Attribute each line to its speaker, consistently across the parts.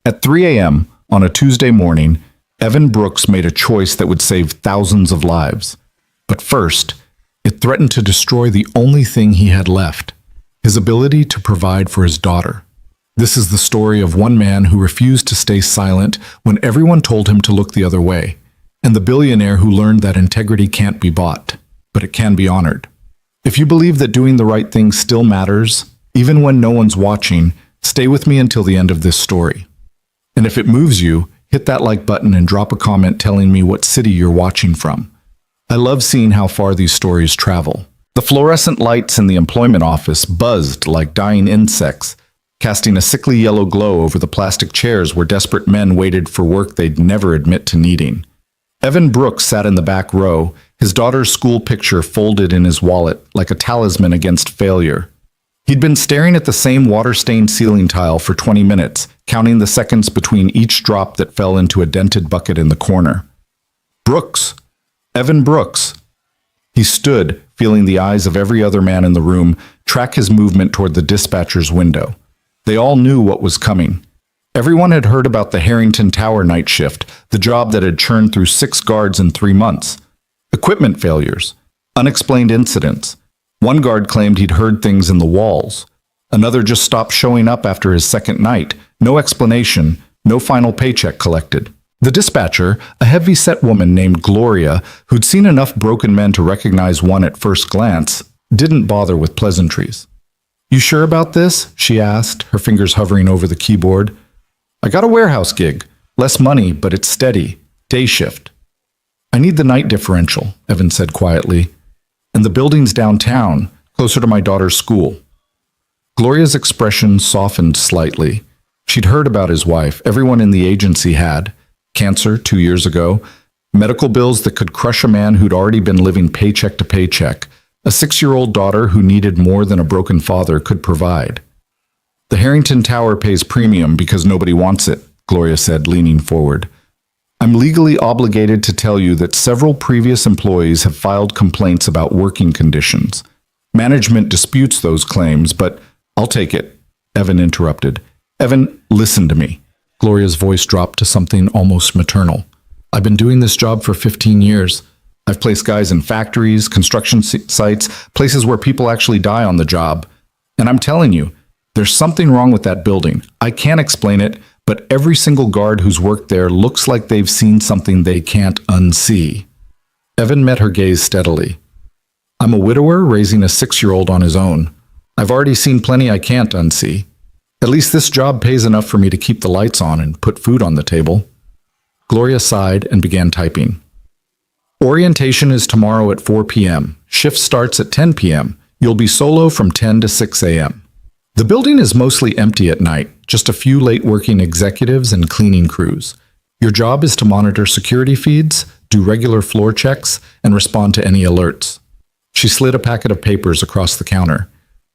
Speaker 1: At 3 a.m. on a Tuesday morning, Evan Brooks made a choice that would save thousands of lives. But first, it threatened to destroy the only thing he had left, his ability to provide for his daughter. This is the story of one man who refused to stay silent when everyone told him to look the other way, and the billionaire who learned that integrity can't be bought, but it can be honored. If you believe that doing the right thing still matters, even when no one's watching, stay with me until the end of this story. And if it moves you, hit that like button and drop a comment telling me what city you're watching from. I love seeing how far these stories travel. The fluorescent lights in the employment office buzzed like dying insects, casting a sickly yellow glow over the plastic chairs where desperate men waited for work they'd never admit to needing. Evan Brooks sat in the back row, his daughter's school picture folded in his wallet like a talisman against failure. He'd been staring at the same water-stained ceiling tile for 20 minutes, counting the seconds between each drop that fell into a dented bucket in the corner. Brooks! Evan Brooks! He stood, feeling the eyes of every other man in the room track his movement toward the dispatcher's window. They all knew what was coming. Everyone had heard about the Harrington Tower night shift, the job that had churned through 6 guards in 3 months. Equipment failures, unexplained incidents. One guard claimed he'd heard things in the walls. Another just stopped showing up after his second night. No explanation, no final paycheck collected. The dispatcher, a heavy-set woman named Gloria, who'd seen enough broken men to recognize one at first glance, didn't bother with pleasantries. "You sure about this?" she asked, her fingers hovering over the keyboard. "I got a warehouse gig. Less money, but it's steady. Day shift." "I need the night differential," Evan said quietly. "And the building's downtown, closer to my daughter's school." Gloria's expression softened slightly. She'd heard about his wife, everyone in the agency had. Cancer 2 years ago, medical bills that could crush a man who'd already been living paycheck to paycheck, a 6-year-old daughter who needed more than a broken father could provide. "The Harrington Tower pays premium because nobody wants it," Gloria said, leaning forward. "I'm legally obligated to tell you that several previous employees have filed complaints about working conditions. Management disputes those claims, but I'll take it," Evan interrupted. "Evan, listen to me." Gloria's voice dropped to something almost maternal. "I've been doing this job for 15 years. I've placed guys in factories, construction sites, places where people actually die on the job. And I'm telling you, there's something wrong with that building. I can't explain it, but every single guard who's worked there looks like they've seen something they can't unsee." Evan met her gaze steadily. "I'm a widower raising a 6-year-old on his own. I've already seen plenty I can't unsee. At least this job pays enough for me to keep the lights on and put food on the table." Gloria sighed and began typing. "Orientation is tomorrow at 4 p.m. Shift starts at 10 p.m. You'll be solo from 10 to 6 a.m. The building is mostly empty at night, just a few late working executives and cleaning crews. Your job is to monitor security feeds, do regular floor checks, and respond to any alerts." She slid a packet of papers across the counter.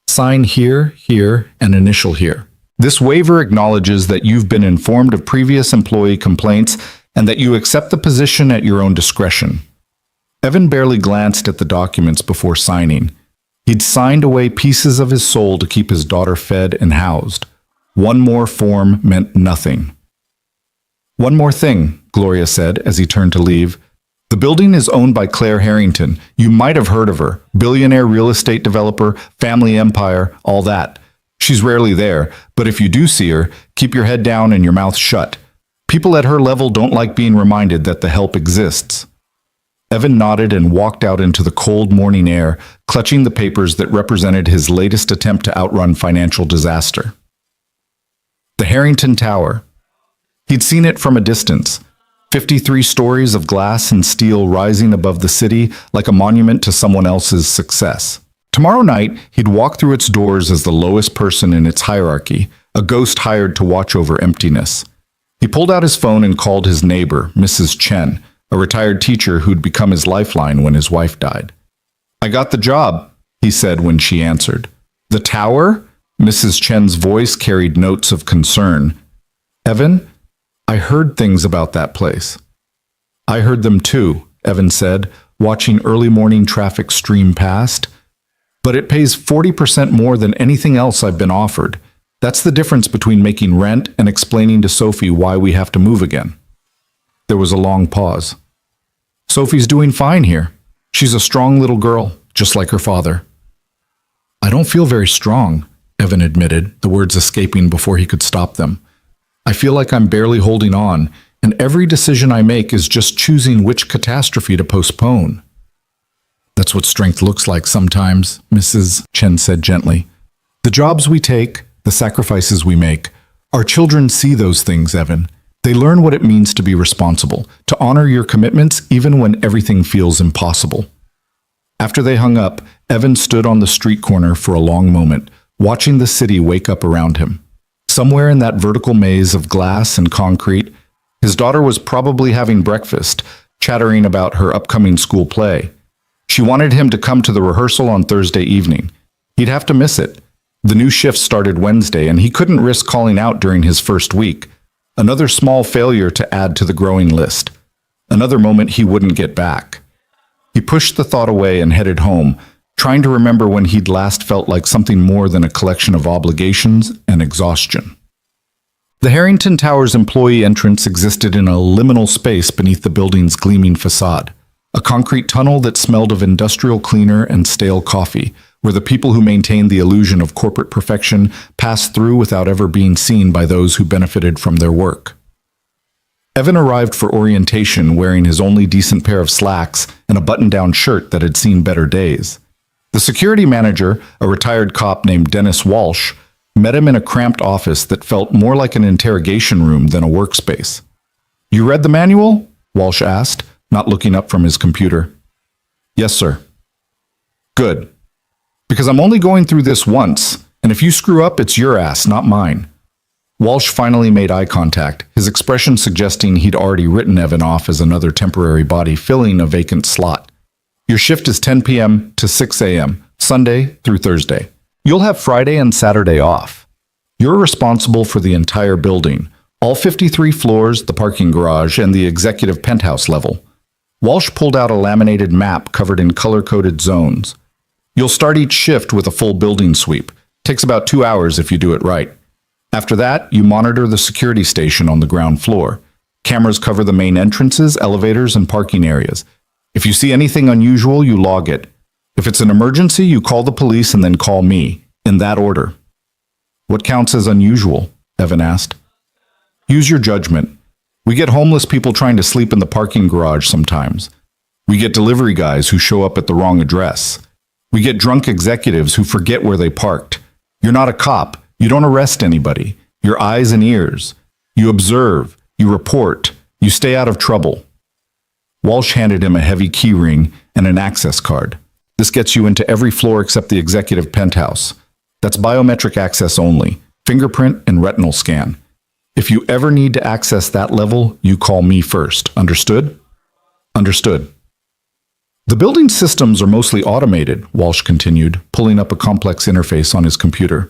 Speaker 1: "Sign here, here, and initial here. This waiver acknowledges that you've been informed of previous employee complaints and that you accept the position at your own discretion." Evan barely glanced at the documents before signing. He'd signed away pieces of his soul to keep his daughter fed and housed. One more form meant nothing. "One more thing," Gloria said as he turned to leave. "The building is owned by Claire Harrington. You might have heard of her. Billionaire real estate developer, family empire, all that. She's rarely there, but if you do see her, keep your head down and your mouth shut. People at her level don't like being reminded that the help exists." Evan nodded and walked out into the cold morning air, clutching the papers that represented his latest attempt to outrun financial disaster. The Harrington Tower. He'd seen it from a distance. 53 stories of glass and steel rising above the city like a monument to someone else's success. Tomorrow night, he'd walk through its doors as the lowest person in its hierarchy, a ghost hired to watch over emptiness. He pulled out his phone and called his neighbor, Mrs. Chen, a retired teacher who'd become his lifeline when his wife died. "I got the job," he said when she answered. "The tower?" Mrs. Chen's voice carried notes of concern. "Evan, I heard things about that place." "I heard them too," Evan said, watching early morning traffic stream past. "But it pays 40% more than anything else I've been offered. That's the difference between making rent and explaining to Sophie why we have to move again. There was a long pause. Sophie's doing fine here. She's a strong little girl, just like her father. I don't feel very strong, Evan admitted, the words escaping before he could stop them. I feel like I'm barely holding on, and every decision I make is just choosing which catastrophe to postpone. That's what strength looks like sometimes, Mrs. Chen said gently. The jobs we take, the sacrifices we make, our children see those things, Evan. They learn what it means to be responsible, to honor your commitments even when everything feels impossible. After they hung up, Evan stood on the street corner for a long moment, watching the city wake up around him. Somewhere in that vertical maze of glass and concrete, his daughter was probably having breakfast, chattering about her upcoming school play. She wanted him to come to the rehearsal on Thursday evening. He'd have to miss it. The new shift started Wednesday, and he couldn't risk calling out during his first week. Another small failure to add to the growing list. Another moment he wouldn't get back. He pushed the thought away and headed home, trying to remember when he'd last felt like something more than a collection of obligations and exhaustion. The Harrington Towers employee entrance existed in a liminal space beneath the building's gleaming facade, a concrete tunnel that smelled of industrial cleaner and stale coffee, where the people who maintained the illusion of corporate perfection passed through without ever being seen by those who benefited from their work. Evan arrived for orientation wearing his only decent pair of slacks and a button-down shirt that had seen better days. The security manager, a retired cop named Dennis Walsh, met him in a cramped office that felt more like an interrogation room than a workspace. "You read the manual?" Walsh asked, not looking up from his computer. "Yes, sir." "Good. Because I'm only going through this once, and if you screw up, it's your ass, not mine." Walsh finally made eye contact, his expression suggesting he'd already written Evan off as another temporary body filling a vacant slot. "Your shift is 10 p.m. to 6 a.m., Sunday through Thursday. You'll have Friday and Saturday off. You're responsible for the entire building, all 53 floors, the parking garage, and the executive penthouse level." Walsh pulled out a laminated map covered in color-coded zones. "You'll start each shift with a full building sweep. Takes about 2 hours if you do it right. After that, you monitor the security station on the ground floor. Cameras cover the main entrances, elevators, and parking areas. If you see anything unusual, you log it. If it's an emergency, you call the police and then call me, in that order." "What counts as unusual?" Evan asked. "Use your judgment. We get homeless people trying to sleep in the parking garage sometimes. We get delivery guys who show up at the wrong address. We get drunk executives who forget where they parked. You're not a cop. You don't arrest anybody. You're eyes and ears. You observe. You report. You stay out of trouble." Walsh handed him a heavy key ring and an access card. "This gets you into every floor except the executive penthouse. That's biometric access only, fingerprint and retinal scan. If you ever need to access that level, you call me first. Understood?" "Understood." "The building systems are mostly automated," Walsh continued, pulling up a complex interface on his computer.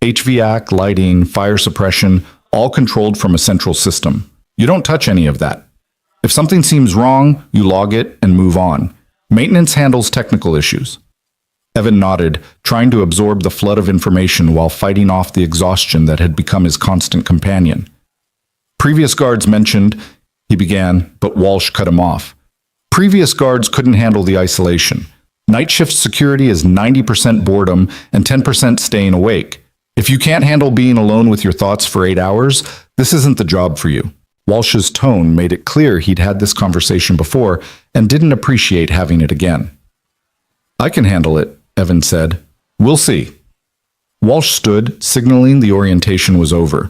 Speaker 1: "HVAC, lighting, fire suppression, all controlled from a central system. You don't touch any of that. If something seems wrong, you log it and move on. Maintenance handles technical issues." Evan nodded, trying to absorb the flood of information while fighting off the exhaustion that had become his constant companion. "Previous guards mentioned," he began, but Walsh cut him off. "Previous guards couldn't handle the isolation. Night shift security is 90% boredom and 10% staying awake. If you can't handle being alone with your thoughts for 8 hours, this isn't the job for you." Walsh's tone made it clear he'd had this conversation before and didn't appreciate having it again. "I can handle it," Evan said. "We'll see." Walsh stood, signaling the orientation was over.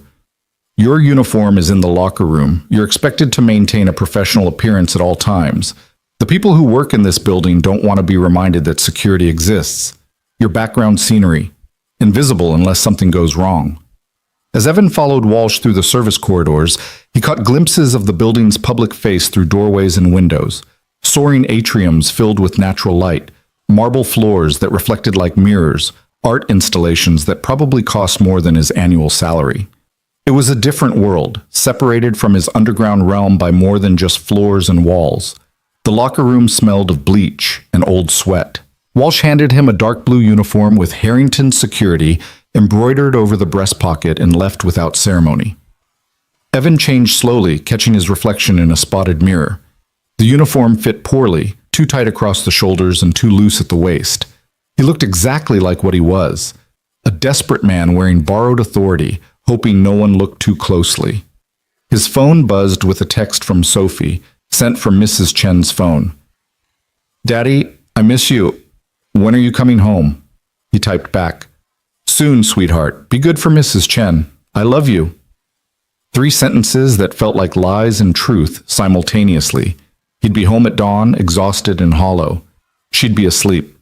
Speaker 1: "Your uniform is in the locker room. You're expected to maintain a professional appearance at all times. The people who work in this building don't want to be reminded that security exists. Your background scenery. Invisible unless something goes wrong." As Evan followed Walsh through the service corridors, he caught glimpses of the building's public face through doorways and windows, soaring atriums filled with natural light, marble floors that reflected like mirrors, art installations that probably cost more than his annual salary. It was a different world, separated from his underground realm by more than just floors and walls. The locker room smelled of bleach and old sweat. Walsh handed him a dark blue uniform with Harrington Security embroidered over the breast pocket and left without ceremony. Evan changed slowly, catching his reflection in a spotted mirror. The uniform fit poorly, too tight across the shoulders and too loose at the waist. He looked exactly like what he was, a desperate man wearing borrowed authority, hoping no one looked too closely. His phone buzzed with a text from Sophie, sent from Mrs. Chen's phone. "Daddy, I miss you. When are you coming home?" He typed back. "Soon, sweetheart. Be good for Mrs. Chen. I love you." 3 sentences that felt like lies and truth simultaneously. He'd be home at dawn, exhausted and hollow. She'd be asleep.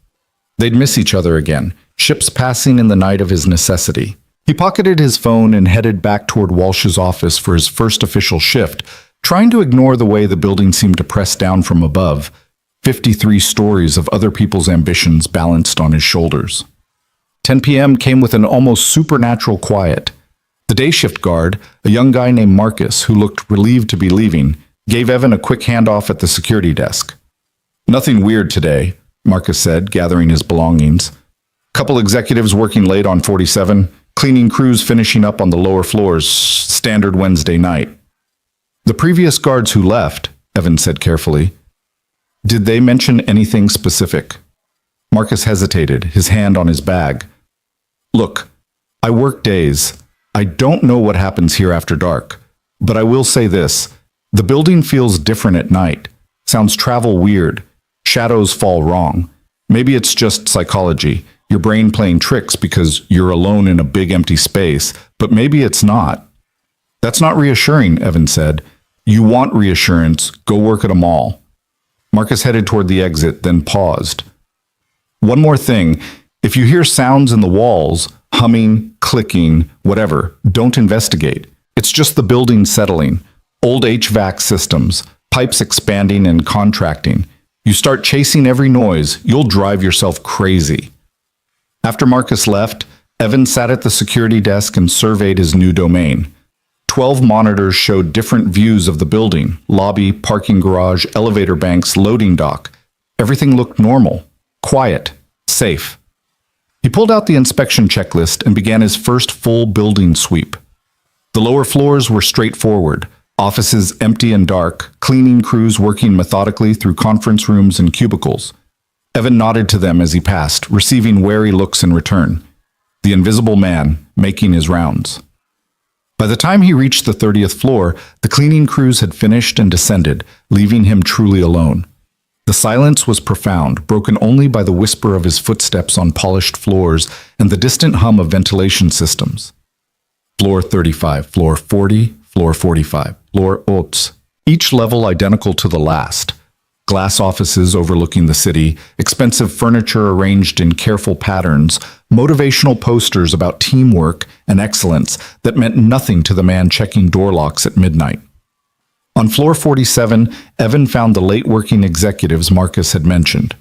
Speaker 1: They'd miss each other again, ships passing in the night of his necessity. He pocketed his phone and headed back toward Walsh's office for his first official shift, trying to ignore the way the building seemed to press down from above, 53 stories of other people's ambitions balanced on his shoulders. 10 p.m. came with an almost supernatural quiet. The day shift guard, a young guy named Marcus who looked relieved to be leaving, gave Evan a quick handoff at the security desk. "Nothing weird today," Marcus said, gathering his belongings. "Couple executives working late on 47, cleaning crews finishing up on the lower floors, standard Wednesday night." "The previous guards who left," Evan said carefully, "did they mention anything specific?" Marcus hesitated, his hand on his bag. "Look, I work days. I don't know what happens here after dark. But I will say this. The building feels different at night. Sounds travel weird. Shadows fall wrong. Maybe it's just psychology, your brain playing tricks because you're alone in a big empty space, but maybe it's not." "That's not reassuring," Evan said. "You want reassurance, go work at a mall." Marcus headed toward the exit, then paused. "One more thing. If you hear sounds in the walls, humming, clicking, whatever, don't investigate. It's just the building settling. Old HVAC systems, pipes expanding and contracting. You start chasing every noise, you'll drive yourself crazy." After Marcus left, Evan sat at the security desk and surveyed his new domain. 12 monitors showed different views of the building: lobby, parking garage, elevator banks, loading dock. Everything looked normal, quiet, safe. He pulled out the inspection checklist and began his first full building sweep. The lower floors were straightforward, offices empty and dark, cleaning crews working methodically through conference rooms and cubicles. Evan nodded to them as he passed, receiving wary looks in return. The invisible man making his rounds. By the time he reached the 30th floor, the cleaning crews had finished and descended, leaving him truly alone. The silence was profound, broken only by the whisper of his footsteps on polished floors and the distant hum of ventilation systems. Floor 35, floor 40, floor 45, floor Ots, each level identical to the last. Glass offices overlooking the city, expensive furniture arranged in careful patterns, motivational posters about teamwork and excellence that meant nothing to the man checking door locks at midnight. On floor 47, Evan found the late working executives Marcus had mentioned.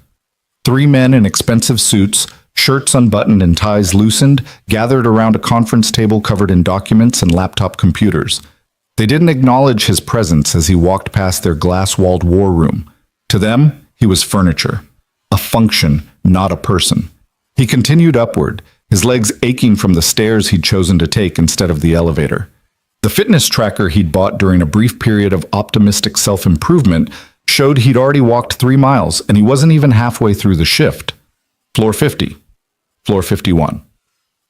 Speaker 1: 3 men in expensive suits, shirts unbuttoned and ties loosened, gathered around a conference table covered in documents and laptop computers. They didn't acknowledge his presence as he walked past their glass-walled war room. To them, he was furniture, a function, not a person. He continued upward, his legs aching from the stairs he'd chosen to take instead of the elevator. The fitness tracker he'd bought during a brief period of optimistic self-improvement showed he'd already walked 3 miles, and he wasn't even halfway through the shift. Floor 50, floor 51,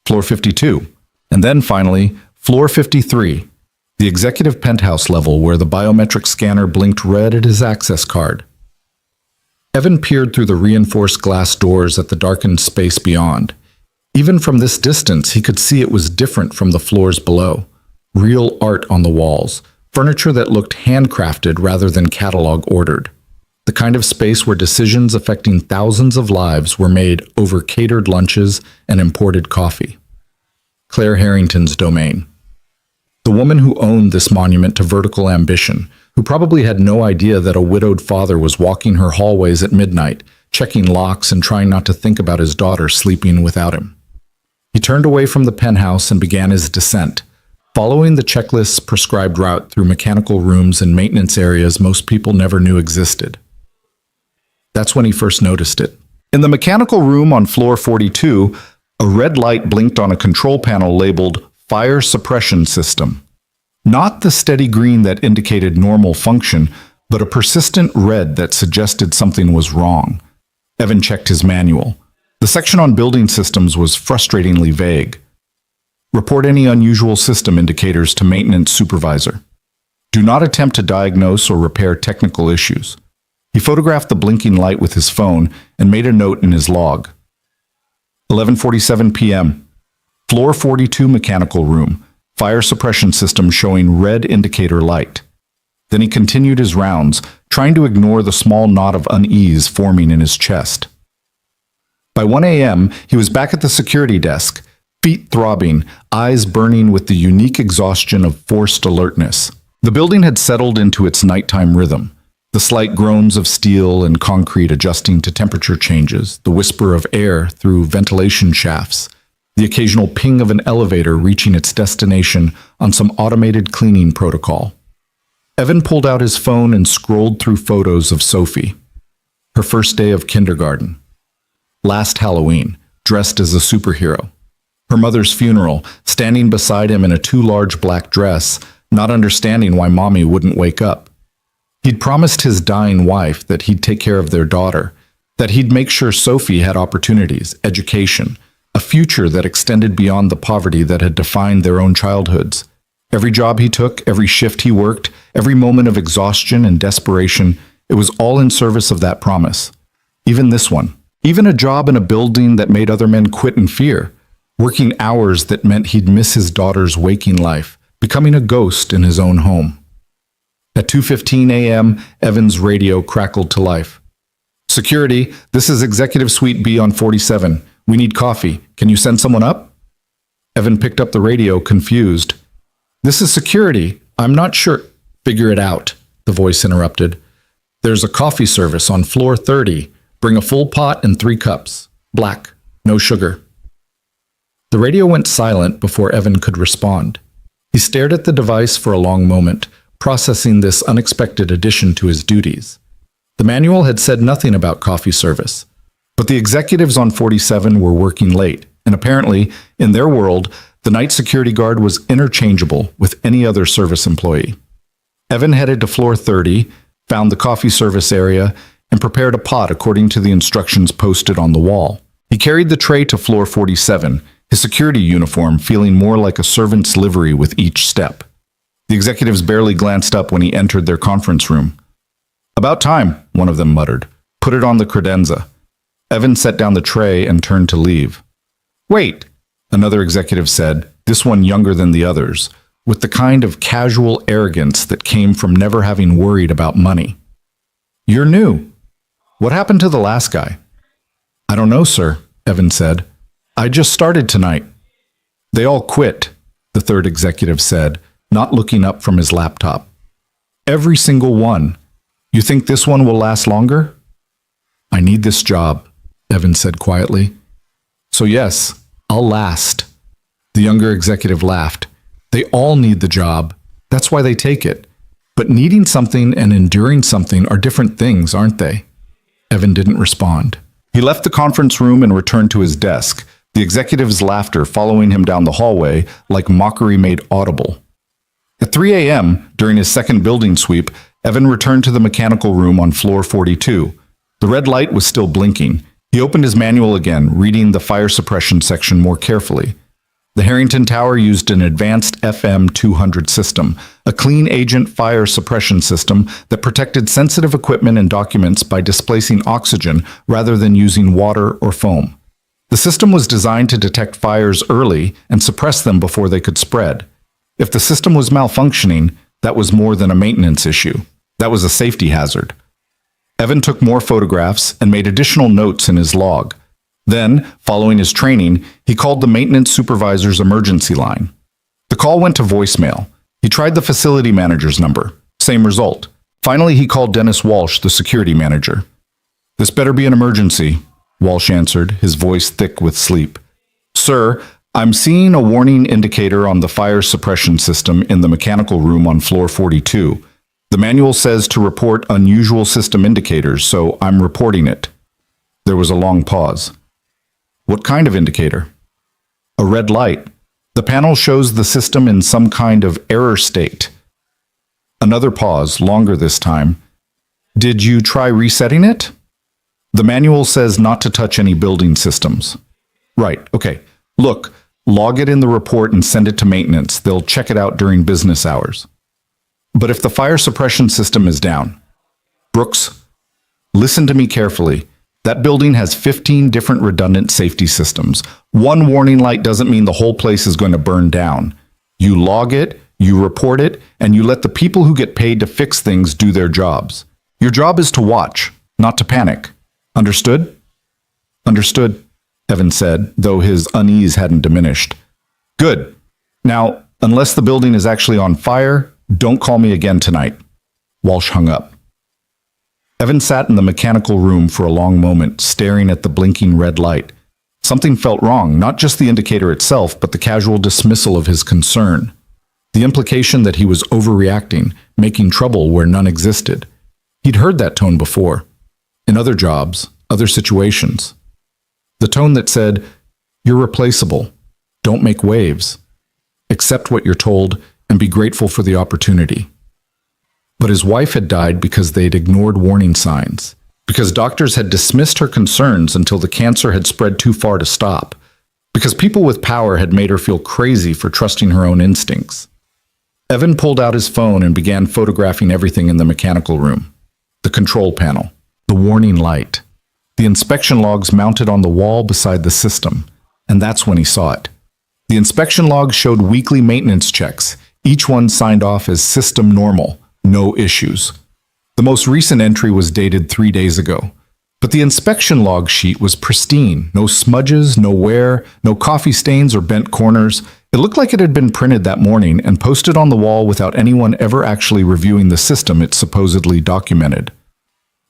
Speaker 1: floor 52, and then finally, floor 53, the executive penthouse level where the biometric scanner blinked red at his access card. Evan peered through the reinforced glass doors at the darkened space beyond. Even from this distance, he could see it was different from the floors below. Real art on the walls, furniture that looked handcrafted rather than catalog ordered. The kind of space where decisions affecting thousands of lives were made over catered lunches and imported coffee. Claire Harrington's domain. The woman who owned this monument to vertical ambition, who probably had no idea that a widowed father was walking her hallways at midnight, checking locks and trying not to think about his daughter sleeping without him. He turned away from the penthouse and began his descent, following the checklist's prescribed route through mechanical rooms and maintenance areas most people never knew existed. That's when he first noticed it. In the mechanical room on floor 42, A red light blinked on a control panel labeled Fire Suppression System. Not the steady green that indicated normal function, but a persistent red that suggested something was wrong. Evan checked his manual. The section on building systems was frustratingly vague. Report any unusual system indicators to maintenance supervisor. Do not attempt to diagnose or repair technical issues. He photographed the blinking light with his phone and made a note in his log. 11:47 p.m. Floor 42 mechanical room. Fire suppression system showing red indicator light. Then he continued his rounds, trying to ignore the small knot of unease forming in his chest. By 1 a.m., he was back at the security desk, feet throbbing, eyes burning with the unique exhaustion of forced alertness. The building had settled into its nighttime rhythm. The slight groans of steel and concrete adjusting to temperature changes, the whisper of air through ventilation shafts, the occasional ping of an elevator reaching its destination on some automated cleaning protocol. Evan pulled out his phone and scrolled through photos of Sophie. Her first day of kindergarten. Last Halloween, dressed as a superhero. Her mother's funeral, standing beside him in a too large black dress, not understanding why mommy wouldn't wake up. He'd promised his dying wife that he'd take care of their daughter, that he'd make sure Sophie had opportunities, education, a future that extended beyond the poverty that had defined their own childhoods. Every job he took, every shift he worked, every moment of exhaustion and desperation, it was all in service of that promise. Even this one. Even a job in a building that made other men quit in fear. Working hours that meant he'd miss his daughter's waking life, becoming a ghost in his own home. At 2:15 a.m., Evan's radio crackled to life. Security, this is Executive Suite B on 47. We need coffee. Can you send someone up? Evan picked up the radio, confused. This is security. I'm not sure. Figure it out, the voice interrupted. There's a coffee service on floor 30. Bring a full pot and 3 cups. Black, no sugar. The radio went silent before Evan could respond. He stared at the device for a long moment, processing this unexpected addition to his duties. The manual had said nothing about coffee service, but the executives on 47 were working late, and apparently, in their world, the night security guard was interchangeable with any other service employee. Evan headed to floor 30, found the coffee service area, and prepared a pot according to the instructions posted on the wall. He carried the tray to floor 47, his security uniform feeling more like a servant's livery with each step. The executives barely glanced up when he entered their conference room. About time, one of them muttered. Put it on the credenza. Evan set down the tray and turned to leave. Wait, another executive said, this one younger than the others, with the kind of casual arrogance that came from never having worried about money. You're new. What happened to the last guy? I don't know, sir, Evan said. I just started tonight. They all quit, the third executive said, not looking up from his laptop. Every single one. You think this one will last longer? I need this job, Evan said quietly. So yes, I'll last. The younger executive laughed. They all need the job. That's why they take it. But needing something and enduring something are different things, aren't they? Evan didn't respond. He left the conference room and returned to his desk, the executive's laughter following him down the hallway like mockery made audible. At 3 a.m., during his second building sweep, Evan returned to the mechanical room on floor 42. The red light was still blinking. He opened his manual again, reading the fire suppression section more carefully. The Harrington Tower used an advanced FM 200 system, a clean agent fire suppression system that protected sensitive equipment and documents by displacing oxygen rather than using water or foam. The system was designed to detect fires early and suppress them before they could spread. If the system was malfunctioning, that was more than a maintenance issue. That was a safety hazard. Evan took more photographs and made additional notes in his log. Then, following his training, he called the maintenance supervisor's emergency line. The call went to voicemail. He tried the facility manager's number. Same result. Finally, he called Dennis Walsh, the security manager. This better be an emergency, Walsh answered, his voice thick with sleep. Sir, I'm seeing a warning indicator on the fire suppression system in the mechanical room on floor 42. The manual says to report unusual system indicators, so I'm reporting it. There was a long pause. What kind of indicator? A red light. The panel shows the system in some kind of error state. Another pause, longer this time. Did you try resetting it? The manual says not to touch any building systems. Right, okay. Look, log it in the report and send it to maintenance. They'll check it out during business hours. But if the fire suppression system is down, Brooks, listen to me carefully. That building has 15 different redundant safety systems. One warning light doesn't mean the whole place is going to burn down. You log it, you report it, and you let the people who get paid to fix things do their jobs. Your job is to watch, not to panic. Understood? Understood, Evan said, though his unease hadn't diminished. Good. Now, unless the building is actually on fire, don't call me again tonight. Walsh hung up. Evan sat in the mechanical room for a long moment, staring at the blinking red light. Something felt wrong, not just the indicator itself, but the casual dismissal of his concern. The implication that he was overreacting, making trouble where none existed. He'd heard that tone before, in other jobs, other situations. The tone that said, "You're replaceable. Don't make waves. Accept what you're told and be grateful for the opportunity." But his wife had died because they'd ignored warning signs, because doctors had dismissed her concerns until the cancer had spread too far to stop, because people with power had made her feel crazy for trusting her own instincts. Evan pulled out his phone and began photographing everything in the mechanical room. The control panel, the warning light, the inspection logs mounted on the wall beside the system, and that's when he saw it. The inspection logs showed weekly maintenance checks, each one signed off as system normal, no issues. The most recent entry was dated 3 days ago, but the inspection log sheet was pristine, no smudges, no wear, no coffee stains or bent corners. It looked like it had been printed that morning and posted on the wall without anyone ever actually reviewing the system it supposedly documented.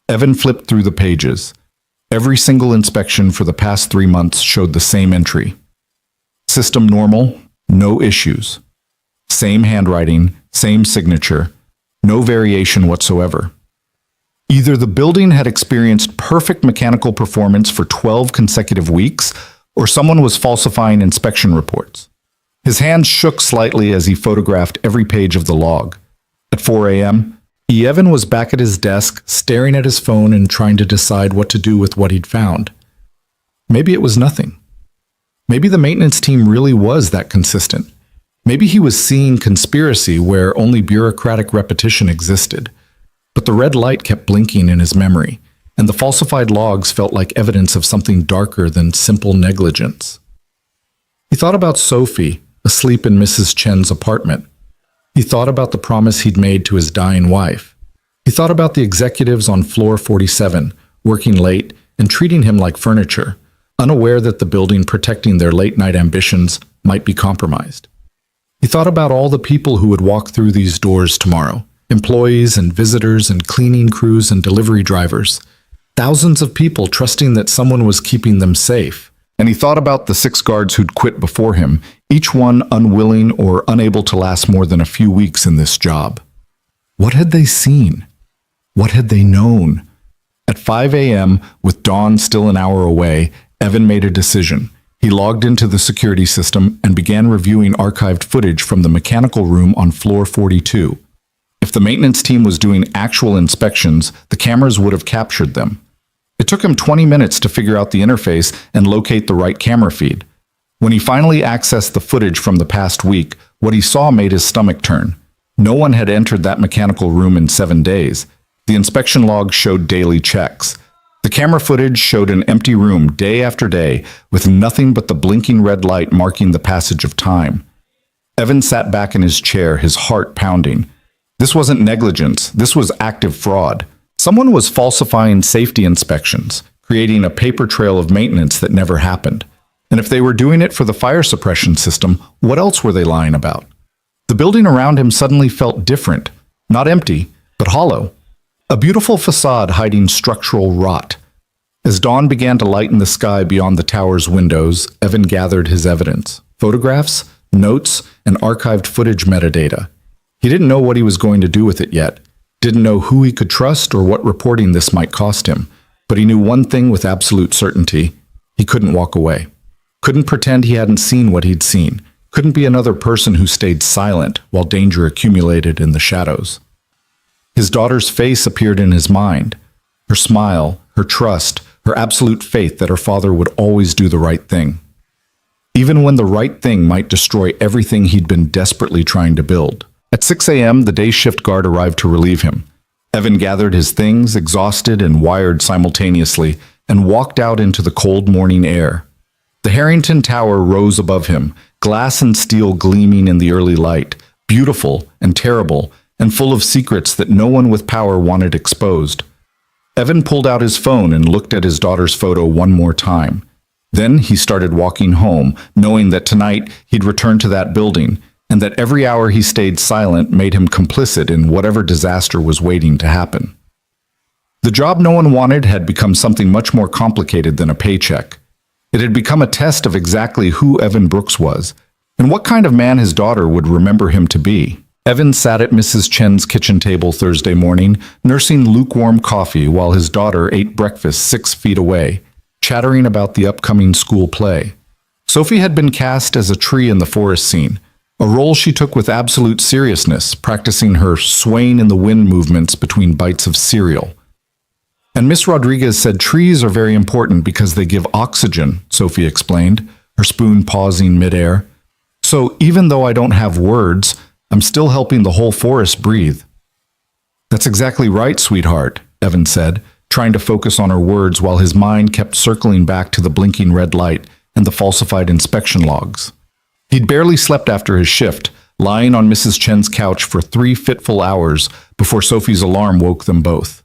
Speaker 1: Evan flipped through the pages. Every single inspection for the past 3 months showed the same entry. System normal, no issues. Same handwriting, same signature, no variation whatsoever. Either the building had experienced perfect mechanical performance for 12 consecutive weeks, or someone was falsifying inspection reports. His hands shook slightly as he photographed every page of the log. At 4 a.m., Evan was back at his desk, staring at his phone and trying to decide what to do with what he'd found. Maybe it was nothing. Maybe the maintenance team really was that consistent. Maybe he was seeing conspiracy where only bureaucratic repetition existed. But the red light kept blinking in his memory, and the falsified logs felt like evidence of something darker than simple negligence. He thought about Sophie, asleep in Mrs. Chen's apartment. He thought about the promise he'd made to his dying wife. He thought about the executives on floor 47, working late and treating him like furniture, unaware that the building protecting their late-night ambitions might be compromised. He thought about all the people who would walk through these doors tomorrow, employees and visitors and cleaning crews and delivery drivers, thousands of people trusting that someone was keeping them safe. And he thought about the 6 guards who'd quit before him, each one unwilling or unable to last more than a few weeks in this job. What had they seen? What had they known? At 5 a.m., with dawn still an hour away, Evan made a decision. He logged into the security system and began reviewing archived footage from the mechanical room on floor 42. If the maintenance team was doing actual inspections, the cameras would have captured them. It took him 20 minutes to figure out the interface and locate the right camera feed. When he finally accessed the footage from the past week, what he saw made his stomach turn. No one had entered that mechanical room in 7 days. The inspection log showed daily checks. The camera footage showed an empty room day after day, with nothing but the blinking red light marking the passage of time. Evan sat back in his chair, his heart pounding. This wasn't negligence, this was active fraud. Someone was falsifying safety inspections, creating a paper trail of maintenance that never happened. And if they were doing it for the fire suppression system, what else were they lying about? The building around him suddenly felt different, not empty, but hollow. A beautiful facade hiding structural rot. As dawn began to lighten the sky beyond the tower's windows, Evan gathered his evidence. Photographs, notes, and archived footage metadata. He didn't know what he was going to do with it yet. Didn't know who he could trust or what reporting this might cost him. But he knew one thing with absolute certainty. He couldn't walk away. Couldn't pretend he hadn't seen what he'd seen. Couldn't be another person who stayed silent while danger accumulated in the shadows. His daughter's face appeared in his mind. Her smile, her trust, her absolute faith that her father would always do the right thing. Even when the right thing might destroy everything he'd been desperately trying to build. At 6 a.m., the day shift guard arrived to relieve him. Evan gathered his things, exhausted and wired simultaneously, and walked out into the cold morning air. The Harrington Tower rose above him, glass and steel gleaming in the early light, beautiful and terrible, and full of secrets that no one with power wanted exposed. Evan pulled out his phone and looked at his daughter's photo one more time. Then he started walking home, knowing that tonight he'd return to that building, and that every hour he stayed silent made him complicit in whatever disaster was waiting to happen. The job no one wanted had become something much more complicated than a paycheck. It had become a test of exactly who Evan Brooks was, and what kind of man his daughter would remember him to be. Evan sat at Mrs. Chen's kitchen table Thursday morning, nursing lukewarm coffee while his daughter ate breakfast 6 feet away, chattering about the upcoming school play. Sophie had been cast as a tree in the forest scene, a role she took with absolute seriousness, practicing her swaying in the wind movements between bites of cereal. And Miss Rodriguez said trees are very important because they give oxygen, Sophie explained, her spoon pausing midair. So even though I don't have words, I'm still helping the whole forest breathe. That's exactly right, sweetheart, Evan said, trying to focus on her words while his mind kept circling back to the blinking red light and the falsified inspection logs. He'd barely slept after his shift, lying on Mrs. Chen's couch for 3 fitful hours before Sophie's alarm woke them both.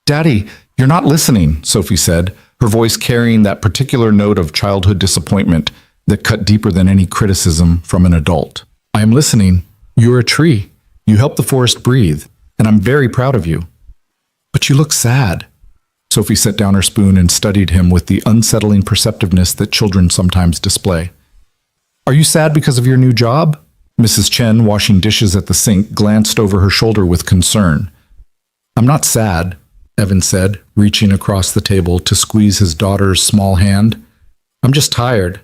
Speaker 1: Daddy, you're not listening, Sophie said, her voice carrying that particular note of childhood disappointment that cut deeper than any criticism from an adult. I am listening. You're a tree. You help the forest breathe, and I'm very proud of you. But you look sad. Sophie set down her spoon and studied him with the unsettling perceptiveness that children sometimes display. Are you sad because of your new job? Mrs. Chen, washing dishes at the sink, glanced over her shoulder with concern. I'm not sad, Evan said, reaching across the table to squeeze his daughter's small hand. I'm just tired.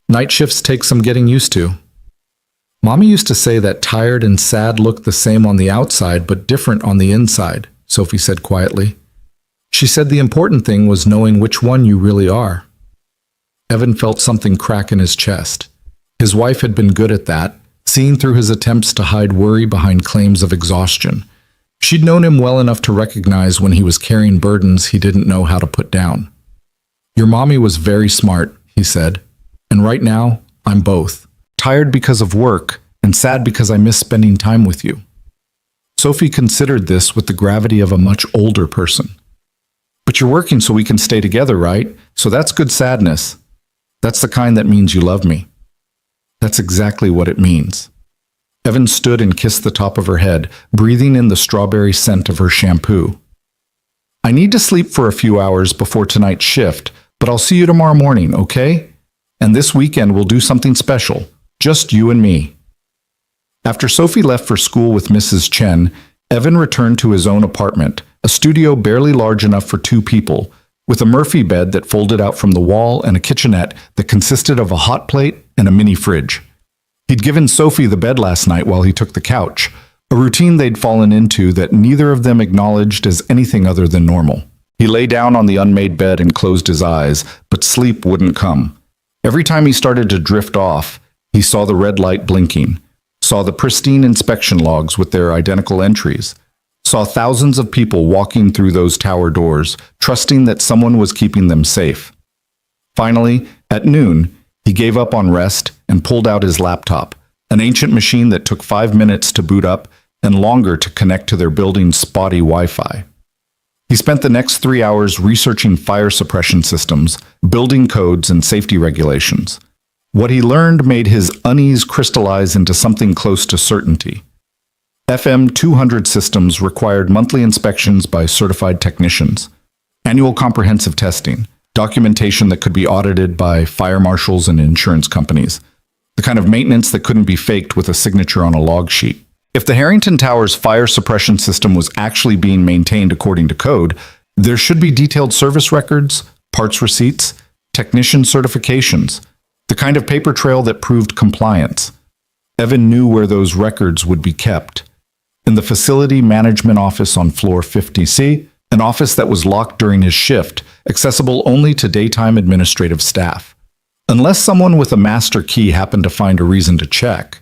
Speaker 1: Night shifts take some getting used to. Mommy used to say that tired and sad look the same on the outside but different on the inside, Sophie said quietly. She said the important thing was knowing which one you really are. Evan felt something crack in his chest. His wife had been good at that, seeing through his attempts to hide worry behind claims of exhaustion. She'd known him well enough to recognize when he was carrying burdens he didn't know how to put down. Your mommy was very smart, he said, and right now, I'm both. Tired because of work and sad because I miss spending time with you. Sophie considered this with the gravity of a much older person. But you're working so we can stay together, right? So that's good sadness. That's the kind that means you love me. That's exactly what it means. Evan stood and kissed the top of her head, breathing in the strawberry scent of her shampoo. I need to sleep for a few hours before tonight's shift, but I'll see you tomorrow morning, okay? And this weekend we'll do something special, just you and me. After Sophie left for school with Mrs. Chen, Evan returned to his own apartment, a studio barely large enough for 2 people, with a Murphy bed that folded out from the wall and a kitchenette that consisted of a hot plate and a mini fridge. He'd given Sophie the bed last night while he took the couch, a routine they'd fallen into that neither of them acknowledged as anything other than normal. He lay down on the unmade bed and closed his eyes, but sleep wouldn't come. Every time he started to drift off, he saw the red light blinking, saw the pristine inspection logs with their identical entries, saw thousands of people walking through those tower doors, trusting that someone was keeping them safe. Finally, at noon, he gave up on rest and pulled out his laptop, an ancient machine that took 5 minutes to boot up and longer to connect to their building's spotty Wi-Fi. He spent the next 3 hours researching fire suppression systems, building codes, and safety regulations. What he learned made his unease crystallize into something close to certainty. FM 200 systems required monthly inspections by certified technicians, annual comprehensive testing, documentation that could be audited by fire marshals and insurance companies, the kind of maintenance that couldn't be faked with a signature on a log sheet. If the Harrington Tower's fire suppression system was actually being maintained according to code, there should be detailed service records, parts receipts, technician certifications, The kind of paper trail that proved compliance. Evan knew where those records would be kept. In the facility management office on floor 50C, an office that was locked during his shift, accessible only to daytime administrative staff. Unless someone with a master key happened to find a reason to check.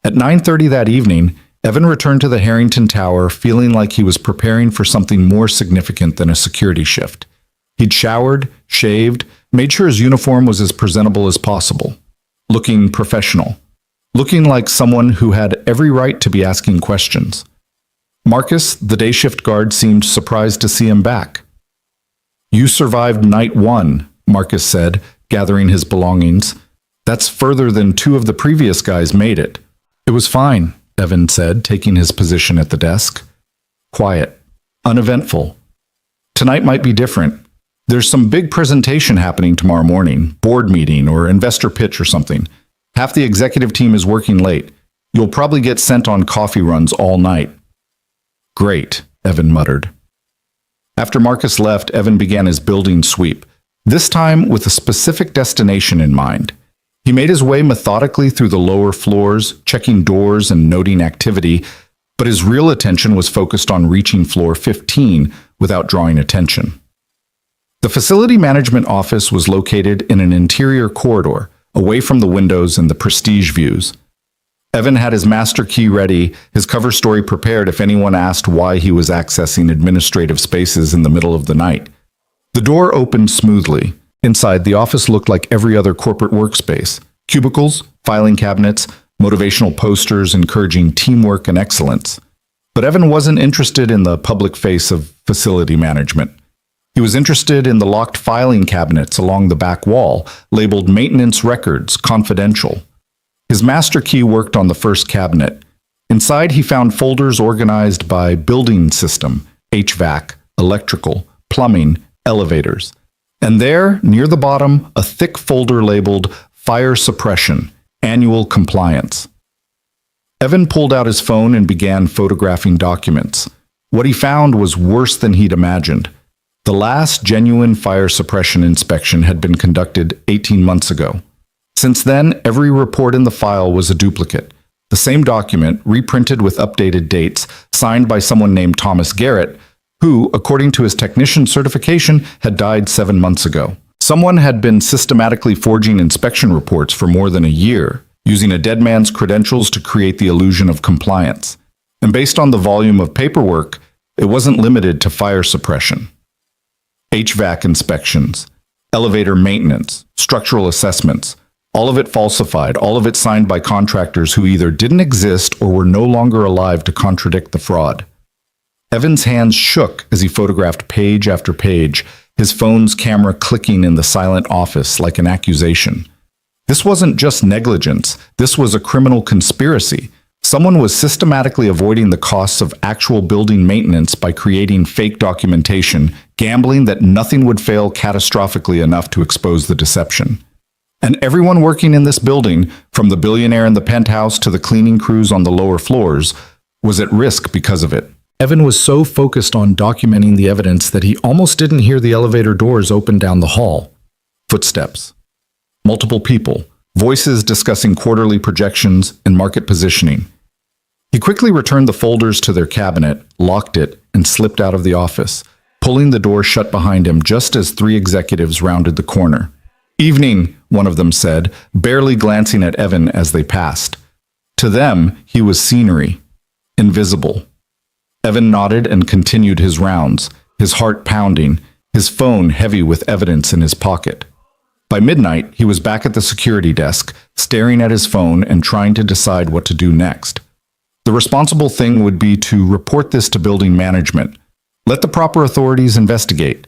Speaker 1: At 9:30 that evening, Evan returned to the Harrington Tower feeling like he was preparing for something more significant than a security shift. He'd showered, shaved, made sure his uniform was as presentable as possible. Looking professional. Looking like someone who had every right to be asking questions. Marcus, the day shift guard, seemed surprised to see him back. "You survived night 1, Marcus said, gathering his belongings. "That's further than 2 of the previous guys made it." "It was fine," Evan said, taking his position at the desk. Quiet. Uneventful. "Tonight might be different. There's some big presentation happening tomorrow morning, board meeting or investor pitch or something. Half the executive team is working late. You'll probably get sent on coffee runs all night." "Great," Evan muttered. After Marcus left, Evan began his building sweep, this time with a specific destination in mind. He made his way methodically through the lower floors, checking doors and noting activity, but his real attention was focused on reaching floor 15 without drawing attention. The facility management office was located in an interior corridor, away from the windows and the prestige views. Evan had his master key ready, his cover story prepared if anyone asked why he was accessing administrative spaces in the middle of the night. The door opened smoothly. Inside, the office looked like every other corporate workspace. Cubicles, filing cabinets, motivational posters encouraging teamwork and excellence. But Evan wasn't interested in the public face of facility management. He was interested in the locked filing cabinets along the back wall, labeled Maintenance Records, Confidential. His master key worked on the first cabinet. Inside, he found folders organized by building system, HVAC, electrical, plumbing, elevators. And there, near the bottom, a thick folder labeled Fire Suppression, Annual Compliance. Evan pulled out his phone and began photographing documents. What he found was worse than he'd imagined. The last genuine fire suppression inspection had been conducted 18 months ago. Since then, every report in the file was a duplicate. The same document, reprinted with updated dates, signed by someone named Thomas Garrett, who, according to his technician certification, had died 7 months ago. Someone had been systematically forging inspection reports for more than a year, using a dead man's credentials to create the illusion of compliance. And based on the volume of paperwork, it wasn't limited to fire suppression. HVAC inspections, elevator maintenance, structural assessments, all of it falsified, all of it signed by contractors who either didn't exist or were no longer alive to contradict the fraud. Evan's hands shook as he photographed page after page, his phone's camera clicking in the silent office like an accusation. This wasn't just negligence, this was a criminal conspiracy. Someone was systematically avoiding the costs of actual building maintenance by creating fake documentation, gambling that nothing would fail catastrophically enough to expose the deception. And everyone working in this building, from the billionaire in the penthouse to the cleaning crews on the lower floors, was at risk because of it. Evan was so focused on documenting the evidence that he almost didn't hear the elevator doors open down the hall. Footsteps. Multiple people. Voices discussing quarterly projections and market positioning. He quickly returned the folders to their cabinet, locked it, and slipped out of the office, pulling the door shut behind him just as 3 executives rounded the corner. "Evening," one of them said, barely glancing at Evan as they passed. To them, he was scenery, invisible. Evan nodded and continued his rounds, his heart pounding, his phone heavy with evidence in his pocket. By midnight, he was back at the security desk, staring at his phone and trying to decide what to do next. The responsible thing would be to report this to building management. Let the proper authorities investigate.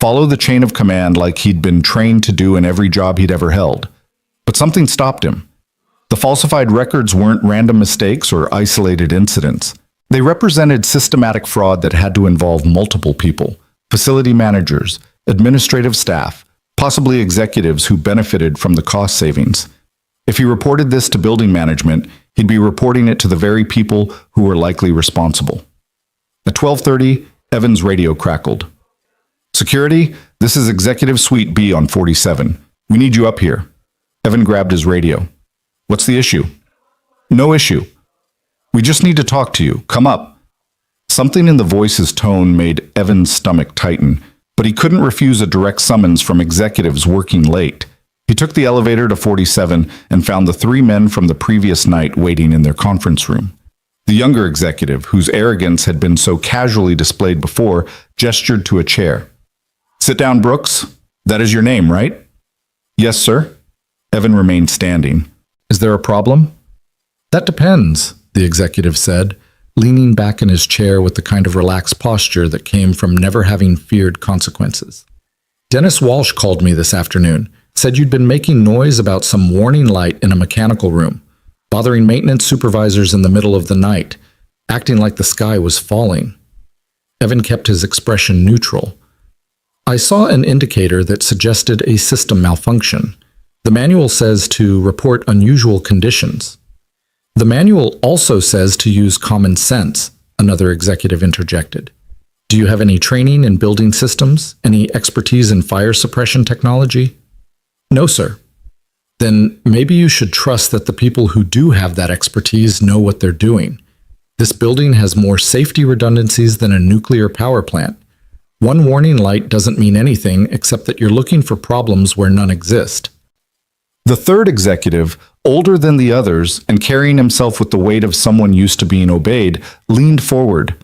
Speaker 1: Follow the chain of command like he'd been trained to do in every job he'd ever held. But something stopped him. The falsified records weren't random mistakes or isolated incidents. They represented systematic fraud that had to involve multiple people, facility managers, administrative staff, possibly executives who benefited from the cost savings. If he reported this to building management, he'd be reporting it to the very people who were likely responsible. At 12:30, Evan's radio crackled. "Security, this is Executive Suite B on 47. We need you up here." Evan grabbed his radio. What's the issue? No issue. We just need to talk to you. Come up. Something in the voice's tone made Evan's stomach tighten, but he couldn't refuse a direct summons from executives working late. He took the elevator to 47 and found the three men from the previous night waiting in their conference room. The younger executive, whose arrogance had been so casually displayed before, gestured to a chair. Sit down, Brooks. That is your name, right? Yes, sir. Evan remained standing. Is there a problem? That depends, the executive said, leaning back in his chair with the kind of relaxed posture that came from never having feared consequences. Dennis Walsh called me this afternoon, said you'd been making noise about some warning light in a mechanical room, bothering maintenance supervisors in the middle of the night, acting like the sky was falling. Evan kept his expression neutral. I saw an indicator that suggested a system malfunction. The manual says to report unusual conditions. The manual also says to use common sense, another executive interjected. Do you have any training in building systems? Any expertise in fire suppression technology? No, sir. Then maybe you should trust that the people who do have that expertise know what they're doing. This building has more safety redundancies than a nuclear power plant. One warning light doesn't mean anything except that you're looking for problems where none exist. The third executive, older than the others and carrying himself with the weight of someone used to being obeyed, leaned forward.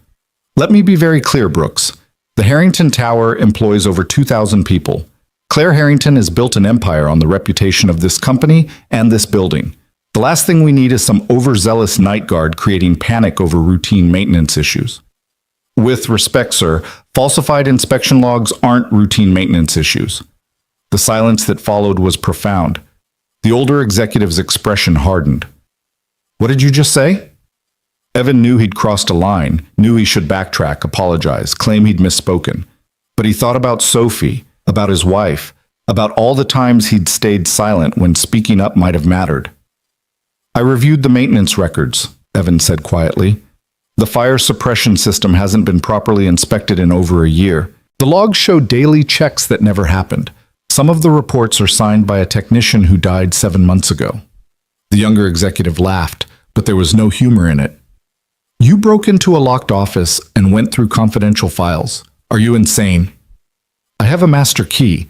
Speaker 1: Let me be very clear, Brooks. The Harrington Tower employs over 2,000 people. Claire Harrington has built an empire on the reputation of this company and this building. The last thing we need is some overzealous night guard creating panic over routine maintenance issues. With respect, sir, falsified inspection logs aren't routine maintenance issues. The silence that followed was profound. The older executive's expression hardened. What did you just say? Evan knew he'd crossed a line, knew he should backtrack, apologize, claim he'd misspoken. But he thought about Sophie, about his wife, about all the times he'd stayed silent when speaking up might have mattered. I reviewed the maintenance records, Evan said quietly. The fire suppression system hasn't been properly inspected in over a year. The logs show daily checks that never happened. Some of the reports are signed by a technician who died 7 months ago. The younger executive laughed, but there was no humor in it. You broke into a locked office and went through confidential files. Are you insane? I have a master key.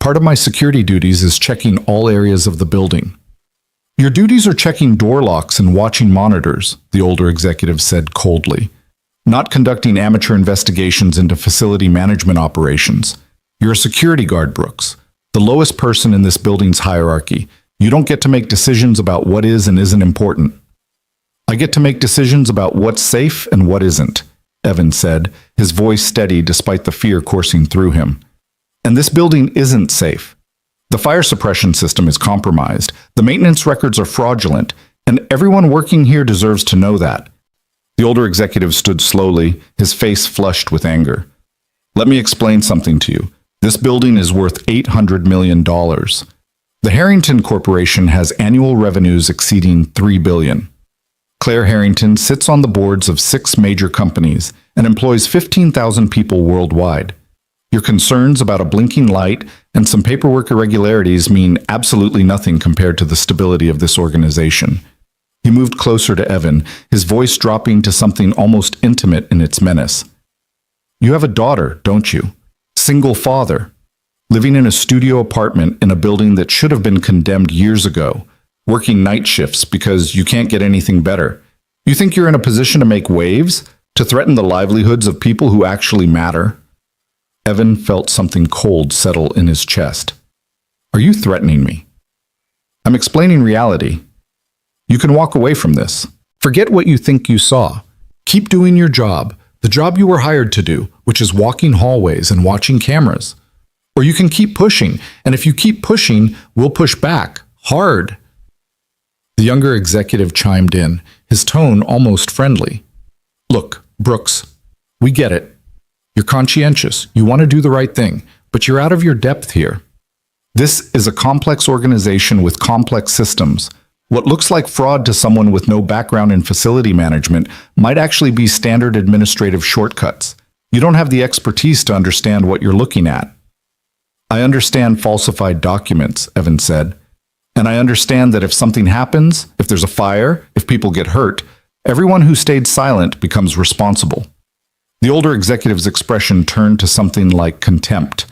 Speaker 1: Part of my security duties is checking all areas of the building. Your duties are checking door locks and watching monitors, the older executive said coldly. Not conducting amateur investigations into facility management operations. You're a security guard, Brooks. The lowest person in this building's hierarchy. You don't get to make decisions about what is and isn't important. I get to make decisions about what's safe and what isn't, Evan said, his voice steady despite the fear coursing through him. And this building isn't safe. The fire suppression system is compromised, the maintenance records are fraudulent, and everyone working here deserves to know that. The older executive stood slowly, his face flushed with anger. Let me explain something to you. This building is worth $800 million. The Harrington Corporation has annual revenues exceeding $3 billion. Claire Harrington sits on the boards of 6 major companies and employs 15,000 people worldwide. Your concerns about a blinking light and some paperwork irregularities mean absolutely nothing compared to the stability of this organization. He moved closer to Evan, his voice dropping to something almost intimate in its menace. You have a daughter, don't you? Single father, living in a studio apartment in a building that should have been condemned years ago, working night shifts because you can't get anything better. You think you're in a position to make waves, to threaten the livelihoods of people who actually matter? Evan felt something cold settle in his chest. Are you threatening me? I'm explaining reality. You can walk away from this. Forget what you think you saw. Keep doing your job, the job you were hired to do, which is walking hallways and watching cameras. Or you can keep pushing, and if you keep pushing, we'll push back, hard. The younger executive chimed in, his tone almost friendly. Look, Brooks, we get it. You're conscientious, you want to do the right thing, but you're out of your depth here. This is a complex organization with complex systems. What looks like fraud to someone with no background in facility management might actually be standard administrative shortcuts. You don't have the expertise to understand what you're looking at. I understand falsified documents, Evan said. And I understand that if something happens, if there's a fire, if people get hurt, everyone who stayed silent becomes responsible. The older executive's expression turned to something like contempt.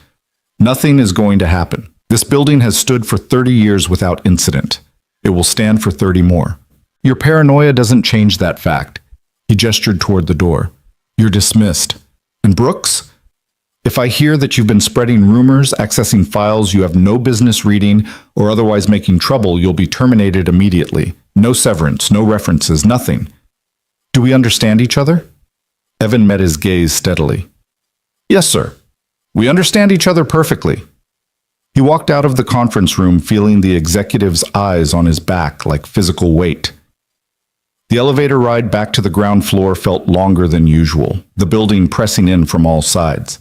Speaker 1: Nothing is going to happen. This building has stood for 30 years without incident. It will stand for 30 more. Your paranoia doesn't change that fact. He gestured toward the door. You're dismissed. And Brooks? If I hear that you've been spreading rumors, accessing files you have no business reading, or otherwise making trouble, you'll be terminated immediately. No severance, no references, nothing. Do we understand each other? Evan met his gaze steadily. Yes, sir. We understand each other perfectly. He walked out of the conference room feeling the executive's eyes on his back like physical weight. The elevator ride back to the ground floor felt longer than usual, the building pressing in from all sides.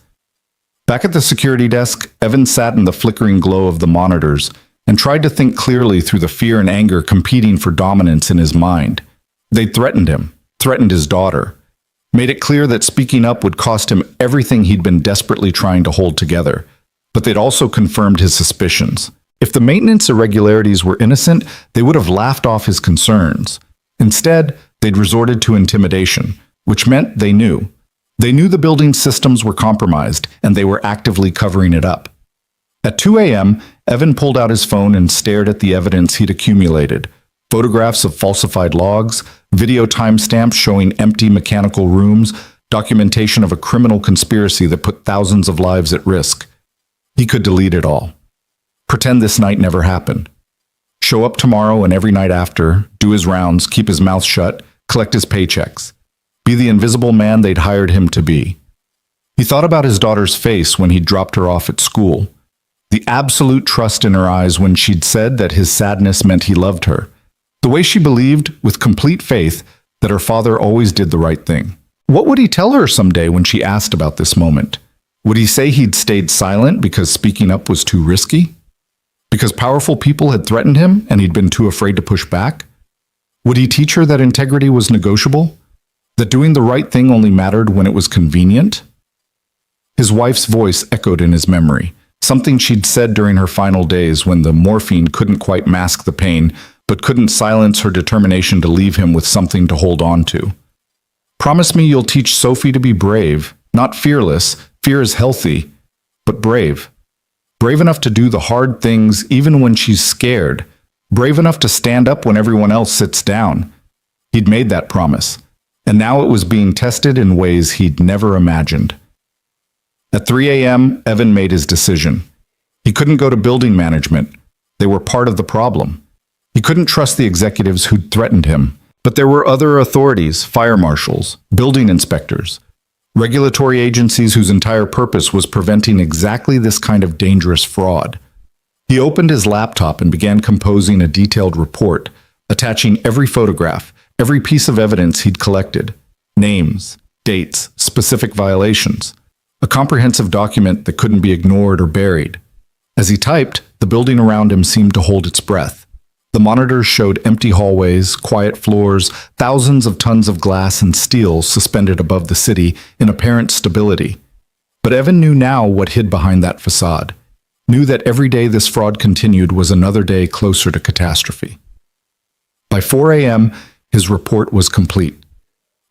Speaker 1: Back at the security desk, Evan sat in the flickering glow of the monitors and tried to think clearly through the fear and anger competing for dominance in his mind. They'd threatened him, threatened his daughter, made it clear that speaking up would cost him everything he'd been desperately trying to hold together. But they'd also confirmed his suspicions. If the maintenance irregularities were innocent, they would have laughed off his concerns. Instead, they'd resorted to intimidation, which meant they knew. They knew the building's systems were compromised, and they were actively covering it up. At 2 a.m., Evan pulled out his phone and stared at the evidence he'd accumulated. Photographs of falsified logs, video timestamps showing empty mechanical rooms, documentation of a criminal conspiracy that put thousands of lives at risk. He could delete it all. Pretend this night never happened. Show up tomorrow and every night after, do his rounds, keep his mouth shut, collect his paychecks. Be the invisible man they'd hired him to be. He thought about his daughter's face when he dropped her off at school. The absolute trust in her eyes when she'd said that his sadness meant he loved her. The way she believed, with complete faith, that her father always did the right thing. What would he tell her someday when she asked about this moment? Would he say he'd stayed silent because speaking up was too risky? Because powerful people had threatened him and he'd been too afraid to push back? Would he teach her that integrity was negotiable? That doing the right thing only mattered when it was convenient? His wife's voice echoed in his memory, something she'd said during her final days when the morphine couldn't quite mask the pain, but couldn't silence her determination to leave him with something to hold on to. Promise me you'll teach Sophie to be brave, not fearless. Fear is healthy, but brave. Brave enough to do the hard things even when she's scared. Brave enough to stand up when everyone else sits down. He'd made that promise, and now it was being tested in ways he'd never imagined. At 3 a.m., Evan made his decision. He couldn't go to building management. They were part of the problem. He couldn't trust the executives who'd threatened him. But there were other authorities, fire marshals, building inspectors, regulatory agencies whose entire purpose was preventing exactly this kind of dangerous fraud. He opened his laptop and began composing a detailed report, attaching every photograph, every piece of evidence he'd collected, names, dates, specific violations, a comprehensive document that couldn't be ignored or buried. As he typed, the building around him seemed to hold its breath. The monitors showed empty hallways, quiet floors, thousands of tons of glass and steel suspended above the city in apparent stability. But Evan knew now what hid behind that facade, knew that every day this fraud continued was another day closer to catastrophe. By 4 a.m., his report was complete.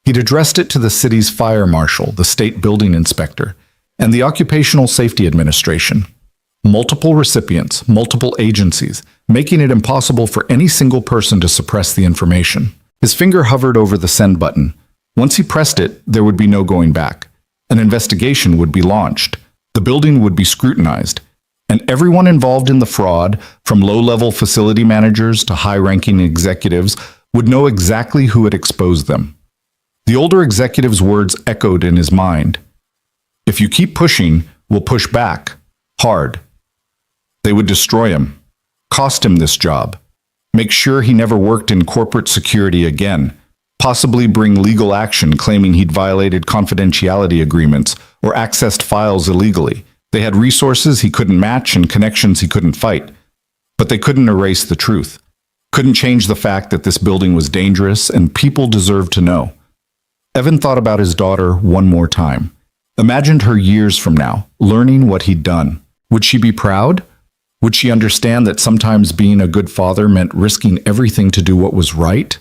Speaker 1: He'd addressed it to the city's fire marshal, the state building inspector, and the Occupational Safety Administration. Multiple recipients, multiple agencies, making it impossible for any single person to suppress the information. His finger hovered over the send button. Once he pressed it, there would be no going back. An investigation would be launched. The building would be scrutinized. And everyone involved in the fraud, from low-level facility managers to high-ranking executives, would know exactly who had exposed them. The older executive's words echoed in his mind. If you keep pushing, we'll push back. Hard. They would destroy him, cost him this job, make sure he never worked in corporate security again, possibly bring legal action claiming he'd violated confidentiality agreements or accessed files illegally. They had resources he couldn't match and connections he couldn't fight. But they couldn't erase the truth, couldn't change the fact that this building was dangerous and people deserved to know. Evan thought about his daughter one more time, imagined her years from now, learning what he'd done. Would she be proud? Would she understand that sometimes being a good father meant risking everything to do what was right?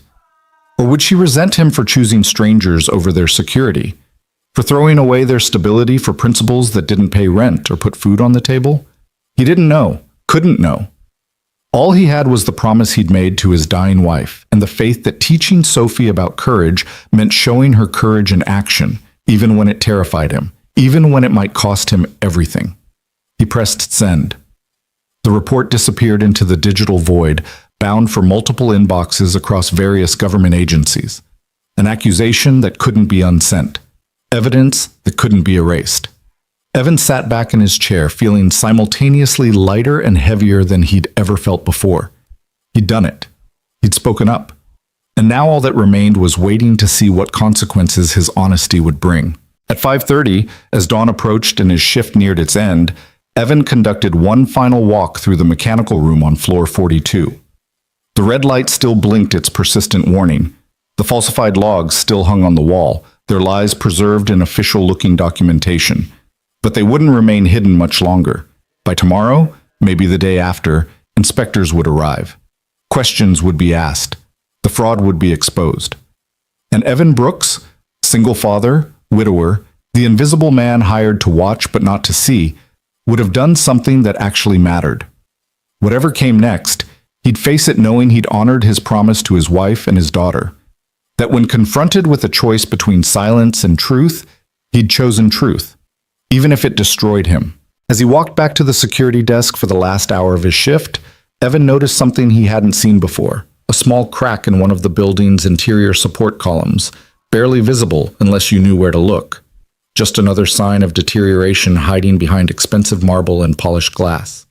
Speaker 1: Or would she resent him for choosing strangers over their security, for throwing away their stability for principles that didn't pay rent or put food on the table? He didn't know, couldn't know. All he had was the promise he'd made to his dying wife, and the faith that teaching Sophie about courage meant showing her courage in action, even when it terrified him, even when it might cost him everything. He pressed send. The report disappeared into the digital void, bound for multiple inboxes across various government agencies. An accusation that couldn't be unsent. Evidence that couldn't be erased. Evan sat back in his chair, feeling simultaneously lighter and heavier than he'd ever felt before. He'd done it. He'd spoken up. And now all that remained was waiting to see what consequences his honesty would bring. At 5:30, as dawn approached and his shift neared its end, Evan conducted one final walk through the mechanical room on floor 42. The red light still blinked its persistent warning. The falsified logs still hung on the wall, their lies preserved in official-looking documentation. But they wouldn't remain hidden much longer. By tomorrow, maybe the day after, inspectors would arrive. Questions would be asked. The fraud would be exposed. And Evan Brooks, single father, widower, the invisible man hired to watch but not to see, would have done something that actually mattered. Whatever came next, he'd face it knowing he'd honored his promise to his wife and his daughter. That when confronted with a choice between silence and truth, he'd chosen truth, even if it destroyed him. As he walked back to the security desk for the last hour of his shift, Evan noticed something he hadn't seen before. A small crack in one of the building's interior support columns, barely visible unless you knew where to look. Just another sign of deterioration hiding behind expensive marble and polished glass.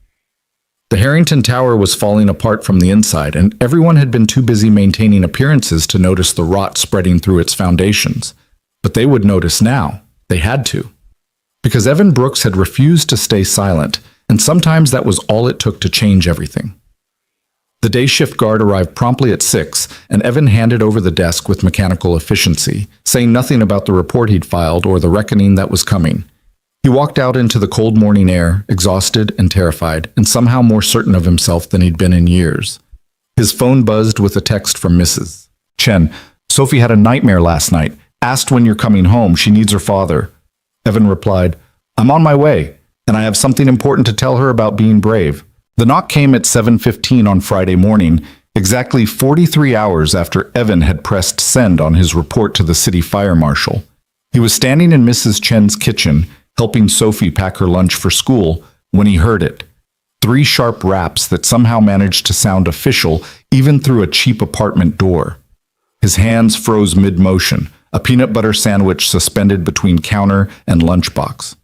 Speaker 1: The Harrington Tower was falling apart from the inside, and everyone had been too busy maintaining appearances to notice the rot spreading through its foundations. But they would notice now. They had to. Because Evan Brooks had refused to stay silent, and sometimes that was all it took to change everything. The day shift guard arrived promptly at 6, and Evan handed over the desk with mechanical efficiency, saying nothing about the report he'd filed or the reckoning that was coming. He walked out into the cold morning air, exhausted and terrified, and somehow more certain of himself than he'd been in years. His phone buzzed with a text from Mrs. Chen. Sophie had a nightmare last night. Asked when you're coming home. She needs her father. Evan replied, I'm on my way, and I have something important to tell her about being brave. The knock came at 7:15 on Friday morning, exactly 43 hours after Evan had pressed send on his report to the city fire marshal. He was standing in Mrs. Chen's kitchen, helping Sophie pack her lunch for school, when he heard it. 3 sharp raps that somehow managed to sound official even through a cheap apartment door. His hands froze mid-motion, a peanut butter sandwich suspended between counter and lunchbox.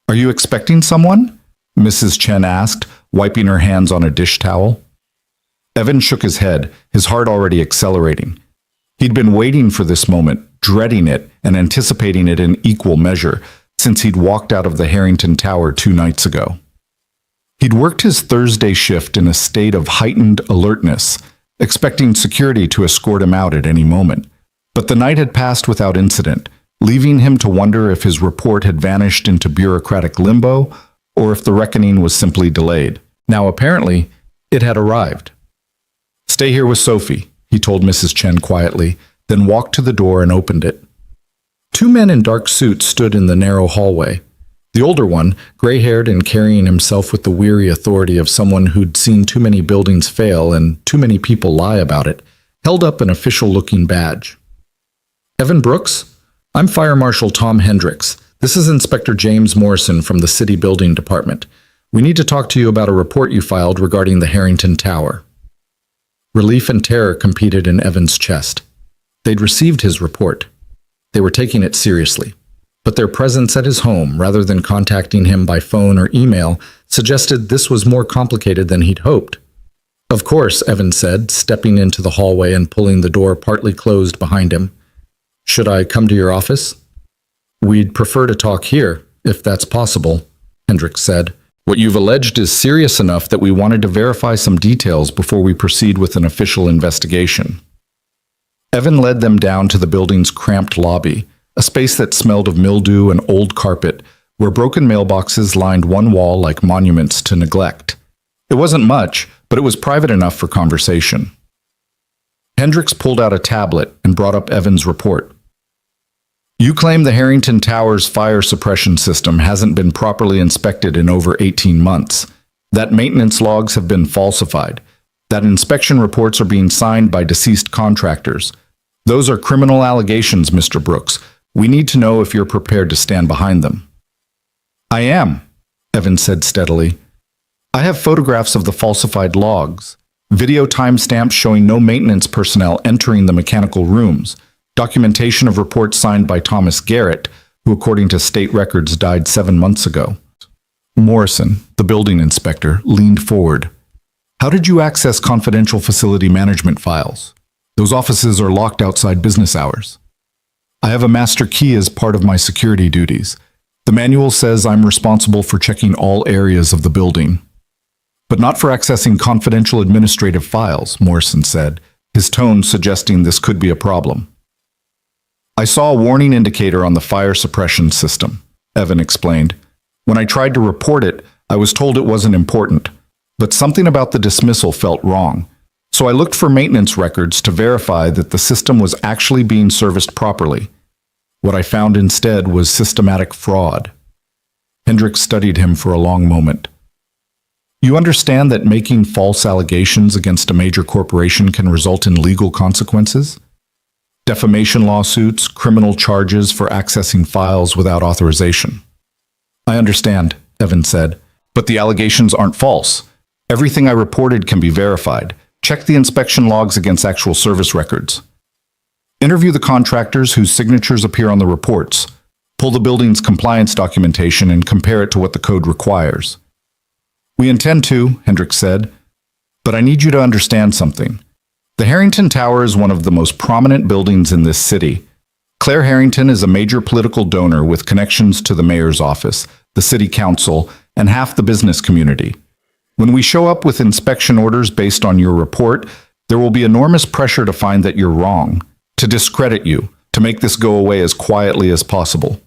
Speaker 1: Are you expecting someone? Mrs. Chen asked, wiping her hands on a dish towel. Evan shook his head, his heart already accelerating. He'd been waiting for this moment, dreading it and anticipating it in equal measure, since he'd walked out of the Harrington Tower 2 nights ago. He'd worked his Thursday shift in a state of heightened alertness, expecting security to escort him out at any moment. But the night had passed without incident, leaving him to wonder if his report had vanished into bureaucratic limbo or if the reckoning was simply delayed. Now apparently, it had arrived. Stay here with Sophie, he told Mrs. Chen quietly, then walked to the door and opened it. 2 men in dark suits stood in the narrow hallway. The older one, gray-haired and carrying himself with the weary authority of someone who'd seen too many buildings fail and too many people lie about it, held up an official-looking badge. Evan Brooks? I'm Fire Marshal Tom Hendricks. This is Inspector James Morrison from the City Building Department. We need to talk to you about a report you filed regarding the Harrington Tower. Relief and terror competed in Evan's chest. They'd received his report. They were taking it seriously. But their presence at his home, rather than contacting him by phone or email, suggested this was more complicated than he'd hoped. Of course, Evan said, stepping into the hallway and pulling the door partly closed behind him. Should I come to your office? We'd prefer to talk here, if that's possible, Hendricks said. What you've alleged is serious enough that we wanted to verify some details before we proceed with an official investigation. Evan led them down to the building's cramped lobby, a space that smelled of mildew and old carpet, where broken mailboxes lined one wall like monuments to neglect. It wasn't much, but it was private enough for conversation. Hendricks pulled out a tablet and brought up Evan's report. You claim the Harrington Towers fire suppression system hasn't been properly inspected in over 18 months, that maintenance logs have been falsified, that inspection reports are being signed by deceased contractors. Those are criminal allegations, Mr. Brooks. We need to know if you're prepared to stand behind them. I am, Evan said steadily. I have photographs of the falsified logs, video timestamps showing no maintenance personnel entering the mechanical rooms, documentation of reports signed by Thomas Garrett, who according to state records died 7 months ago. Morrison, the building inspector, leaned forward. How did you access confidential facility management files? Those offices are locked outside business hours. I have a master key as part of my security duties. The manual says I'm responsible for checking all areas of the building. But not for accessing confidential administrative files, Morrison said, his tone suggesting this could be a problem. I saw a warning indicator on the fire suppression system, Evan explained. When I tried to report it, I was told it wasn't important, but something about the dismissal felt wrong. So I looked for maintenance records to verify that the system was actually being serviced properly. What I found instead was systematic fraud. Hendricks studied him for a long moment. You understand that making false allegations against a major corporation can result in legal consequences? Defamation lawsuits, criminal charges for accessing files without authorization. I understand, Evan said, but the allegations aren't false. Everything I reported can be verified. Check the inspection logs against actual service records. Interview the contractors whose signatures appear on the reports. Pull the building's compliance documentation and compare it to what the code requires. We intend to, Hendricks said, but I need you to understand something. The Harrington Tower is one of the most prominent buildings in this city. Claire Harrington is a major political donor with connections to the mayor's office, the city council, and half the business community. When we show up with inspection orders based on your report, there will be enormous pressure to find that you're wrong, to discredit you, to make this go away as quietly as possible.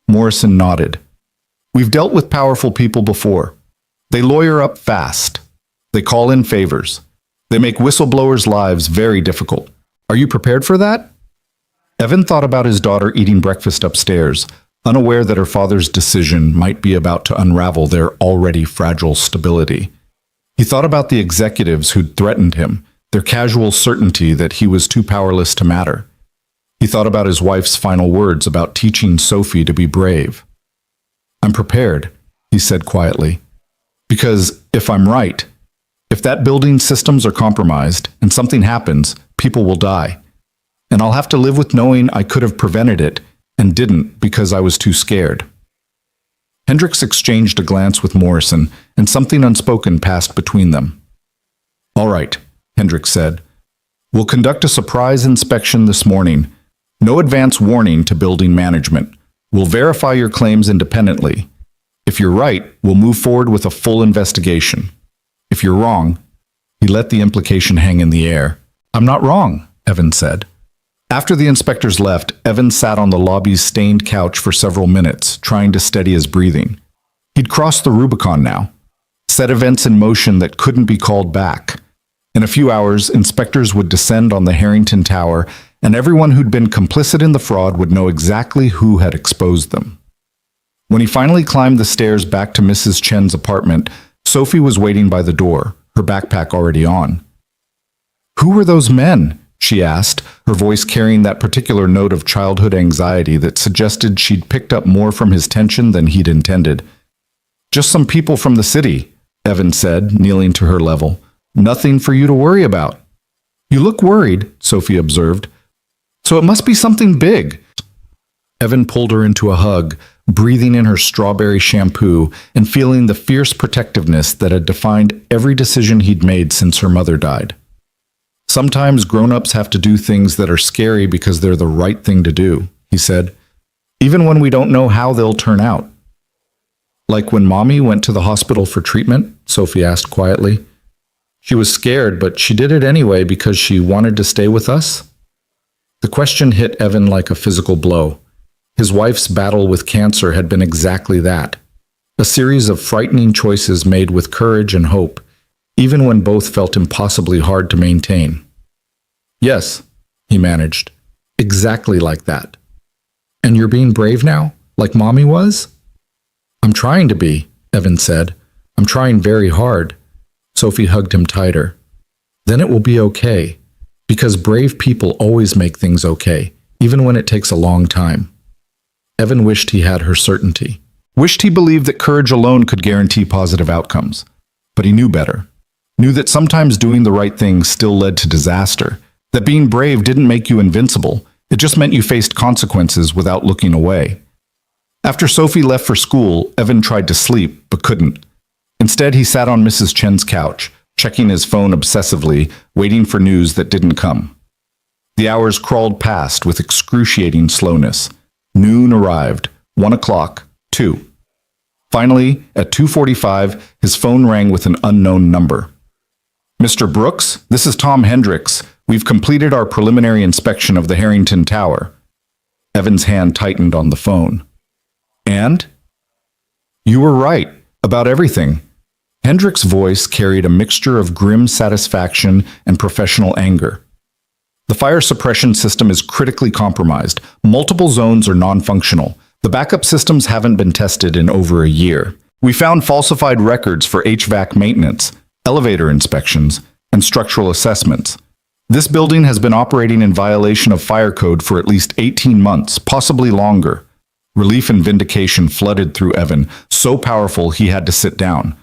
Speaker 1: Morrison nodded. We've dealt with powerful people before. They lawyer up fast. They call in favors. They make whistleblowers' lives very difficult. Are you prepared for that? Evan thought about his daughter eating breakfast upstairs, unaware that her father's decision might be about to unravel their already fragile stability. He thought about the executives who'd threatened him, their casual certainty that he was too powerless to matter. He thought about his wife's final words about teaching Sophie to be brave. I'm prepared, he said quietly, because if I'm right, if that building's systems are compromised and something happens, people will die. And I'll have to live with knowing I could have prevented it and didn't because I was too scared. Hendricks exchanged a glance with Morrison, and something unspoken passed between them. All right, Hendricks said. We'll conduct a surprise inspection this morning. No advance warning to building management. We'll verify your claims independently. If you're right, we'll move forward with a full investigation. If you're wrong, he let the implication hang in the air. I'm not wrong, Evan said. After the inspectors left, Evan sat on the lobby's stained couch for several minutes, trying to steady his breathing. He'd crossed the Rubicon now, set events in motion that couldn't be called back. In a few hours, inspectors would descend on the Harrington Tower, and everyone who'd been complicit in the fraud would know exactly who had exposed them. When he finally climbed the stairs back to Mrs. Chen's apartment, Sophie was waiting by the door, her backpack already on. Who were those men? She asked, her voice carrying that particular note of childhood anxiety that suggested she'd picked up more from his tension than he'd intended. Just some people from the city, Evan said, kneeling to her level. Nothing for you to worry about. You look worried, Sophie observed. So it must be something big. Evan pulled her into a hug, breathing in her strawberry shampoo and feeling the fierce protectiveness that had defined every decision he'd made since her mother died. Sometimes grown-ups have to do things that are scary because they're the right thing to do, he said, even when we don't know how they'll turn out. Like when Mommy went to the hospital for treatment, Sophie asked quietly. She was scared, but she did it anyway because she wanted to stay with us? The question hit Evan like a physical blow. His wife's battle with cancer had been exactly that. A series of frightening choices made with courage and hope, even when both felt impossibly hard to maintain. Yes, he managed. Exactly like that. And you're being brave now, like Mommy was? I'm trying to be, Evan said. I'm trying very hard. Sophie hugged him tighter. Then it will be okay, because brave people always make things okay, even when it takes a long time. Evan wished he had her certainty. Wished he believed that courage alone could guarantee positive outcomes. But he knew better. Knew that sometimes doing the right thing still led to disaster. That being brave didn't make you invincible. It just meant you faced consequences without looking away. After Sophie left for school, Evan tried to sleep, but couldn't. Instead, he sat on Mrs. Chen's couch, checking his phone obsessively, waiting for news that didn't come. The hours crawled past with excruciating slowness. Noon arrived, 1 o'clock, 2. Finally, at 2:45, his phone rang with an unknown number. Mr. Brooks, this is Tom Hendricks. We've completed our preliminary inspection of the Harrington Tower. Evan's hand tightened on the phone. And? You were right, about everything. Hendricks' voice carried a mixture of grim satisfaction and professional anger. The fire suppression system is critically compromised. Multiple zones are non-functional. The backup systems haven't been tested in over a year. We found falsified records for HVAC maintenance, elevator inspections, and structural assessments. This building has been operating in violation of fire code for at least 18 months, possibly longer. Relief and vindication flooded through Evan, so powerful he had to sit down.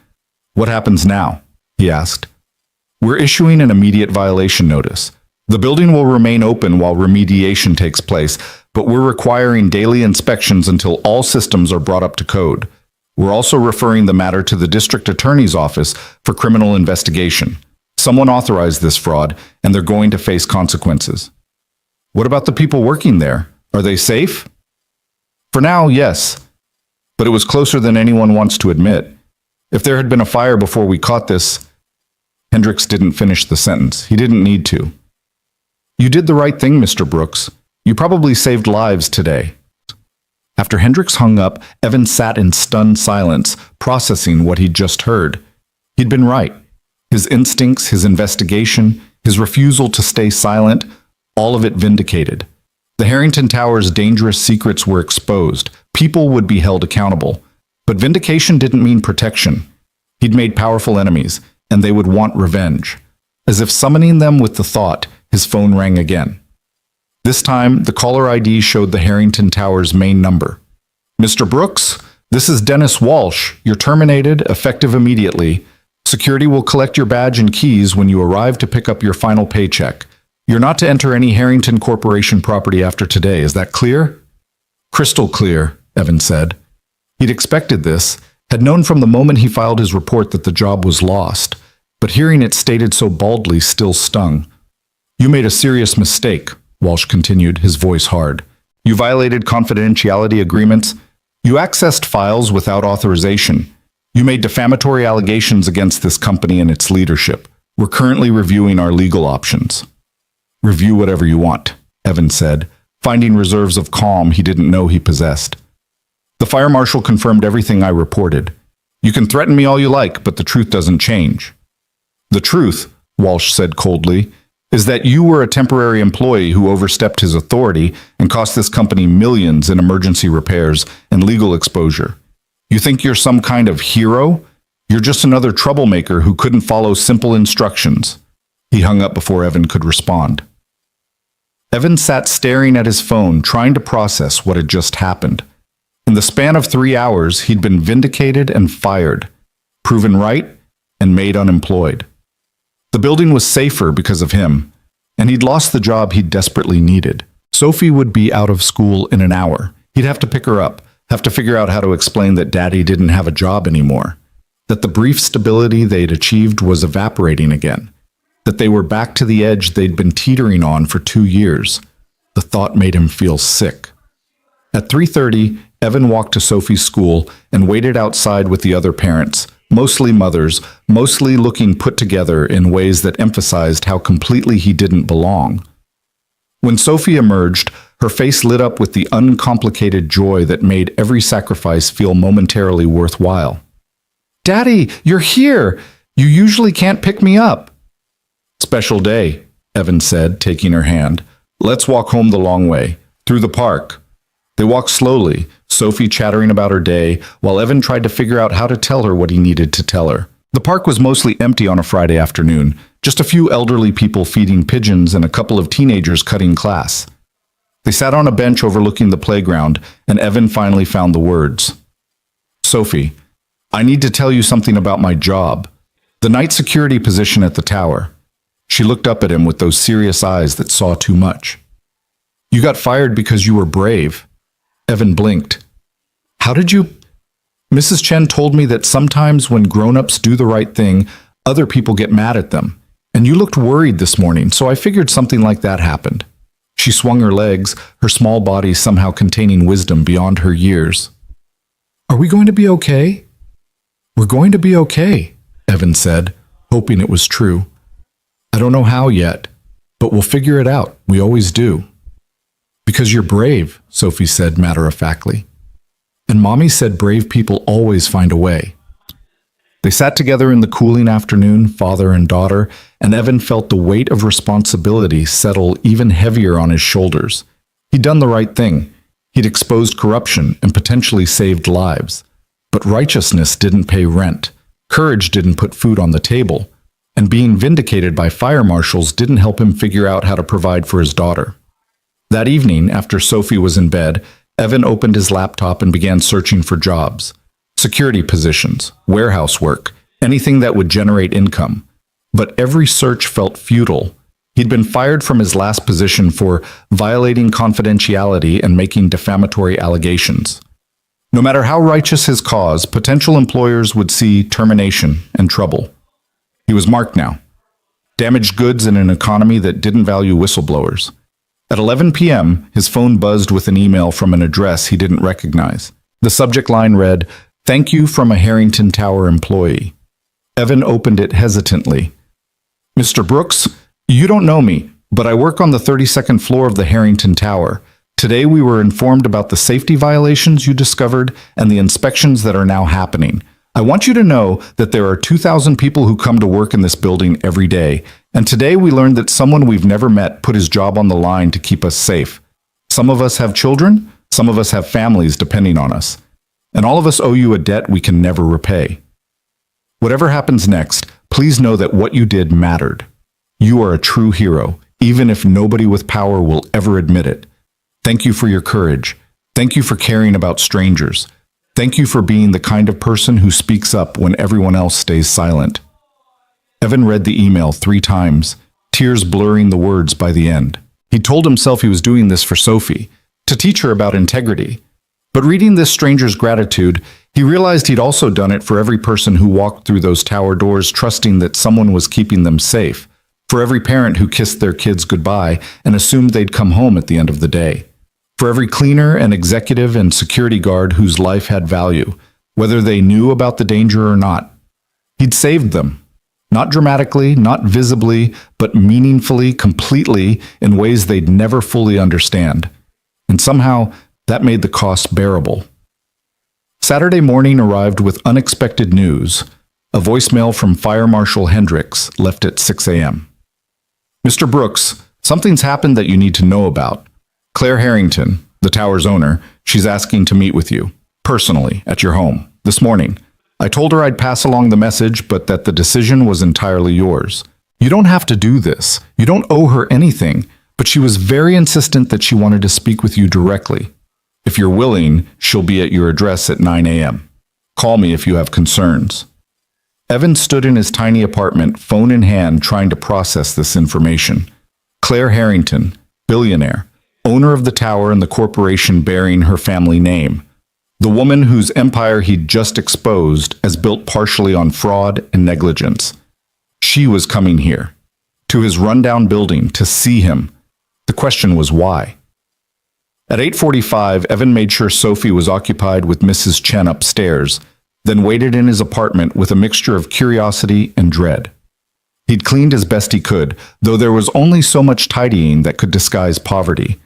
Speaker 1: What happens now? He asked. We're issuing an immediate violation notice. The building will remain open while remediation takes place, but we're requiring daily inspections until all systems are brought up to code. We're also referring the matter to the district attorney's office for criminal investigation. Someone authorized this fraud, and they're going to face consequences. What about the people working there? Are they safe? For now, yes. But it was closer than anyone wants to admit. If there had been a fire before we caught this... Hendricks didn't finish the sentence. He didn't need to. You did the right thing, Mr. Brooks. You probably saved lives today. After Hendricks hung up, Evan sat in stunned silence, processing what he'd just heard. He'd been right. His instincts, his investigation, his refusal to stay silent, all of it vindicated. The Harrington Tower's dangerous secrets were exposed. People would be held accountable. But vindication didn't mean protection. He'd made powerful enemies, and they would want revenge. As if summoning them with the thought, his phone rang again. This time, the caller ID showed the Harrington Tower's main number. Mr. Brooks, this is Dennis Walsh. You're terminated, effective immediately. Security will collect your badge and keys when you arrive to pick up your final paycheck. You're not to enter any Harrington Corporation property after today. Is that clear? Crystal clear, Evan said. He'd expected this, had known from the moment he filed his report that the job was lost, but hearing it stated so baldly still stung. You made a serious mistake, Walsh continued, his voice hard. You violated confidentiality agreements. You accessed files without authorization. You made defamatory allegations against this company and its leadership. We're currently reviewing our legal options. Review whatever you want, Evan said, finding reserves of calm he didn't know he possessed. The fire marshal confirmed everything I reported. You can threaten me all you like, but the truth doesn't change. The truth, Walsh said coldly, is that you were a temporary employee who overstepped his authority and cost this company millions in emergency repairs and legal exposure. You think you're some kind of hero? You're just another troublemaker who couldn't follow simple instructions. He hung up before Evan could respond. Evan sat staring at his phone, trying to process what had just happened. In the span of 3 hours, he'd been vindicated and fired, proven right, and made unemployed. The building was safer because of him, and he'd lost the job he desperately needed. Sophie would be out of school in an hour. He'd have to pick her up, have to figure out how to explain that Daddy didn't have a job anymore, that the brief stability they'd achieved was evaporating again, that they were back to the edge they'd been teetering on for 2 years. The thought made him feel sick. At 3:30, Evan walked to Sophie's school and waited outside with the other parents, mostly mothers, mostly looking put together in ways that emphasized how completely he didn't belong. When Sophie emerged, her face lit up with the uncomplicated joy that made every sacrifice feel momentarily worthwhile. Daddy, you're here! You usually can't pick me up." "Special day," Evan said, taking her hand. "Let's walk home the long way, through the park." They walked slowly, Sophie chattering about her day, while Evan tried to figure out how to tell her what he needed to tell her. The park was mostly empty on a Friday afternoon, just a few elderly people feeding pigeons and a couple of teenagers cutting class. They sat on a bench overlooking the playground, and Evan finally found the words. "Sophie, I need to tell you something about my job. The night security position at the tower." She looked up at him with those serious eyes that saw too much. "You got fired because you were brave." Evan blinked. "How did you—" "Mrs. Chen told me that sometimes when grown-ups do the right thing, other people get mad at them. And you looked worried this morning, so I figured something like that happened." She swung her legs, her small body somehow containing wisdom beyond her years. "Are we going to be okay?" "We're going to be okay," Evan said, hoping it was true. "I don't know how yet, but we'll figure it out. We always do." "Because you're brave," Sophie said matter-of-factly. "And Mommy said brave people always find a way." They sat together in the cooling afternoon, father and daughter, and Evan felt the weight of responsibility settle even heavier on his shoulders. He'd done the right thing. He'd exposed corruption and potentially saved lives. But righteousness didn't pay rent. Courage didn't put food on the table. And being vindicated by fire marshals didn't help him figure out how to provide for his daughter. That evening, after Sophie was in bed, Evan opened his laptop and began searching for jobs. Security positions, warehouse work, anything that would generate income. But every search felt futile. He'd been fired from his last position for violating confidentiality and making defamatory allegations. No matter how righteous his cause, potential employers would see termination and trouble. He was marked now. Damaged goods in an economy that didn't value whistleblowers. At 11 p.m., his phone buzzed with an email from an address he didn't recognize. The subject line read, "Thank you from a Harrington Tower employee." Evan opened it hesitantly. "Mr. Brooks, you don't know me, but I work on the 32nd floor of the Harrington Tower. Today we were informed about the safety violations you discovered and the inspections that are now happening. I want you to know that there are 2,000 people who come to work in this building every day, and today we learned that someone we've never met put his job on the line to keep us safe. Some of us have children, some of us have families depending on us, and all of us owe you a debt we can never repay. Whatever happens next, please know that what you did mattered. You are a true hero, even if nobody with power will ever admit it. Thank you for your courage. Thank you for caring about strangers. Thank you for being the kind of person who speaks up when everyone else stays silent." Evan read the email 3 times, tears blurring the words by the end. He told himself he was doing this for Sophie, to teach her about integrity. But reading this stranger's gratitude, he realized he'd also done it for every person who walked through those tower doors trusting that someone was keeping them safe, for every parent who kissed their kids goodbye and assumed they'd come home at the end of the day, for every cleaner and executive and security guard whose life had value, whether they knew about the danger or not. He'd saved them. Not dramatically, not visibly, but meaningfully, completely, in ways they'd never fully understand. And somehow, that made the cost bearable. Saturday morning arrived with unexpected news. A voicemail from Fire Marshal Hendricks left at 6 a.m. "Mr. Brooks, something's happened that you need to know about. Claire Harrington, the tower's owner, she's asking to meet with you, personally, at your home, this morning. I told her I'd pass along the message, but that the decision was entirely yours. You don't have to do this. You don't owe her anything, but she was very insistent that she wanted to speak with you directly. If you're willing, she'll be at your address at 9 a.m. Call me if you have concerns." Evan stood in his tiny apartment, phone in hand, trying to process this information. Claire Harrington, billionaire, owner of the tower and the corporation bearing her family name. The woman whose empire he'd just exposed as built partially on fraud and negligence. She was coming here, to his rundown building, to see him. The question was why. At 8:45, Evan made sure Sophie was occupied with Mrs. Chen upstairs, then waited in his apartment with a mixture of curiosity and dread. He'd cleaned as best he could, though there was only so much tidying that could disguise poverty.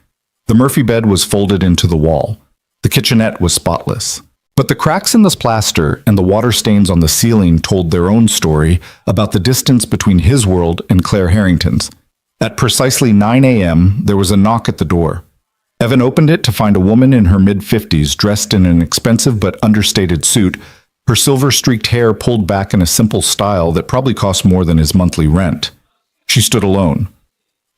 Speaker 1: The Murphy bed was folded into the wall. The kitchenette was spotless. But the cracks in this plaster and the water stains on the ceiling told their own story about the distance between his world and Claire Harrington's. At precisely 9 a.m., there was a knock at the door. Evan opened it to find a woman in her mid-50s dressed in an expensive but understated suit, her silver-streaked hair pulled back in a simple style that probably cost more than his monthly rent. She stood alone.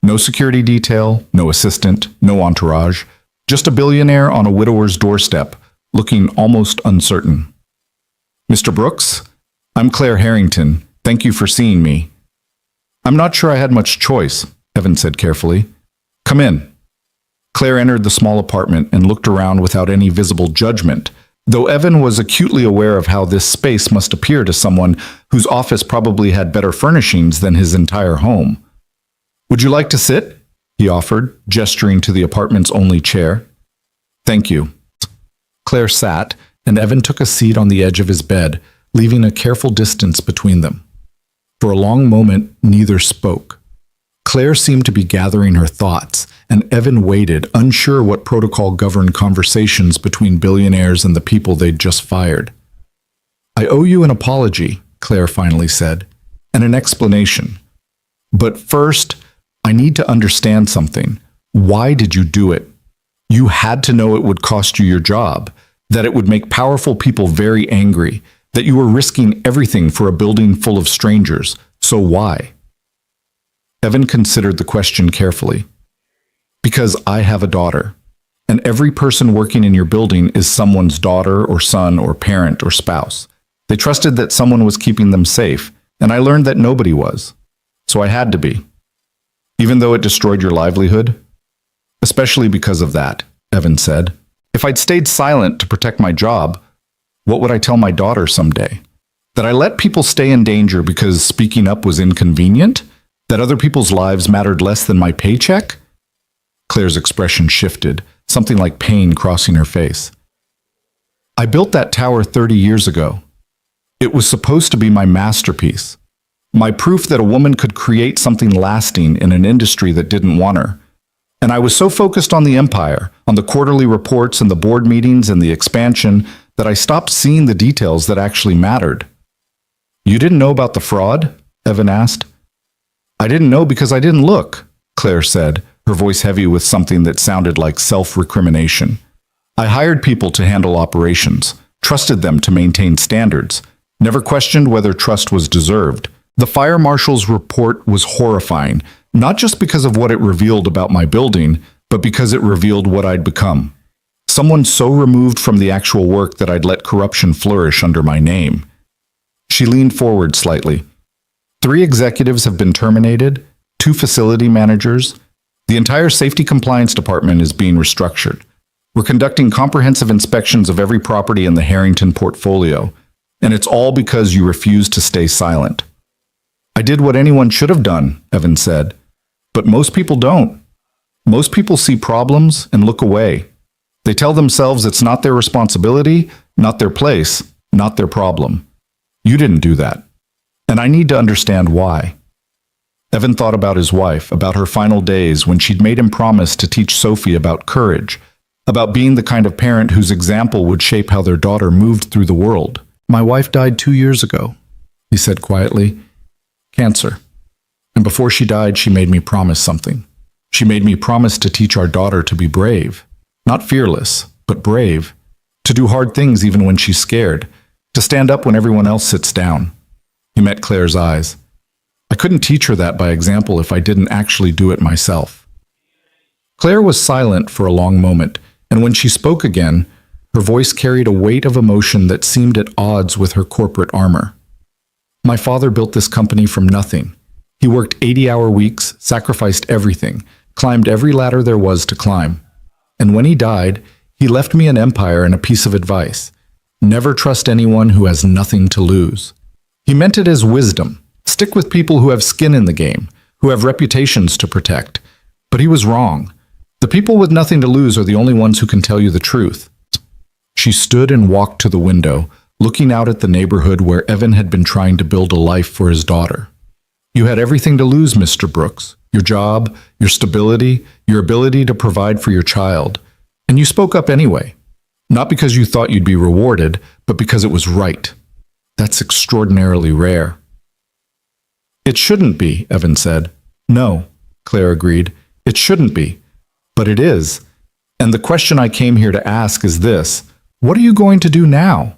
Speaker 1: No security detail, no assistant, no entourage, just a billionaire on a widower's doorstep, looking almost uncertain. "Mr. Brooks? I'm Claire Harrington. Thank you for seeing me." "I'm not sure I had much choice," Evan said carefully. "Come in." Claire entered the small apartment and looked around without any visible judgment, though Evan was acutely aware of how this space must appear to someone whose office probably had better furnishings than his entire home. "Would you like to sit?" he offered, gesturing to the apartment's only chair. "Thank you." Claire sat, and Evan took a seat on the edge of his bed, leaving a careful distance between them. For a long moment, neither spoke. Claire seemed to be gathering her thoughts, and Evan waited, unsure what protocol governed conversations between billionaires and the people they'd just fired. "I owe you an apology," Claire finally said, "and an explanation. But first, I need to understand something. Why did you do it? You had to know it would cost you your job, that it would make powerful people very angry, that you were risking everything for a building full of strangers. So why?" Evan considered the question carefully. "Because I have a daughter, and every person working in your building is someone's daughter or son or parent or spouse. They trusted that someone was keeping them safe, and I learned that nobody was. So I had to be. Even though it destroyed your livelihood?" "Especially because of that," Evan said. "If I'd stayed silent to protect my job, what would I tell my daughter someday? That I let people stay in danger because speaking up was inconvenient? That other people's lives mattered less than my paycheck?" Claire's expression shifted, something like pain crossing her face. "I built that tower 30 years ago. It was supposed to be my masterpiece. My proof that a woman could create something lasting in an industry that didn't want her. And I was so focused on the empire, on the quarterly reports and the board meetings and the expansion, that I stopped seeing the details that actually mattered." "You didn't know about the fraud?" Evan asked. "I didn't know because I didn't look," Claire said, her voice heavy with something that sounded like self-recrimination. "I hired people to handle operations, trusted them to maintain standards, never questioned whether trust was deserved. The fire marshal's report was horrifying, not just because of what it revealed about my building, but because it revealed what I'd become. Someone so removed from the actual work that I'd let corruption flourish under my name." She leaned forward slightly. 3 executives have been terminated, 2 facility managers. The entire safety compliance department is being restructured. We're conducting comprehensive inspections of every property in the Harrington portfolio, and it's all because you refused to stay silent. "I did what anyone should have done," Evan said, "but most people don't. Most people see problems and look away. They tell themselves it's not their responsibility, not their place, not their problem. You didn't do that. And I need to understand why." Evan thought about his wife, about her final days when she'd made him promise to teach Sophie about courage, about being the kind of parent whose example would shape how their daughter moved through the world. "My wife died 2 years ago," he said quietly. "Cancer. And before she died, she made me promise something. She made me promise to teach our daughter to be brave. Not fearless, but brave. To do hard things even when she's scared. To stand up when everyone else sits down." He met Claire's eyes. "I couldn't teach her that by example if I didn't actually do it myself." Claire was silent for a long moment, and when she spoke again, her voice carried a weight of emotion that seemed at odds with her corporate armor. "My father built this company from nothing. He worked 80-hour weeks, sacrificed everything, climbed every ladder there was to climb. And when he died, he left me an empire and a piece of advice. Never trust anyone who has nothing to lose. He meant it as wisdom. Stick with people who have skin in the game, who have reputations to protect. But he was wrong. The people with nothing to lose are the only ones who can tell you the truth." She stood and walked to the window, looking out at the neighborhood where Evan had been trying to build a life for his daughter. "You had everything to lose, Mr. Brooks. Your job, your stability, your ability to provide for your child. And you spoke up anyway. Not because you thought you'd be rewarded, but because it was right. That's extraordinarily rare. It shouldn't be, Evan said. No, Claire agreed. It shouldn't be. But it is. And the question I came here to ask is this: what are you going to do now?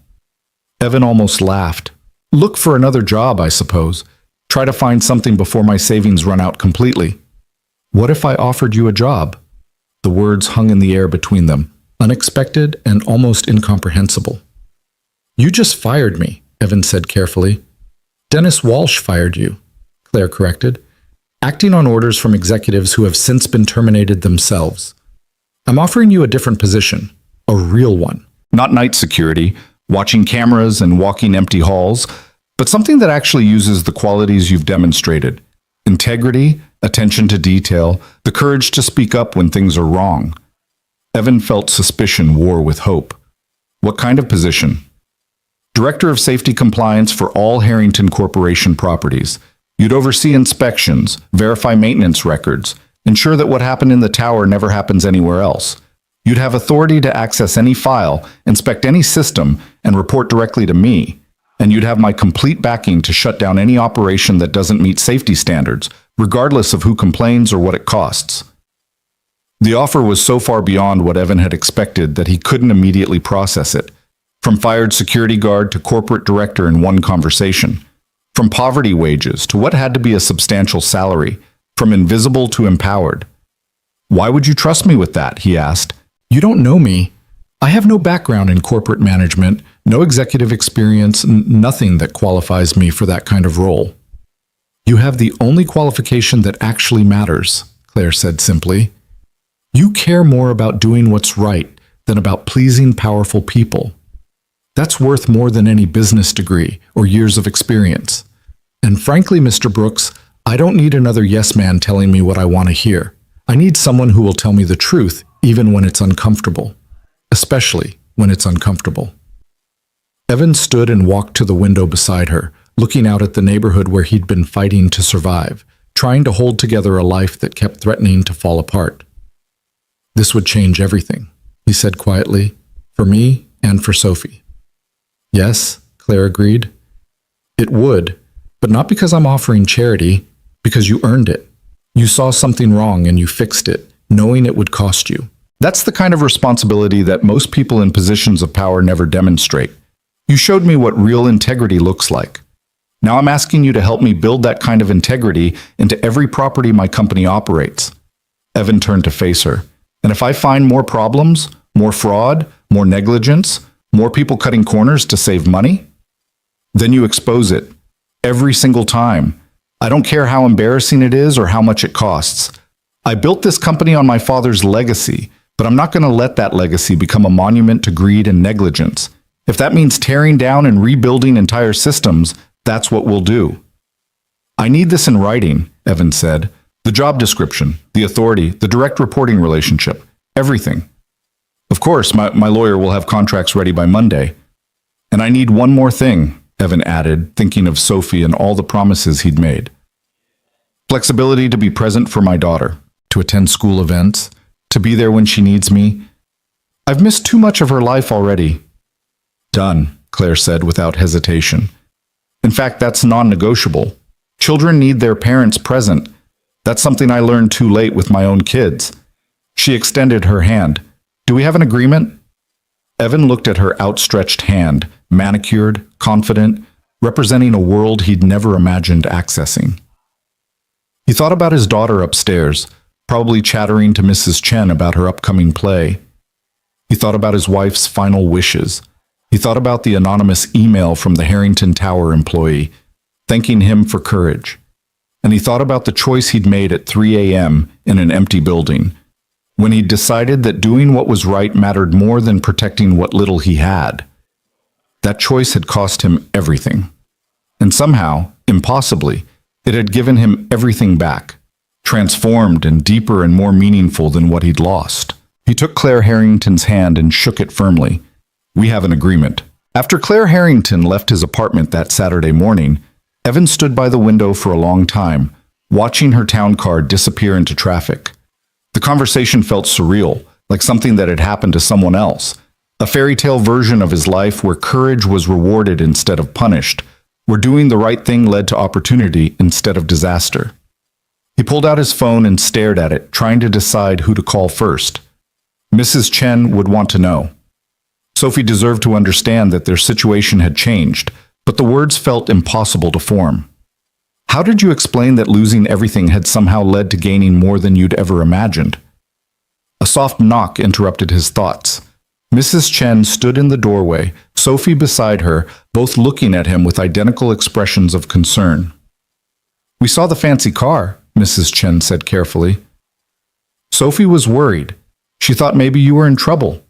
Speaker 1: Evan almost laughed. Look for another job, I suppose. Try to find something before my savings run out completely. What if I offered you a job? The words hung in the air between them, unexpected and almost incomprehensible. You just fired me, Evan said carefully. Dennis Walsh fired you, Claire corrected, acting on orders from executives who have since been terminated themselves. I'm offering you a different position, a real one. Not night security, watching cameras and walking empty halls, but something that actually uses the qualities you've demonstrated: integrity, attention to detail, the courage to speak up when things are wrong. Evan felt suspicion war with hope. What kind of position? Director of Safety Compliance for all Harrington Corporation properties. You'd oversee inspections, verify maintenance records, ensure that what happened in the tower never happens anywhere else. You'd have authority to access any file, inspect any system, and report directly to me. And you'd have my complete backing to shut down any operation that doesn't meet safety standards, regardless of who complains or what it costs. The offer was so far beyond what Evan had expected that he couldn't immediately process it. From fired security guard to corporate director in one conversation. From poverty wages to what had to be a substantial salary. From invisible to empowered. Why would you trust me with that? He asked. You don't know me. I have no background in corporate management, no executive experience, nothing that qualifies me for that kind of role. You have the only qualification that actually matters, Claire said simply. You care more about doing what's right than about pleasing powerful people. That's worth more than any business degree or years of experience. And frankly, Mr. Brooks, I don't need another yes man telling me what I want to hear. I need someone who will tell me the truth even when it's uncomfortable. Especially when it's uncomfortable. Evan stood and walked to the window beside her, looking out at the neighborhood where he'd been fighting to survive, trying to hold together a life that kept threatening to fall apart. This would change everything, he said quietly, for me and for Sophie. Yes, Claire agreed. It would, but not because I'm offering charity, because you earned it. You saw something wrong and you fixed it, knowing it would cost you. That's the kind of responsibility that most people in positions of power never demonstrate. You showed me what real integrity looks like. Now I'm asking you to help me build that kind of integrity into every property my company operates. Evan turned to face her. And if I find more problems, more fraud, more negligence, more people cutting corners to save money, then you expose it. Every single time. I don't care how embarrassing it is or how much it costs. I built this company on my father's legacy, but I'm not going to let that legacy become a monument to greed and negligence. If that means tearing down and rebuilding entire systems, that's what we'll do. I need this in writing, Evan said. The job description, the authority, the direct reporting relationship, everything. Of course, my lawyer will have contracts ready by Monday. And I need one more thing, Evan added, thinking of Sophie and all the promises he'd made. Flexibility to be present for my daughter, to attend school events, to be there when she needs me. I've missed too much of her life already. Done, Claire said without hesitation. In fact, that's non-negotiable. Children need their parents present. That's something I learned too late with my own kids. She extended her hand. Do we have an agreement? Evan looked at her outstretched hand, manicured, confident, representing a world he'd never imagined accessing. He thought about his daughter upstairs, probably chattering to Mrs. Chen about her upcoming play. He thought about his wife's final wishes. He thought about the anonymous email from the Harrington Tower employee, thanking him for courage. And he thought about the choice he'd made at 3 a.m. in an empty building, when he'd decided that doing what was right mattered more than protecting what little he had. That choice had cost him everything. And somehow, impossibly, it had given him everything back, transformed and deeper and more meaningful than what he'd lost. He took Claire Harrington's hand and shook it firmly. We have an agreement. After Claire Harrington left his apartment that Saturday morning, Evan stood by the window for a long time, watching her town car disappear into traffic. The conversation felt surreal, like something that had happened to someone else, A fairy tale version of his life where courage was rewarded instead of punished, where doing the right thing led to opportunity instead of disaster. He pulled out his phone and stared at it, trying to decide who to call first. Mrs. Chen would want to know. Sophie deserved to understand that their situation had changed, but the words felt impossible to form. How did you explain that losing everything had somehow led to gaining more than you'd ever imagined? A soft knock interrupted his thoughts. Mrs. Chen stood in the doorway, Sophie beside her, both looking at him with identical expressions of concern. "We saw the fancy car," Mrs. Chen said carefully. Sophie was worried. She thought maybe you were in trouble.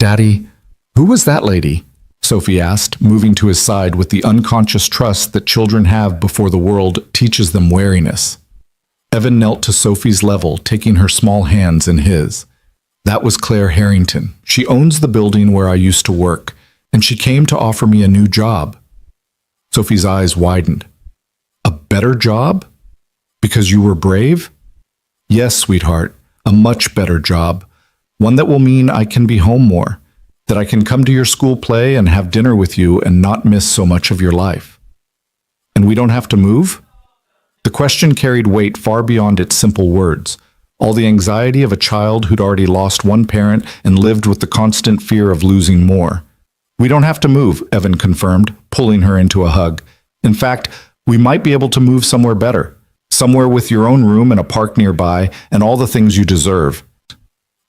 Speaker 1: "Daddy, who was that lady?" Sophie asked, moving to his side with the unconscious trust that children have before the world teaches them wariness. Evan knelt to Sophie's level, taking her small hands in his. "That was Claire Harrington. She owns the building where I used to work, and she came to offer me a new job." Sophie's eyes widened. "A better job? Because you were brave?" "Yes, sweetheart, a much better job. One that will mean I can be home more, that I can come to your school play and have dinner with you and not miss so much of your life." "And we don't have to move?" The question carried weight far beyond its simple words. All the anxiety of a child who'd already lost one parent and lived with the constant fear of losing more. "We don't have to move," Evan confirmed, pulling her into a hug. "In fact, we might be able to move somewhere better. Somewhere with your own room and a park nearby and all the things you deserve."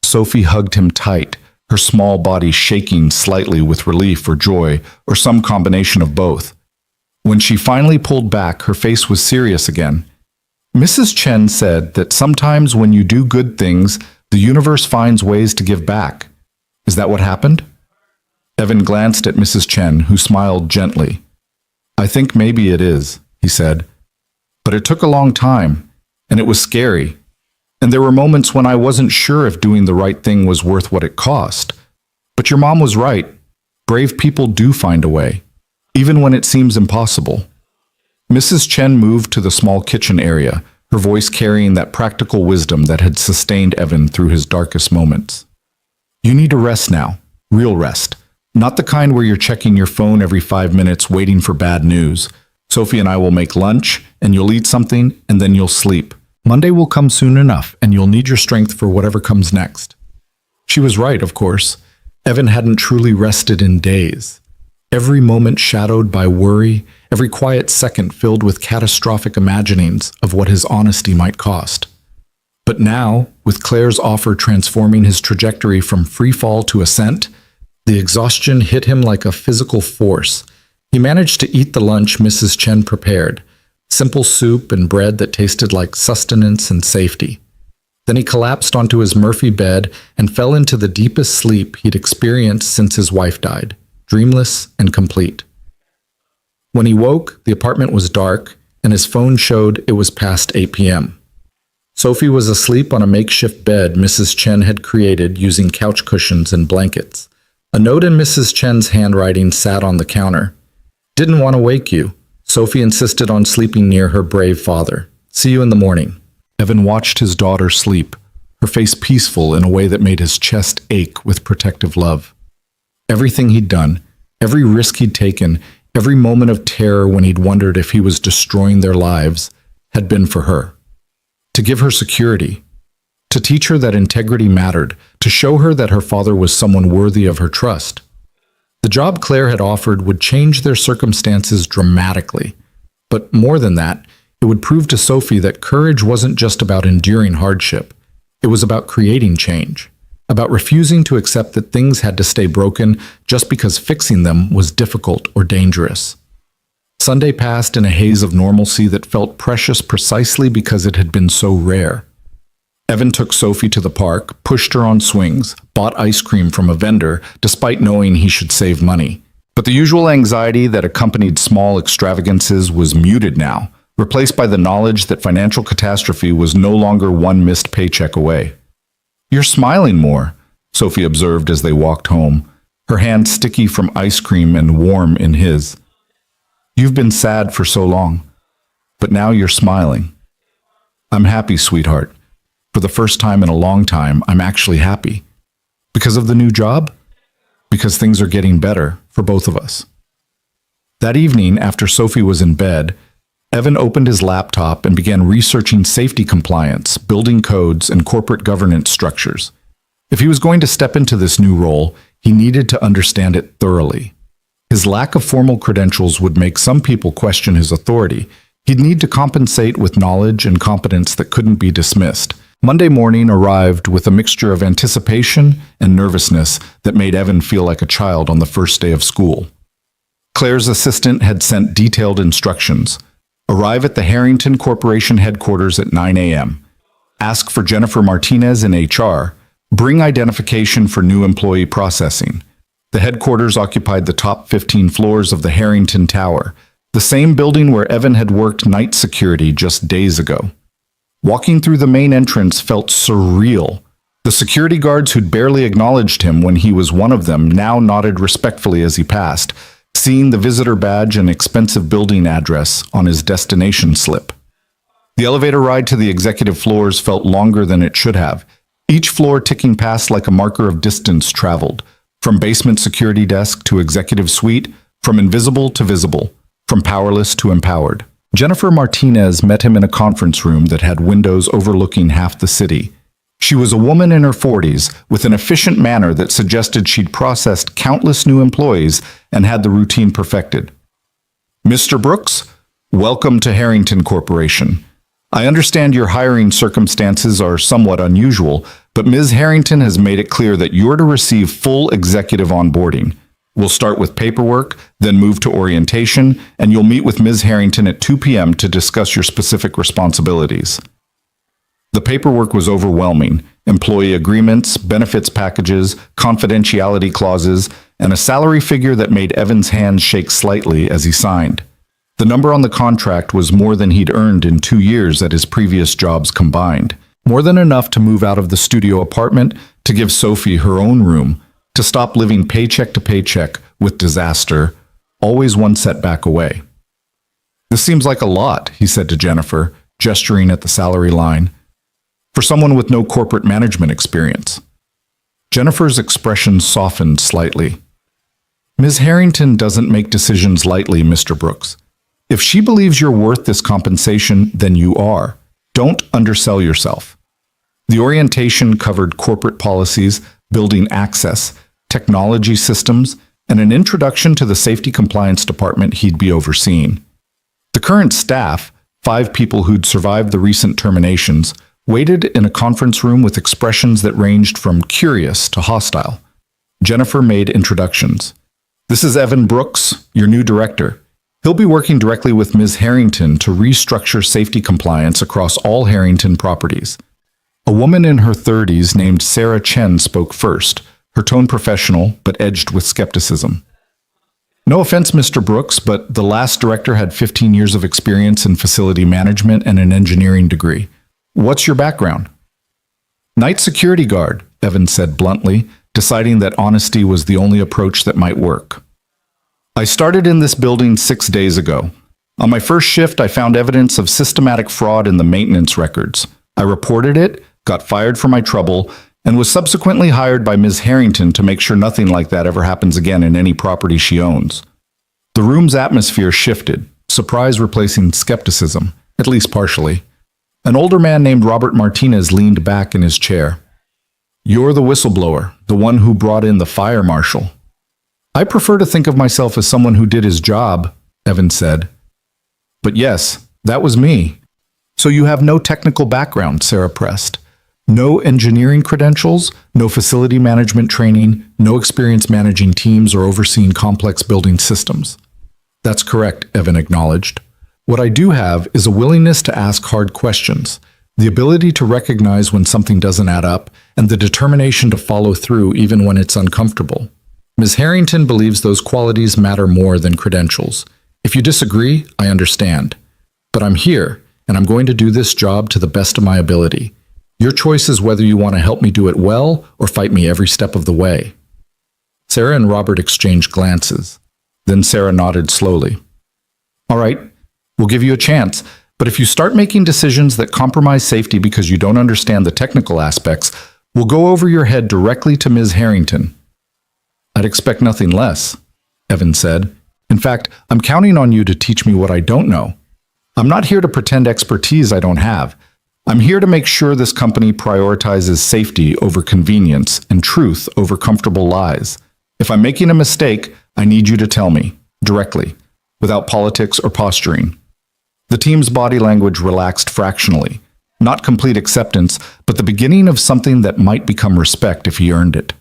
Speaker 1: Sophie hugged him tight, her small body shaking slightly with relief or joy, or some combination of both. When she finally pulled back, her face was serious again. "Mrs. Chen said that sometimes when you do good things, the universe finds ways to give back. Is that what happened?" Evan glanced at Mrs. Chen, who smiled gently. "I think maybe it is," he said. "But it took a long time, and it was scary. And there were moments when I wasn't sure if doing the right thing was worth what it cost. But your mom was right. Brave people do find a way, even when it seems impossible." Mrs. Chen moved to the small kitchen area, her voice carrying that practical wisdom that had sustained Evan through his darkest moments. "You need to rest now, real rest. Not the kind where you're checking your phone every 5 minutes waiting for bad news. Sophie and I will make lunch, and you'll eat something, and then you'll sleep. Monday will come soon enough, and you'll need your strength for whatever comes next." She was right, of course. Evan hadn't truly rested in days. Every moment shadowed by worry, every quiet second filled with catastrophic imaginings of what his honesty might cost. But now, with Claire's offer transforming his trajectory from free fall to ascent, the exhaustion hit him like a physical force. He managed to eat the lunch Mrs. Chen prepared, simple soup and bread that tasted like sustenance and safety. Then he collapsed onto his Murphy bed and fell into the deepest sleep he'd experienced since his wife died, dreamless and complete. When he woke, the apartment was dark, and his phone showed it was past 8 p.m. Sophie was asleep on a makeshift bed Mrs. Chen had created using couch cushions and blankets. A note in Mrs. Chen's handwriting sat on the counter. "Didn't want to wake you. Sophie insisted on sleeping near her brave father. See you in the morning." Evan watched his daughter sleep, her face peaceful in a way that made his chest ache with protective love. Everything he'd done, every risk he'd taken, every moment of terror when he'd wondered if he was destroying their lives, had been for her. To give her security, to teach her that integrity mattered, to show her that her father was someone worthy of her trust. The job Claire had offered would change their circumstances dramatically. But more than that, it would prove to Sophie that courage wasn't just about enduring hardship. It was about creating change, about refusing to accept that things had to stay broken just because fixing them was difficult or dangerous. Sunday passed in a haze of normalcy that felt precious precisely because it had been so rare. Evan took Sophie to the park, pushed her on swings, bought ice cream from a vendor, despite knowing he should save money. But the usual anxiety that accompanied small extravagances was muted now, replaced by the knowledge that financial catastrophe was no longer one missed paycheck away. "You're smiling more," Sophie observed as they walked home, her hand sticky from ice cream and warm in his. "You've been sad for so long, but now you're smiling." "I'm happy, sweetheart. For the first time in a long time, I'm actually happy." "Because of the new job?" because things are getting better for both of us. That evening, after Sophie was in bed, Evan opened his laptop and began researching safety compliance, building codes, and corporate governance structures. If he was going to step into this new role, he needed to understand it thoroughly. His lack of formal credentials would make some people question his authority. He'd need to compensate with knowledge and competence that couldn't be dismissed. Monday morning arrived with a mixture of anticipation and nervousness that made Evan feel like a child on the first day of school. Claire's assistant had sent detailed instructions. Arrive at the Harrington Corporation headquarters at 9 a.m. Ask for Jennifer Martinez in HR. Bring identification for new employee processing. The headquarters occupied the top 15 floors of the Harrington Tower, the same building where Evan had worked night security just days ago. Walking through the main entrance felt surreal. The security guards who'd barely acknowledged him when he was one of them now nodded respectfully as he passed, seeing the visitor badge and expensive building address on his destination slip. The elevator ride to the executive floors felt longer than it should have, each floor ticking past like a marker of distance traveled, from basement security desk to executive suite, from invisible to visible, from powerless to empowered. Jennifer Martinez met him in a conference room that had windows overlooking half the city. She was a woman in her 40s with an efficient manner that suggested she'd processed countless new employees and had the routine perfected. Mr. Brooks, welcome to Harrington Corporation. I understand your hiring circumstances are somewhat unusual, but Ms. Harrington has made it clear that you're to receive full executive onboarding. We'll start with paperwork, then move to orientation, and you'll meet with Ms. Harrington at 2 p.m. to discuss your specific responsibilities. The paperwork was overwhelming. Employee agreements, benefits packages, confidentiality clauses, and a salary figure that made Evan's hands shake slightly as he signed. The number on the contract was more than he'd earned in 2 years at his previous jobs combined. More than enough to move out of the studio apartment, to give Sophie her own room, to stop living paycheck to paycheck with disaster, always one setback away. This seems like a lot, he said to Jennifer, gesturing at the salary line, for someone with no corporate management experience. Jennifer's expression softened slightly. Ms. Harrington doesn't make decisions lightly, Mr. Brooks. If she believes you're worth this compensation, then you are. Don't undersell yourself. The orientation covered corporate policies, building access, technology systems, and an introduction to the safety compliance department he'd be overseeing. The current staff, 5 people who'd survived the recent terminations, waited in a conference room with expressions that ranged from curious to hostile. Jennifer made introductions. This is Evan Brooks, your new director. He'll be working directly with Ms. Harrington to restructure safety compliance across all Harrington properties. A woman in her 30s named Sarah Chen spoke first, her tone professional but edged with skepticism. No offense, Mr. Brooks, but the last director had 15 years of experience in facility management and an engineering degree. What's your background? Night security guard, Evan said bluntly, deciding that honesty was the only approach that might work. I started in this building 6 days ago. On my first shift, I found evidence of systematic fraud in the maintenance records. I reported it, got fired for my trouble, and was subsequently hired by Ms. Harrington to make sure nothing like that ever happens again in any property she owns. The room's atmosphere shifted, surprise replacing skepticism, at least partially. An older man named Robert Martinez leaned back in his chair. You're the whistleblower, the one who brought in the fire marshal. I prefer to think of myself as someone who did his job, Evan said. But yes, that was me. So you have no technical background, Sarah pressed. No engineering credentials, no facility management training, no experience managing teams or overseeing complex building systems. That's correct, Evan acknowledged. What I do have is a willingness to ask hard questions, the ability to recognize when something doesn't add up, and the determination to follow through even when it's uncomfortable. Ms. Harrington believes those qualities matter more than credentials. If you disagree, I understand. But I'm here, and I'm going to do this job to the best of my ability. Your choice is whether you want to help me do it well or fight me every step of the way. Sarah and Robert exchanged glances. Then Sarah nodded slowly. All right, we'll give you a chance, but if you start making decisions that compromise safety because you don't understand the technical aspects, we'll go over your head directly to Ms. Harrington. I'd expect nothing less, Evan said. In fact, I'm counting on you to teach me what I don't know. I'm not here to pretend expertise I don't have. I'm here to make sure this company prioritizes safety over convenience and truth over comfortable lies. If I'm making a mistake, I need you to tell me, directly, without politics or posturing. The team's body language relaxed fractionally, not complete acceptance, but the beginning of something that might become respect if he earned it.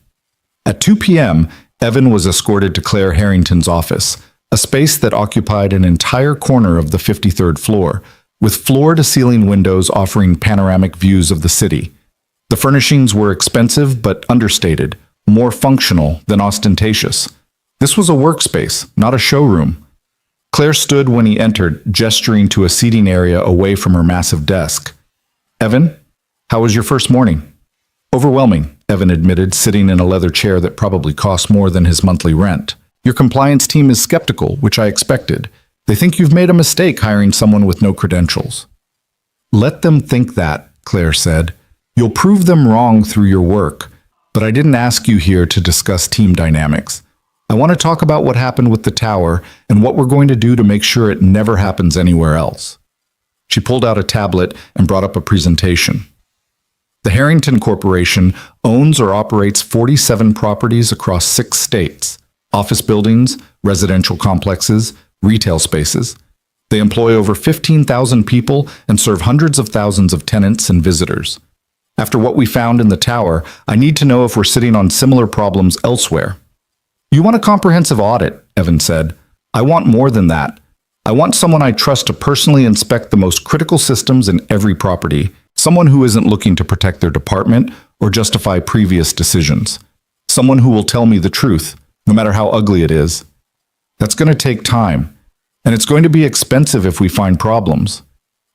Speaker 1: At 2 p.m., Evan was escorted to Claire Harrington's office, a space that occupied an entire corner of the 53rd floor, with floor-to-ceiling windows offering panoramic views of the city. The furnishings were expensive but understated, more functional than ostentatious. This was a workspace, not a showroom. Claire stood when he entered, gesturing to a seating area away from her massive desk. "Evan, how was your first morning?" "Overwhelming," Evan admitted, sitting in a leather chair that probably cost more than his monthly rent. "Your compliance team is skeptical, which I expected. They think you've made a mistake hiring someone with no credentials." "Let them think that," Claire said. "You'll prove them wrong through your work, but I didn't ask you here to discuss team dynamics. I want to talk about what happened with the tower and what we're going to do to make sure it never happens anywhere else." She pulled out a tablet and brought up a presentation. The Harrington Corporation owns or operates 47 properties across 6 states, office buildings, residential complexes, retail spaces. They employ over 15,000 people and serve hundreds of thousands of tenants and visitors. After what we found in the tower, I need to know if we're sitting on similar problems elsewhere. "You want a comprehensive audit," Evan said. "I want more than that. I want someone I trust to personally inspect the most critical systems in every property, someone who isn't looking to protect their department or justify previous decisions. Someone who will tell me the truth, no matter how ugly it is. That's going to take time, and it's going to be expensive if we find problems."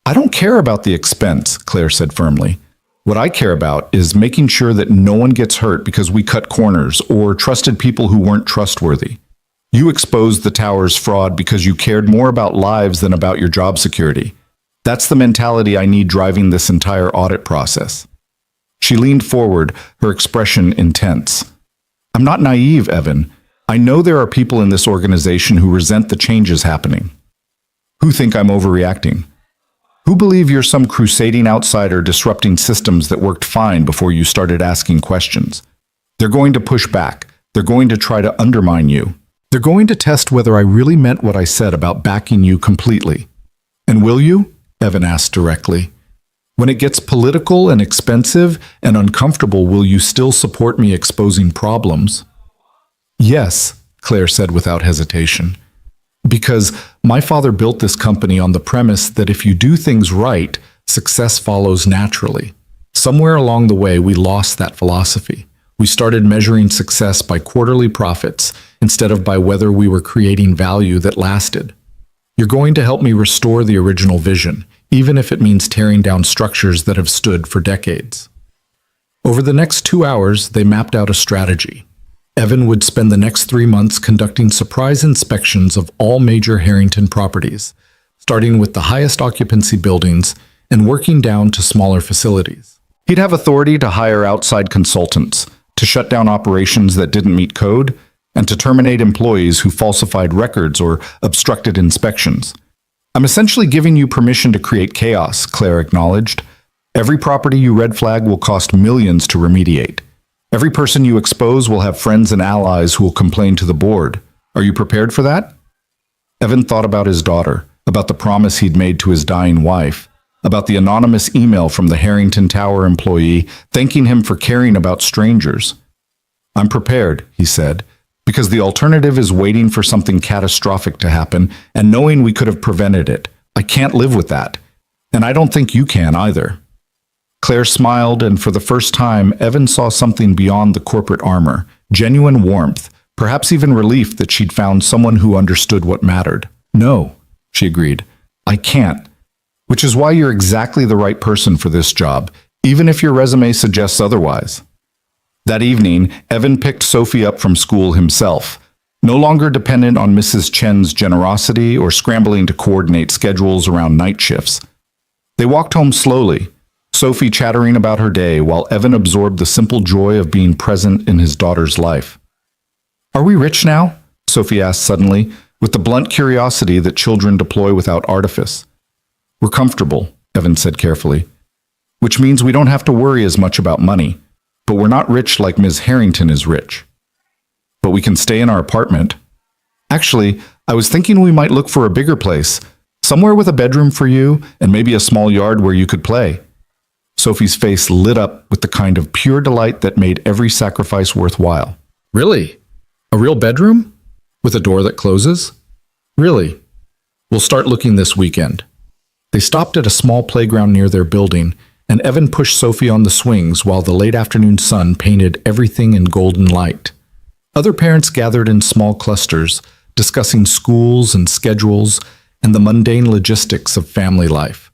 Speaker 1: "I don't care about the expense," Claire said firmly. "What I care about is making sure that no one gets hurt because we cut corners or trusted people who weren't trustworthy. You exposed the tower's fraud because you cared more about lives than about your job security. That's the mentality I need driving this entire audit process." She leaned forward, her expression intense. "I'm not naive, Evan. I know there are people in this organization who resent the changes happening, who think I'm overreacting, who believe you're some crusading outsider disrupting systems that worked fine before you started asking questions. They're going to push back. They're going to try to undermine you. They're going to test whether I really meant what I said about backing you completely." "And will you?" Evan asked directly. "When it gets political and expensive and uncomfortable, will you still support me exposing problems?" "Yes," Claire said without hesitation. "Because my father built this company on the premise that if you do things right, success follows naturally. Somewhere along the way, we lost that philosophy. We started measuring success by quarterly profits instead of by whether we were creating value that lasted. You're going to help me restore the original vision, even if it means tearing down structures that have stood for decades." Over the next 2 hours, they mapped out a strategy. Evan would spend the next 3 months conducting surprise inspections of all major Harrington properties, starting with the highest occupancy buildings and working down to smaller facilities. He'd have authority to hire outside consultants, to shut down operations that didn't meet code, and to terminate employees who falsified records or obstructed inspections. "I'm essentially giving you permission to create chaos," Claire acknowledged. "Every property you red flag will cost millions to remediate. Every person you expose will have friends and allies who will complain to the board. Are you prepared for that?" Evan thought about his daughter, about the promise he'd made to his dying wife, about the anonymous email from the Harrington Tower employee thanking him for caring about strangers. "I'm prepared," he said, "because the alternative is waiting for something catastrophic to happen and knowing we could have prevented it. I can't live with that. And I don't think you can either." Claire smiled, and for the first time, Evan saw something beyond the corporate armor, genuine warmth, perhaps even relief that she'd found someone who understood what mattered. "No," she agreed, "I can't. Which is why you're exactly the right person for this job, even if your resume suggests otherwise." That evening, Evan picked Sophie up from school himself, no longer dependent on Mrs. Chen's generosity or scrambling to coordinate schedules around night shifts. They walked home slowly, Sophie chattering about her day while Evan absorbed the simple joy of being present in his daughter's life. Are we rich now? Sophie asked suddenly, with the blunt curiosity that children deploy without artifice. We're comfortable, Evan said carefully, which means we don't have to worry as much about money, but we're not rich like Ms. Harrington is rich. But we can stay in our apartment. Actually, I was thinking we might look for a bigger place, somewhere with a bedroom for you and maybe a small yard where you could play. Sophie's face lit up with the kind of pure delight that made every sacrifice worthwhile. Really? A real bedroom? With a door that closes? Really? We'll start looking this weekend. They stopped at a small playground near their building, and Evan pushed Sophie on the swings while the late afternoon sun painted everything in golden light. Other parents gathered in small clusters, discussing schools and schedules and the mundane logistics of family life.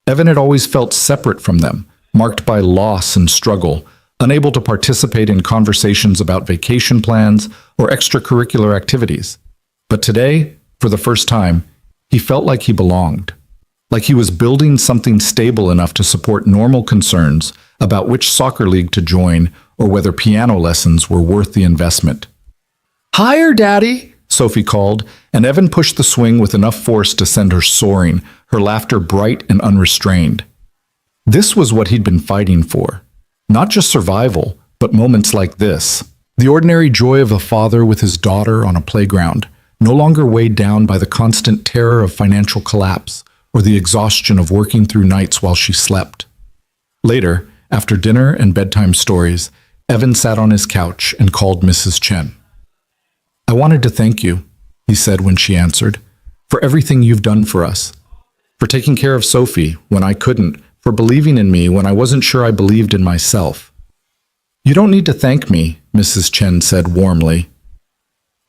Speaker 1: Evan had always felt separate from them, marked by loss and struggle, unable to participate in conversations about vacation plans or extracurricular activities. But today, for the first time, he felt like he belonged, like he was building something stable enough to support normal concerns about which soccer league to join or whether piano lessons were worth the investment. "Higher, Daddy!" Sophie called, and Evan pushed the swing with enough force to send her soaring, her laughter bright and unrestrained. This was what he'd been fighting for. Not just survival, but moments like this. The ordinary joy of a father with his daughter on a playground, no longer weighed down by the constant terror of financial collapse or the exhaustion of working through nights while she slept. Later, after dinner and bedtime stories, Evan sat on his couch and called Mrs. Chen. "I wanted to thank you," he said when she answered, "for everything you've done for us. For taking care of Sophie when I couldn't, for believing in me when I wasn't sure I believed in myself." "You don't need to thank me," Mrs. Chen said warmly.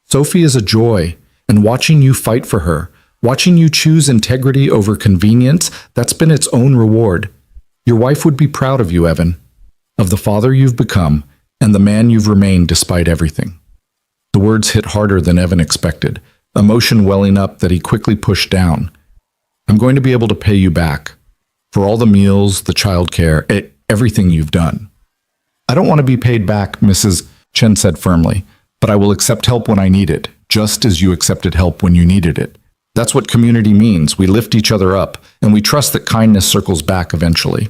Speaker 1: "Sophie is a joy, and watching you fight for her, watching you choose integrity over convenience, that's been its own reward. Your wife would be proud of you, Evan, of the father you've become and the man you've remained despite everything." The words hit harder than Evan expected, emotion welling up that he quickly pushed down. "I'm going to be able to pay you back for all the meals, the childcare, everything you've done." "I don't want to be paid back," Mrs. Chen said firmly, "but I will accept help when I need it, just as you accepted help when you needed it. That's what community means. We lift each other up, and we trust that kindness circles back eventually."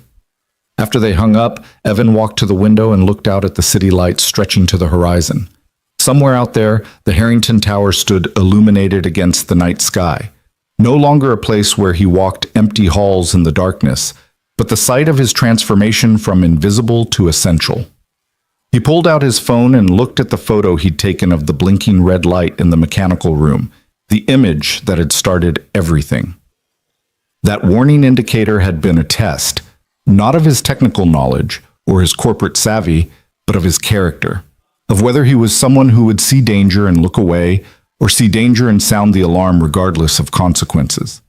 Speaker 1: After they hung up, Evan walked to the window and looked out at the city lights stretching to the horizon. Somewhere out there, the Harrington Tower stood illuminated against the night sky. No longer a place where he walked empty halls in the darkness, but the site of his transformation from invisible to essential. He pulled out his phone and looked at the photo he'd taken of the blinking red light in the mechanical room, the image that had started everything. That warning indicator had been a test, not of his technical knowledge or his corporate savvy, but of his character, of whether he was someone who would see danger and look away, or see danger and sound the alarm regardless of consequences.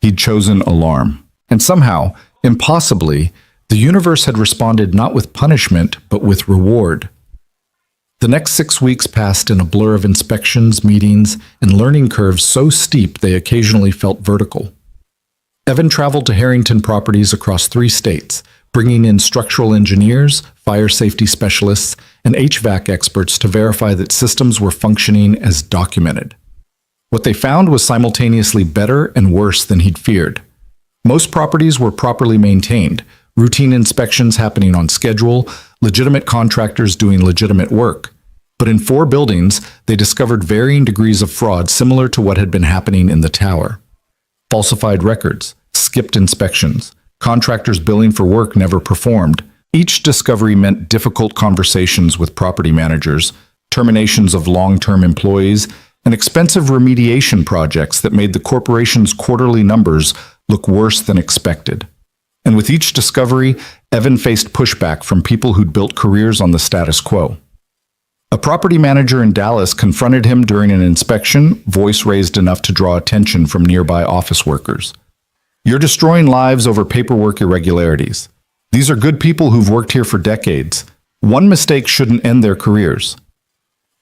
Speaker 1: He'd chosen alarm, and somehow, impossibly, the universe had responded not with punishment, but with reward. The next 6 weeks passed in a blur of inspections, meetings, and learning curves so steep they occasionally felt vertical. Evan traveled to Harrington properties across 3 states, bringing in structural engineers, fire safety specialists, and HVAC experts to verify that systems were functioning as documented. What they found was simultaneously better and worse than he'd feared. Most properties were properly maintained, routine inspections happening on schedule, legitimate contractors doing legitimate work. But in 4 buildings, they discovered varying degrees of fraud similar to what had been happening in the tower. Falsified records, skipped inspections, contractors billing for work never performed. Each discovery meant difficult conversations with property managers, terminations of long-term employees, and expensive remediation projects that made the corporation's quarterly numbers look worse than expected. And with each discovery, Evan faced pushback from people who'd built careers on the status quo. A property manager in Dallas confronted him during an inspection, voice raised enough to draw attention from nearby office workers. "You're destroying lives over paperwork irregularities. These are good people who've worked here for decades. One mistake shouldn't end their careers."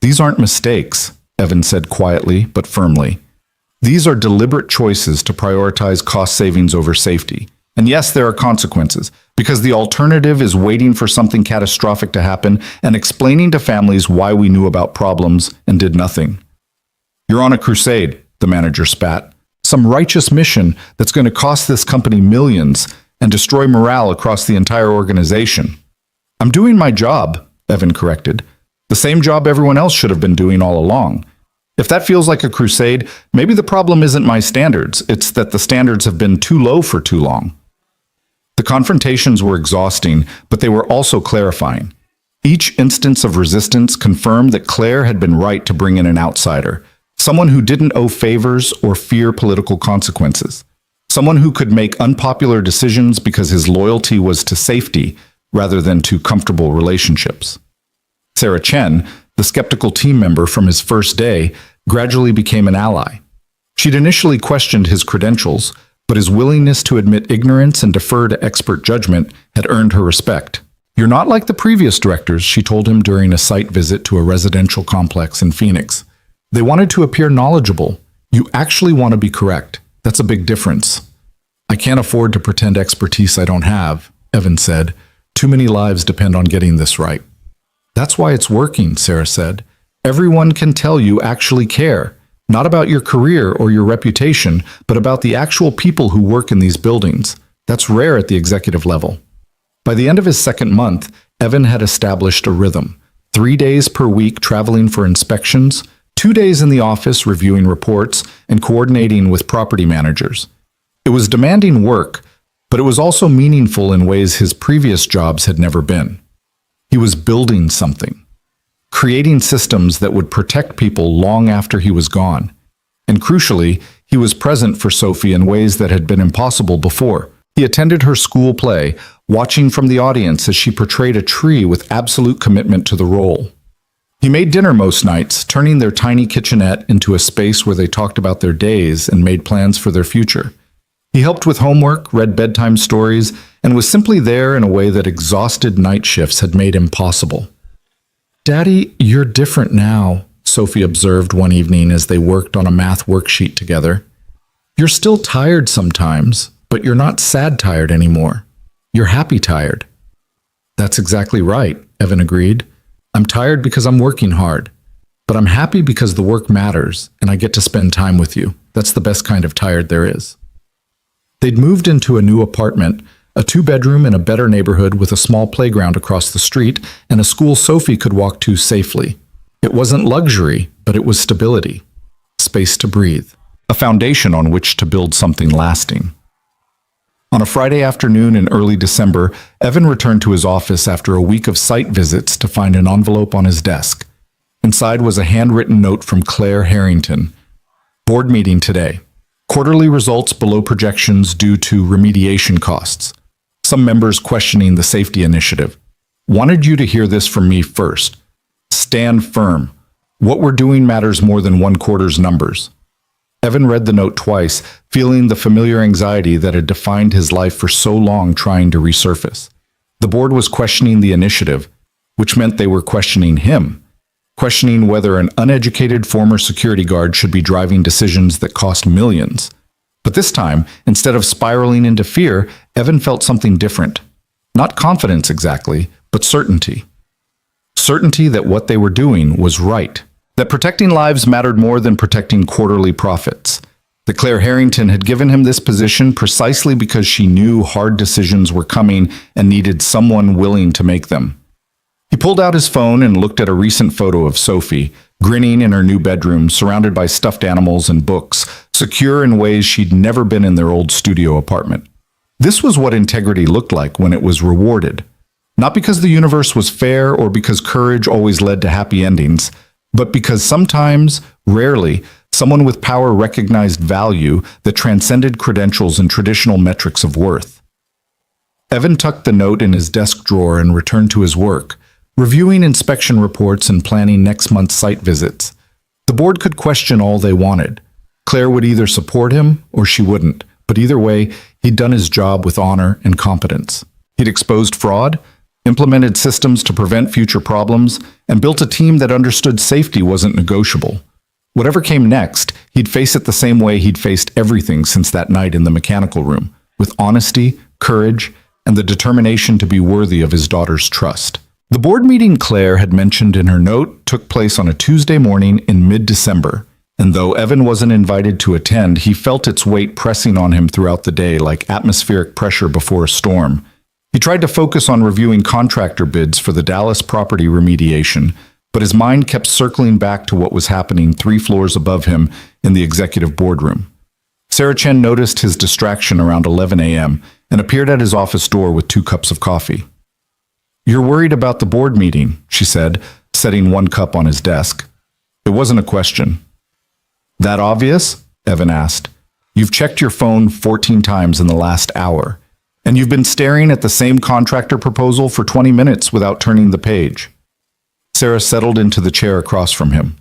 Speaker 1: "These aren't mistakes," Evan said quietly but firmly. "These are deliberate choices to prioritize cost savings over safety. And yes, there are consequences, because the alternative is waiting for something catastrophic to happen and explaining to families why we knew about problems and did nothing. You're on a crusade, the manager spat. Some righteous mission that's going to cost this company millions and destroy morale across the entire organization. I'm doing my job, Evan corrected. The same job everyone else should have been doing all along. If that feels like a crusade, maybe the problem isn't my standards. It's that the standards have been too low for too long. The confrontations were exhausting, but they were also clarifying. Each instance of resistance confirmed that Claire had been right to bring in an outsider, someone who didn't owe favors or fear political consequences, someone who could make unpopular decisions because his loyalty was to safety rather than to comfortable relationships. Sarah Chen, the skeptical team member from his first day, gradually became an ally. She'd initially questioned his credentials, but his willingness to admit ignorance and defer to expert judgment had earned her respect. You're not like the previous directors, she told him during a site visit to a residential complex in Phoenix. They wanted to appear knowledgeable. You actually want to be correct. That's a big difference. I can't afford to pretend expertise I don't have, Evan said. Too many lives depend on getting this right. That's why it's working, Sarah said. Everyone can tell you actually care. Not about your career or your reputation, but about the actual people who work in these buildings. That's rare at the executive level. By the end of his second month, Evan had established a rhythm. 3 days per week traveling for inspections, 2 days in the office reviewing reports, and coordinating with property managers. It was demanding work, but it was also meaningful in ways his previous jobs had never been. He was building something. Creating systems that would protect people long after he was gone. And crucially, he was present for Sophie in ways that had been impossible before. He attended her school play, watching from the audience as she portrayed a tree with absolute commitment to the role. He made dinner most nights, turning their tiny kitchenette into a space where they talked about their days and made plans for their future. He helped with homework, read bedtime stories, and was simply there in a way that exhausted night shifts had made impossible. Daddy, you're different now, Sophie observed one evening as they worked on a math worksheet together. You're still tired sometimes, but you're not sad tired anymore. You're happy tired. That's exactly right, Evan agreed. I'm tired because I'm working hard, but I'm happy because the work matters and I get to spend time with you. That's the best kind of tired there is. They'd moved into a new apartment, a 2-bedroom in a better neighborhood with a small playground across the street and a school Sophie could walk to safely. It wasn't luxury, but it was stability. Space to breathe. A foundation on which to build something lasting. On a Friday afternoon in early December, Evan returned to his office after a week of site visits to find an envelope on his desk. Inside was a handwritten note from Claire Harrington. Board meeting today. Quarterly results below projections due to remediation costs. Some members questioning the safety initiative. Wanted you to hear this from me first. Stand firm. What we're doing matters more than one quarter's numbers. Evan read the note twice, feeling the familiar anxiety that had defined his life for so long trying to resurface. The board was questioning the initiative, which meant they were questioning him, questioning whether an uneducated former security guard should be driving decisions that cost millions. But this time, instead of spiraling into fear, Evan felt something different. Not confidence exactly, but certainty. Certainty that what they were doing was right. That protecting lives mattered more than protecting quarterly profits. That Claire Harrington had given him this position precisely because she knew hard decisions were coming and needed someone willing to make them. He pulled out his phone and looked at a recent photo of Sophie, grinning in her new bedroom, surrounded by stuffed animals and books, secure in ways she'd never been in their old studio apartment. This was what integrity looked like when it was rewarded. Not because the universe was fair or because courage always led to happy endings, but because sometimes, rarely, someone with power recognized value that transcended credentials and traditional metrics of worth. Evan tucked the note in his desk drawer and returned to his work, reviewing inspection reports and planning next month's site visits. The board could question all they wanted. Claire would either support him or she wouldn't, but either way, he'd done his job with honor and competence. He'd exposed fraud, implemented systems to prevent future problems, and built a team that understood safety wasn't negotiable. Whatever came next, he'd face it the same way he'd faced everything since that night in the mechanical room, with honesty, courage, and the determination to be worthy of his daughter's trust. The board meeting Claire had mentioned in her note took place on a Tuesday morning in mid-December, and though Evan wasn't invited to attend, he felt its weight pressing on him throughout the day like atmospheric pressure before a storm. He tried to focus on reviewing contractor bids for the Dallas property remediation, but his mind kept circling back to what was happening 3 floors above him in the executive boardroom. Sarah Chen noticed his distraction around 11 a.m. and appeared at his office door with 2 cups of coffee. "You're worried about the board meeting," she said, setting 1 cup on his desk. It wasn't a question. "That obvious?" Evan asked. "You've checked your phone 14 times in the last hour, and you've been staring at the same contractor proposal for 20 minutes without turning the page." Sarah settled into the chair across from him.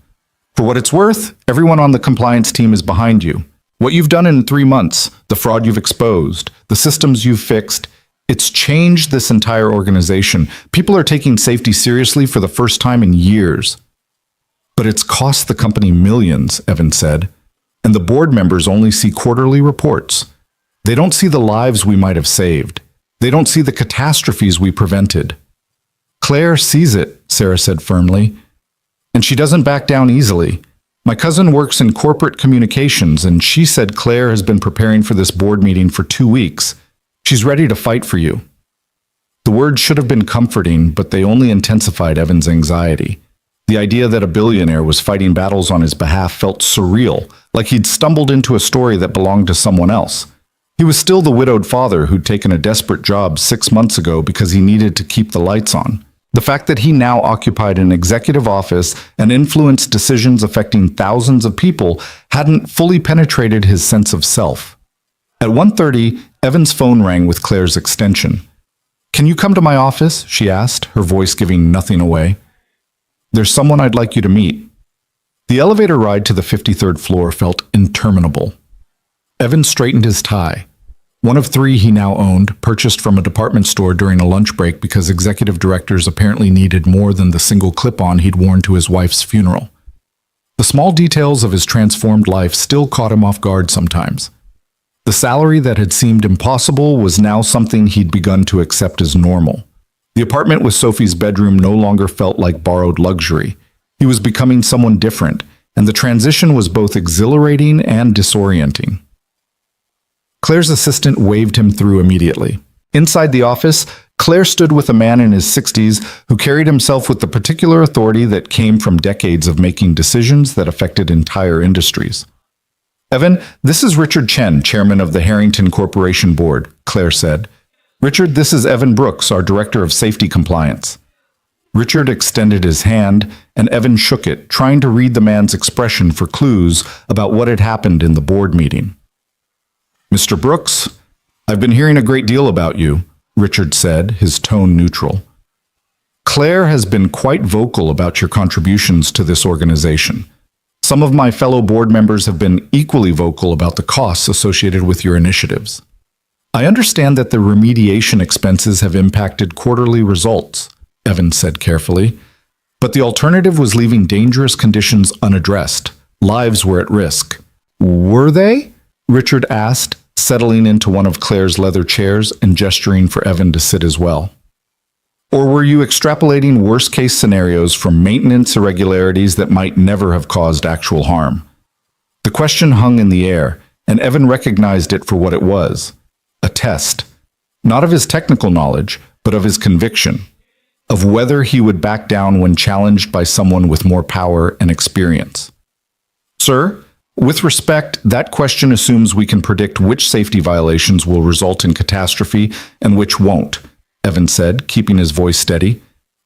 Speaker 1: "For what it's worth, everyone on the compliance team is behind you. What you've done in 3 months, the fraud you've exposed, the systems you've fixed, it's changed this entire organization. People are taking safety seriously for the first time in years." "But it's cost the company millions," Evan said, "and the board members only see quarterly reports. They don't see the lives we might have saved. They don't see the catastrophes we prevented." "Claire sees it," Sarah said firmly, "and she doesn't back down easily. My cousin works in corporate communications, and she said Claire has been preparing for this board meeting for 2 weeks. She's ready to fight for you." The words should have been comforting, but they only intensified Evan's anxiety. The idea that a billionaire was fighting battles on his behalf felt surreal, like he'd stumbled into a story that belonged to someone else. He was still the widowed father who'd taken a desperate job 6 months ago because he needed to keep the lights on. The fact that he now occupied an executive office and influenced decisions affecting thousands of people hadn't fully penetrated his sense of self. At 1:30, Evan's phone rang with Claire's extension. "Can you come to my office?" she asked, her voice giving nothing away. "There's someone I'd like you to meet." The elevator ride to the 53rd floor felt interminable. Evan straightened his tie. One of 3 he now owned, purchased from a department store during a lunch break because executive directors apparently needed more than the single clip-on he'd worn to his wife's funeral. The small details of his transformed life still caught him off guard sometimes. The salary that had seemed impossible was now something he'd begun to accept as normal. The apartment with Sophie's bedroom no longer felt like borrowed luxury. He was becoming someone different, and the transition was both exhilarating and disorienting. Claire's assistant waved him through immediately. Inside the office, Claire stood with a man in his 60s who carried himself with the particular authority that came from decades of making decisions that affected entire industries. "Evan, this is Richard Chen, chairman of the Harrington Corporation Board," Claire said. "Richard, this is Evan Brooks, our director of safety compliance." Richard extended his hand, and Evan shook it, trying to read the man's expression for clues about what had happened in the board meeting. "Mr. Brooks, I've been hearing a great deal about you," Richard said, his tone neutral. "Claire has been quite vocal about your contributions to this organization. Some of my fellow board members have been equally vocal about the costs associated with your initiatives. I understand that the remediation expenses have impacted quarterly results," Evan said carefully, "but the alternative was leaving dangerous conditions unaddressed. Lives were at risk." "Were they?" Richard asked, settling into one of Claire's leather chairs and gesturing for Evan to sit as well. "Or were you extrapolating worst-case scenarios from maintenance irregularities that might never have caused actual harm?" The question hung in the air, and Evan recognized it for what it was: a test, not of his technical knowledge, but of his conviction, of whether he would back down when challenged by someone with more power and experience. "Sir, with respect, that question assumes we can predict which safety violations will result in catastrophe and which won't," Evan said, keeping his voice steady.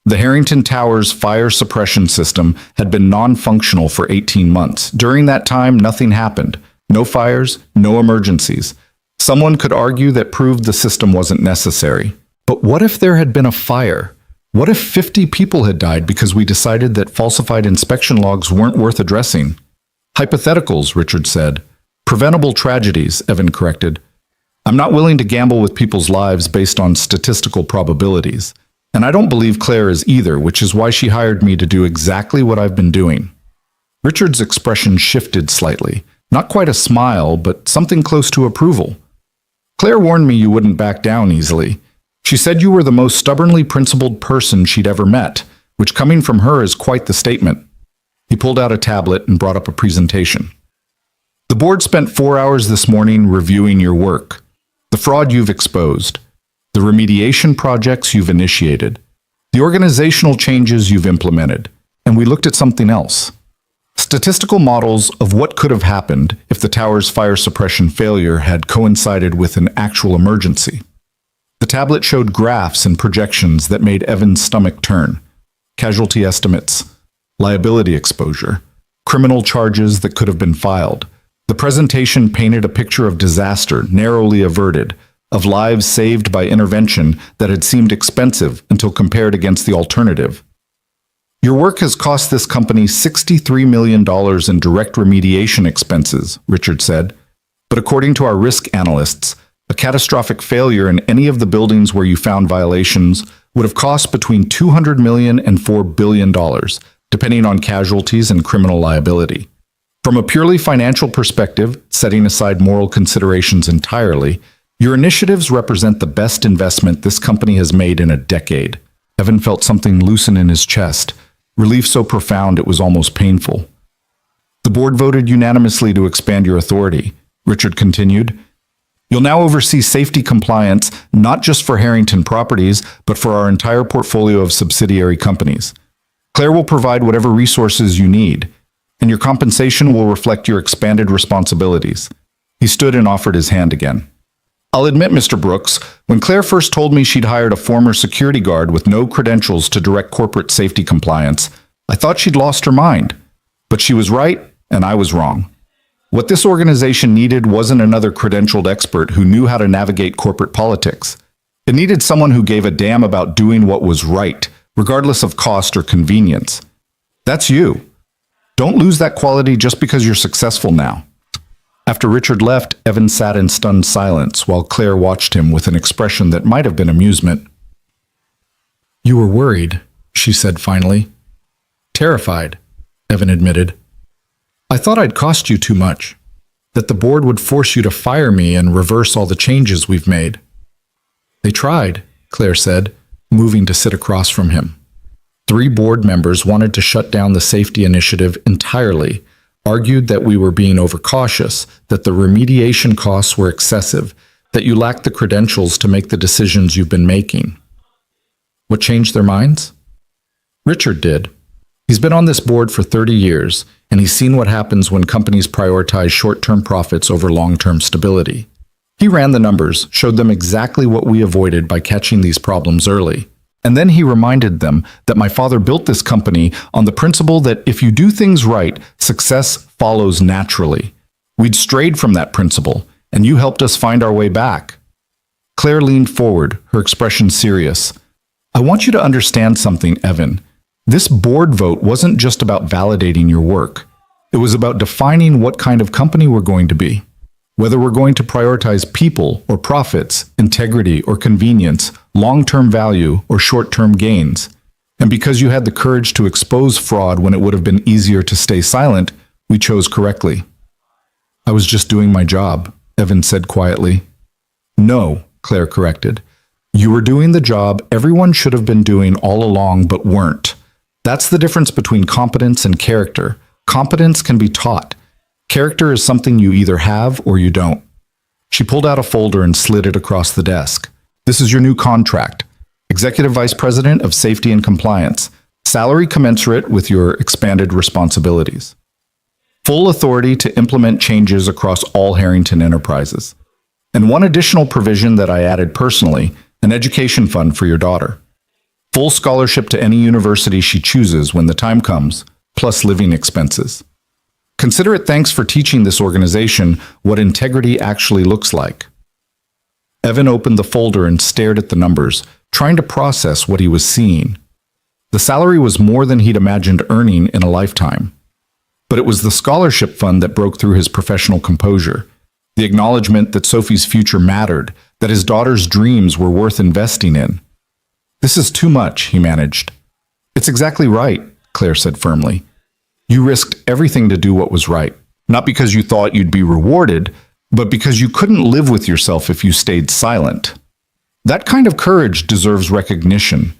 Speaker 1: The Harrington Towers fire suppression system had been non-functional for 18 months. During that time, nothing happened. No fires, no emergencies. Someone could argue that proved the system wasn't necessary. But what if there had been a fire? What if 50 people had died because we decided that falsified inspection logs weren't worth addressing? "Hypotheticals," Richard said. "Preventable tragedies," Evan corrected. "I'm not willing to gamble with people's lives based on statistical probabilities. And I don't believe Claire is either, which is why she hired me to do exactly what I've been doing." Richard's expression shifted slightly. Not quite a smile, but something close to approval. Claire warned me you wouldn't back down easily. She said you were the most stubbornly principled person she'd ever met, which coming from her is quite the statement. He pulled out a tablet and brought up a presentation. The board spent 4 hours this morning reviewing your work, the fraud you've exposed, the remediation projects you've initiated, the organizational changes you've implemented, and we looked at something else. Statistical models of what could have happened if the tower's fire suppression failure had coincided with an actual emergency. The tablet showed graphs and projections that made Evan's stomach turn. Casualty estimates, liability exposure, criminal charges that could have been filed. The presentation painted a picture of disaster narrowly averted, of lives saved by intervention that had seemed expensive until compared against the alternative. Your work has cost this company $63 million in direct remediation expenses, Richard said. But according to our risk analysts, a catastrophic failure in any of the buildings where you found violations would have cost between $200 million and $4 billion, depending on casualties and criminal liability. From a purely financial perspective, setting aside moral considerations entirely, your initiatives represent the best investment this company has made in a decade. Evan felt something loosen in his chest, relief so profound it was almost painful. The board voted unanimously to expand your authority, Richard continued. You'll now oversee safety compliance not just for Harrington Properties, but for our entire portfolio of subsidiary companies. Claire will provide whatever resources you need, and your compensation will reflect your expanded responsibilities. He stood and offered his hand again. I'll admit, Mr. Brooks, when Claire first told me she'd hired a former security guard with no credentials to direct corporate safety compliance, I thought she'd lost her mind. But she was right, and I was wrong. What this organization needed wasn't another credentialed expert who knew how to navigate corporate politics. It needed someone who gave a damn about doing what was right, regardless of cost or convenience. That's you. Don't lose that quality just because you're successful now. After Richard left, Evan sat in stunned silence while Claire watched him with an expression that might have been amusement. You were worried, she said finally. Terrified, Evan admitted. I thought I'd cost you too much, that the board would force you to fire me and reverse all the changes we've made. They tried, Claire said, moving to sit across from him. 3 board members wanted to shut down the safety initiative entirely, argued that we were being overcautious, that the remediation costs were excessive, that you lacked the credentials to make the decisions you've been making. What changed their minds? Richard did. He's been on this board for 30 years, and he's seen what happens when companies prioritize short-term profits over long-term stability. He ran the numbers, showed them exactly what we avoided by catching these problems early. And then he reminded them that my father built this company on the principle that if you do things right, success follows naturally. We'd strayed from that principle, and you helped us find our way back. Claire leaned forward, her expression serious. I want you to understand something, Evan. This board vote wasn't just about validating your work. It was about defining what kind of company we're going to be. Whether we're going to prioritize people or profits, integrity or convenience, long-term value or short-term gains. And because you had the courage to expose fraud when it would have been easier to stay silent, we chose correctly. I was just doing my job, Evan said quietly. No, Claire corrected. You were doing the job everyone should have been doing all along but weren't. That's the difference between competence and character. Competence can be taught. Character is something you either have or you don't. She pulled out a folder and slid it across the desk. This is your new contract. Executive Vice President of Safety and Compliance. Salary commensurate with your expanded responsibilities. Full authority to implement changes across all Harrington enterprises. And one additional provision that I added personally, an education fund for your daughter. Full scholarship to any university she chooses when the time comes, plus living expenses. Consider it thanks for teaching this organization what integrity actually looks like. Evan opened the folder and stared at the numbers, trying to process what he was seeing. The salary was more than he'd imagined earning in a lifetime. But it was the scholarship fund that broke through his professional composure, the acknowledgement that Sophie's future mattered, that his daughter's dreams were worth investing in. This is too much, he managed. It's exactly right, Claire said firmly. You risked everything to do what was right, not because you thought you'd be rewarded, but because you couldn't live with yourself if you stayed silent. That kind of courage deserves recognition,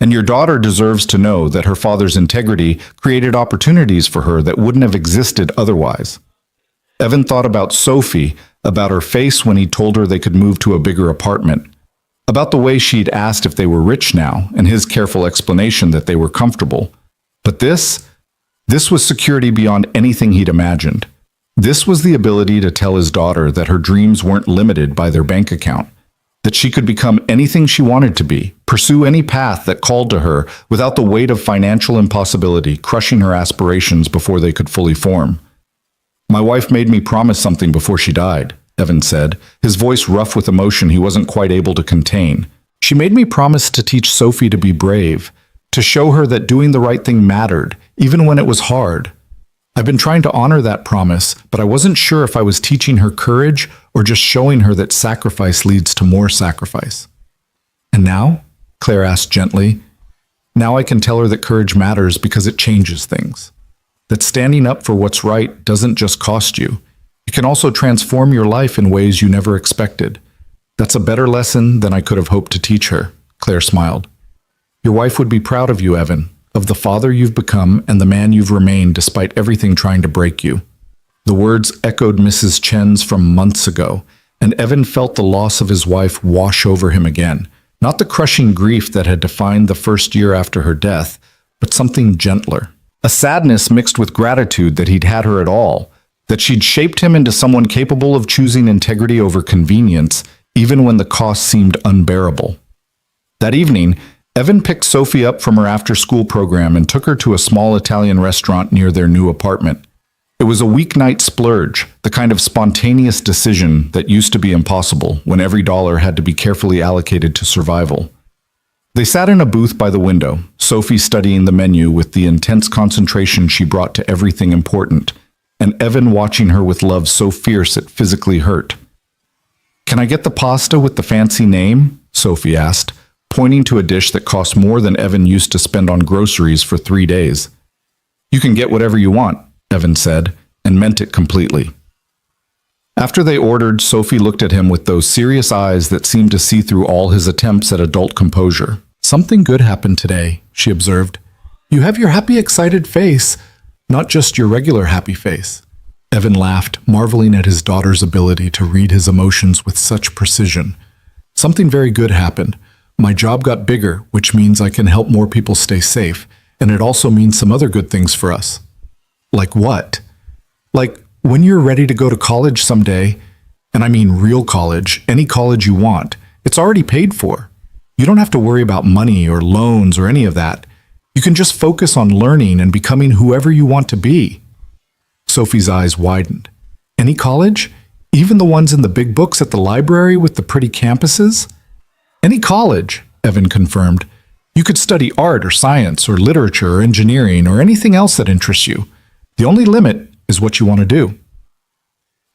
Speaker 1: and your daughter deserves to know that her father's integrity created opportunities for her that wouldn't have existed otherwise. Evan thought about Sophie, about her face when he told her they could move to a bigger apartment, about the way she'd asked if they were rich now, and his careful explanation that they were comfortable. But this was security beyond anything he'd imagined. This was the ability to tell his daughter that her dreams weren't limited by their bank account, that she could become anything she wanted to be, pursue any path that called to her without the weight of financial impossibility crushing her aspirations before they could fully form. "My wife made me promise something before she died," Evan said, his voice rough with emotion he wasn't quite able to contain. "She made me promise to teach Sophie to be brave, to show her that doing the right thing mattered, even when it was hard. I've been trying to honor that promise, but I wasn't sure if I was teaching her courage or just showing her that sacrifice leads to more sacrifice." "And now?" Claire asked gently. "Now I can tell her that courage matters because it changes things. That standing up for what's right doesn't just cost you. It can also transform your life in ways you never expected. That's a better lesson than I could have hoped to teach her," Claire smiled. "Your wife would be proud of you, Evan, of the father you've become and the man you've remained despite everything trying to break you." The words echoed Mrs. Chen's from months ago, and Evan felt the loss of his wife wash over him again. Not the crushing grief that had defined the first year after her death, but something gentler. A sadness mixed with gratitude that he'd had her at all, that she'd shaped him into someone capable of choosing integrity over convenience, even when the cost seemed unbearable. That evening, Evan picked Sophie up from her after-school program and took her to a small Italian restaurant near their new apartment. It was a weeknight splurge, the kind of spontaneous decision that used to be impossible when every dollar had to be carefully allocated to survival. They sat in a booth by the window, Sophie studying the menu with the intense concentration she brought to everything important, and Evan watching her with love so fierce it physically hurt. "Can I get the pasta with the fancy name?" Sophie asked, pointing to a dish that cost more than Evan used to spend on groceries for 3 days. "You can get whatever you want," Evan said, and meant it completely. After they ordered, Sophie looked at him with those serious eyes that seemed to see through all his attempts at adult composure. "Something good happened today," she observed. "You have your happy, excited face, not just your regular happy face." Evan laughed, marveling at his daughter's ability to read his emotions with such precision. "Something very good happened. My job got bigger, which means I can help more people stay safe, and it also means some other good things for us." "Like what?" "Like when you're ready to go to college someday, and I mean real college, any college you want, it's already paid for. You don't have to worry about money or loans or any of that. You can just focus on learning and becoming whoever you want to be." Sophie's eyes widened. "Any college? Even the ones in the big books at the library with the pretty campuses?" "Any college," Evan confirmed. "You could study art or science or literature or engineering or anything else that interests you. The only limit is what you want to do."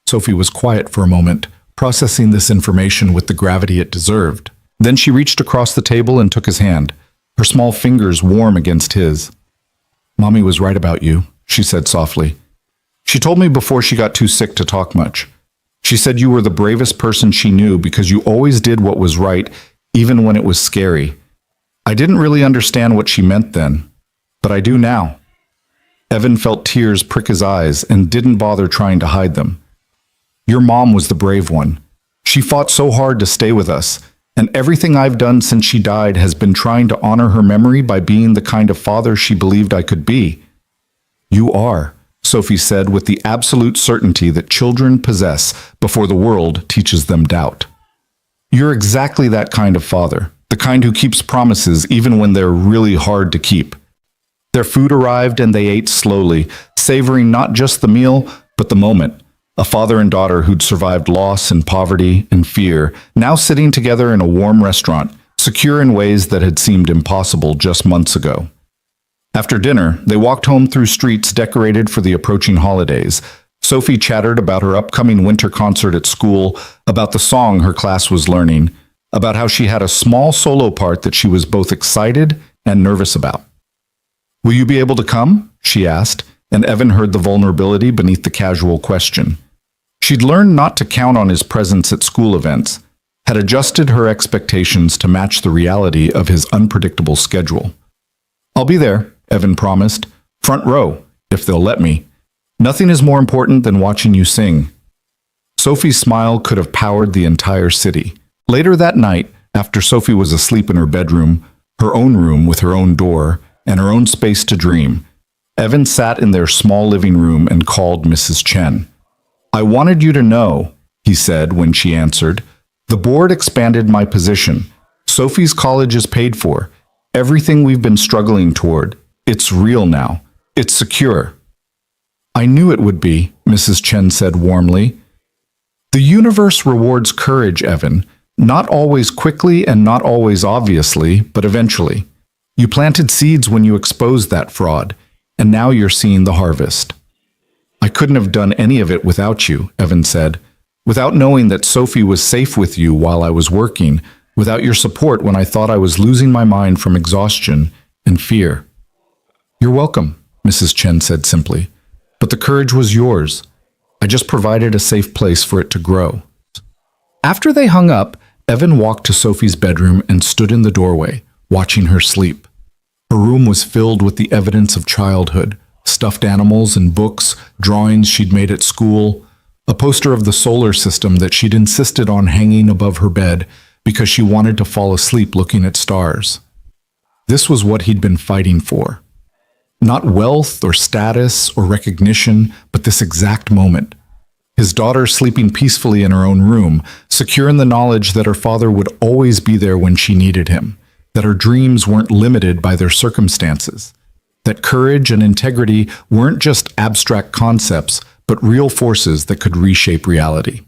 Speaker 1: Sophie was quiet for a moment, processing this information with the gravity it deserved. Then she reached across the table and took his hand, her small fingers warm against his. "Mommy was right about you," she said softly. "She told me before she got too sick to talk much. She said you were the bravest person she knew because you always did what was right, even when it was scary. I didn't really understand what she meant then, but I do now." Evan felt tears prick his eyes and didn't bother trying to hide them. "Your mom was the brave one. She fought so hard to stay with us, and everything I've done since she died has been trying to honor her memory by being the kind of father she believed I could be." "You are," Sophie said with the absolute certainty that children possess before the world teaches them doubt. "You're exactly that kind of father, the kind who keeps promises even when they're really hard to keep." Their food arrived and they ate slowly, savoring not just the meal, but the moment. A father and daughter who'd survived loss and poverty and fear, now sitting together in a warm restaurant, secure in ways that had seemed impossible just months ago. After dinner, they walked home through streets decorated for the approaching holidays. Sophie chattered about her upcoming winter concert at school, about the song her class was learning, about how she had a small solo part that she was both excited and nervous about. "Will you be able to come?" she asked, and Evan heard the vulnerability beneath the casual question. She'd learned not to count on his presence at school events, had adjusted her expectations to match the reality of his unpredictable schedule. "I'll be there," Evan promised. "Front row, if they'll let me. Nothing is more important than watching you sing." Sophie's smile could have powered the entire city. Later that night, after Sophie was asleep in her bedroom, her own room with her own door, and her own space to dream, Evan sat in their small living room and called Mrs. Chen. "I wanted you to know," he said when she answered. "The board expanded my position. Sophie's college is paid for. Everything we've been struggling toward. It's real now. It's secure." "I knew it would be," Mrs. Chen said warmly. "The universe rewards courage, Evan. Not always quickly and not always obviously, but eventually. You planted seeds when you exposed that fraud, and now you're seeing the harvest." "I couldn't have done any of it without you," Evan said. "Without knowing that Sophie was safe with you while I was working, without your support when I thought I was losing my mind from exhaustion and fear." "You're welcome," Mrs. Chen said simply. "But the courage was yours. I just provided a safe place for it to grow." After they hung up, Evan walked to Sophie's bedroom and stood in the doorway, watching her sleep. Her room was filled with the evidence of childhood: stuffed animals and books, drawings she'd made at school, a poster of the solar system that she'd insisted on hanging above her bed because she wanted to fall asleep looking at stars. This was what he'd been fighting for. Not wealth or status or recognition, but this exact moment. His daughter sleeping peacefully in her own room, secure in the knowledge that her father would always be there when she needed him, that her dreams weren't limited by their circumstances, that courage and integrity weren't just abstract concepts, but real forces that could reshape reality.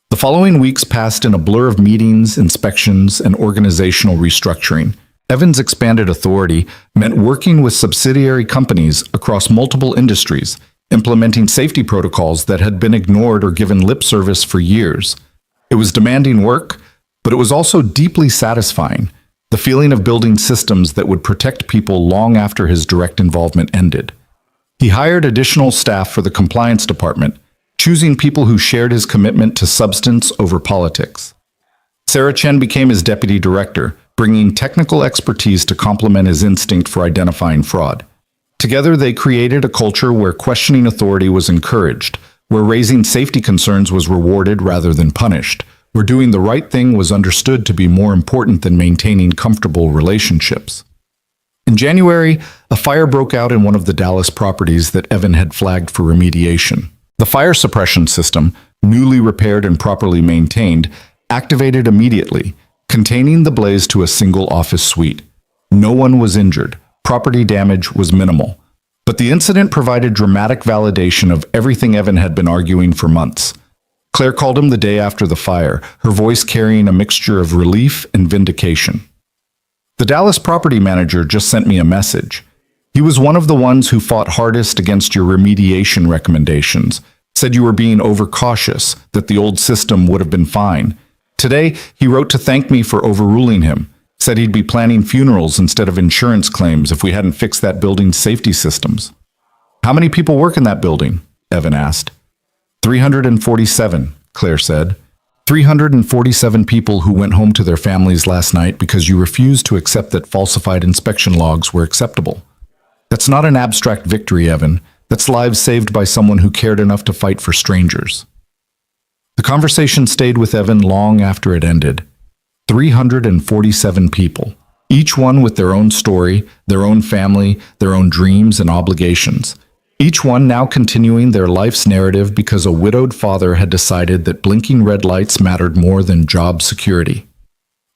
Speaker 1: The following weeks passed in a blur of meetings, inspections, and organizational restructuring. Evan's expanded authority meant working with subsidiary companies across multiple industries, implementing safety protocols that had been ignored or given lip service for years. It was demanding work, but it was also deeply satisfying, the feeling of building systems that would protect people long after his direct involvement ended. He hired additional staff for the compliance department, choosing people who shared his commitment to substance over politics. Sarah Chen became his deputy director, bringing technical expertise to complement his instinct for identifying fraud. Together, they created a culture where questioning authority was encouraged, where raising safety concerns was rewarded rather than punished, where doing the right thing was understood to be more important than maintaining comfortable relationships. In January, a fire broke out in one of the Dallas properties that Evan had flagged for remediation. The fire suppression system, newly repaired and properly maintained, activated immediately, containing the blaze to a single office suite. No one was injured. Property damage was minimal. But the incident provided dramatic validation of everything Evan had been arguing for months. Claire called him the day after the fire, her voice carrying a mixture of relief and vindication. "The Dallas property manager just sent me a message. He was one of the ones who fought hardest against your remediation recommendations, said you were being overcautious, that the old system would have been fine. Today, he wrote to thank me for overruling him, said he'd be planning funerals instead of insurance claims if we hadn't fixed that building's safety systems." "How many people work in that building?" Evan asked. 347, Claire said. 347 people who went home to their families last night because you refused to accept that falsified inspection logs were acceptable. That's not an abstract victory, Evan. That's lives saved by someone who cared enough to fight for strangers. The conversation stayed with Evan long after it ended. 347 people, each one with their own story, their own family, their own dreams and obligations. Each one now continuing their life's narrative because a widowed father had decided that blinking red lights mattered more than job security.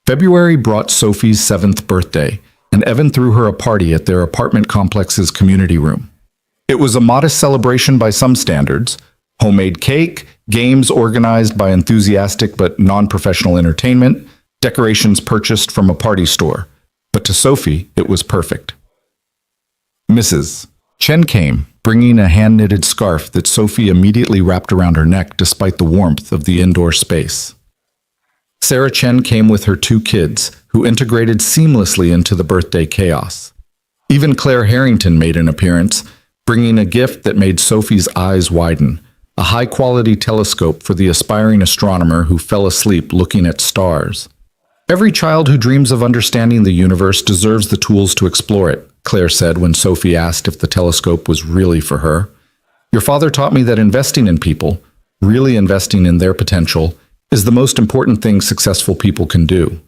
Speaker 1: February brought Sophie's 7th birthday, and Evan threw her a party at their apartment complex's community room. It was a modest celebration by some standards: homemade cake, games organized by enthusiastic but non-professional entertainment, decorations purchased from a party store. But to Sophie, it was perfect. Mrs. Chen came, bringing a hand-knitted scarf that Sophie immediately wrapped around her neck despite the warmth of the indoor space. Sarah Chen came with her 2 kids, who integrated seamlessly into the birthday chaos. Even Claire Harrington made an appearance, bringing a gift that made Sophie's eyes widen: a high-quality telescope for the aspiring astronomer who fell asleep looking at stars. Every child who dreams of understanding the universe deserves the tools to explore it, Claire said when Sophie asked if the telescope was really for her. Your father taught me that investing in people, really investing in their potential, is the most important thing successful people can do.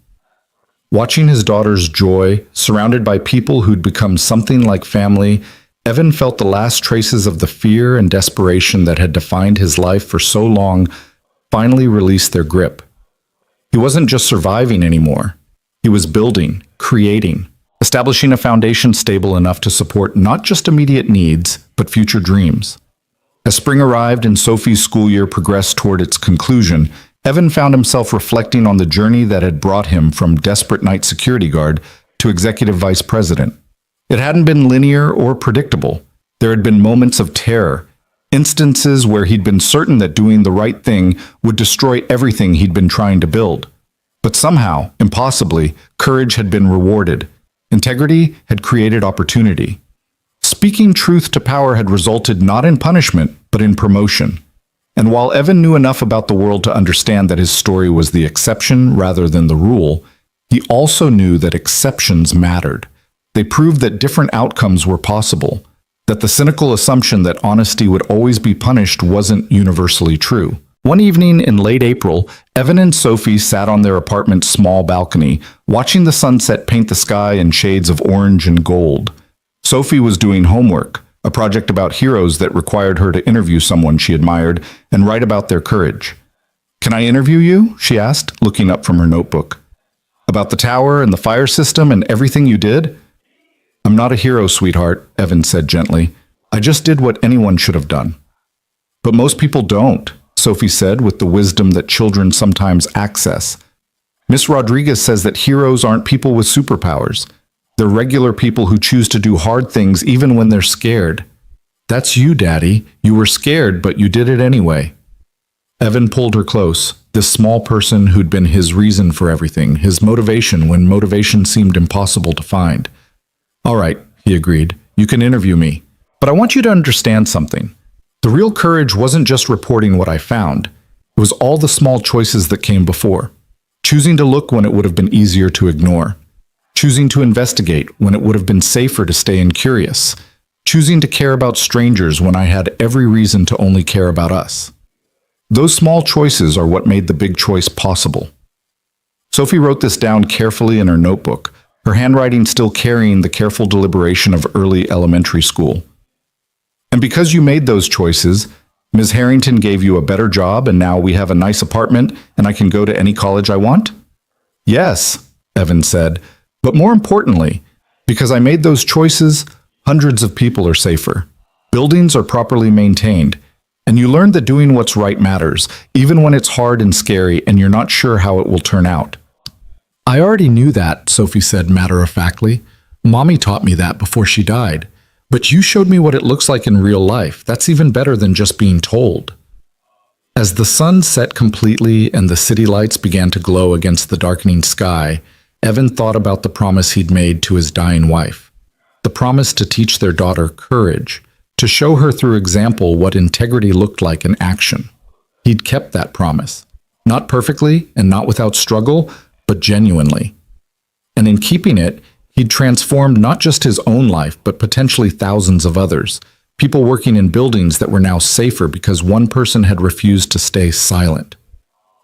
Speaker 1: Watching his daughter's joy, surrounded by people who'd become something like family, Evan felt the last traces of the fear and desperation that had defined his life for so long finally release their grip. He wasn't just surviving anymore. He was building, creating, establishing a foundation stable enough to support not just immediate needs, but future dreams. As spring arrived and Sophie's school year progressed toward its conclusion, Evan found himself reflecting on the journey that had brought him from desperate night security guard to executive vice president. It hadn't been linear or predictable. There had been moments of terror, instances where he'd been certain that doing the right thing would destroy everything he'd been trying to build. But somehow, impossibly, courage had been rewarded. Integrity had created opportunity. Speaking truth to power had resulted not in punishment, but in promotion. And while Evan knew enough about the world to understand that his story was the exception rather than the rule, he also knew that exceptions mattered. They proved that different outcomes were possible, that the cynical assumption that honesty would always be punished wasn't universally true. One evening in late April, Evan and Sophie sat on their apartment's small balcony, watching the sunset paint the sky in shades of orange and gold. Sophie was doing homework, a project about heroes that required her to interview someone she admired and write about their courage. "Can I interview you?" she asked, looking up from her notebook. "About the tower and the fire system and everything you did?" "I'm not a hero, sweetheart," Evan said gently. "I just did what anyone should have done." "But most people don't," Sophie said with the wisdom that children sometimes access. "Miss Rodriguez says that heroes aren't people with superpowers. They're regular people who choose to do hard things even when they're scared. That's you, Daddy. You were scared, but you did it anyway." Evan pulled her close, this small person who'd been his reason for everything, his motivation when motivation seemed impossible to find. "All right," he agreed. "You can interview me. But I want you to understand something. The real courage wasn't just reporting what I found. It was all the small choices that came before. Choosing to look when it would have been easier to ignore. Choosing to investigate when it would have been safer to stay incurious. Choosing to care about strangers when I had every reason to only care about us. Those small choices are what made the big choice possible." Sophie wrote this down carefully in her notebook, her handwriting still carrying the careful deliberation of early elementary school. "And because you made those choices, Ms. Harrington gave you a better job and now we have a nice apartment and I can go to any college I want?" "Yes," Evan said, "but more importantly, because I made those choices, hundreds of people are safer. Buildings are properly maintained, and you learn that doing what's right matters, even when it's hard and scary and you're not sure how it will turn out." "I already knew that," Sophie said matter-of-factly. "Mommy taught me that before she died. But you showed me what it looks like in real life. That's even better than just being told." As the sun set completely and the city lights began to glow against the darkening sky, Evan thought about the promise he'd made to his dying wife. The promise to teach their daughter courage, to show her through example what integrity looked like in action. He'd kept that promise. Not perfectly and not without struggle, but genuinely. And in keeping it, he'd transformed not just his own life, but potentially thousands of others, people working in buildings that were now safer because one person had refused to stay silent.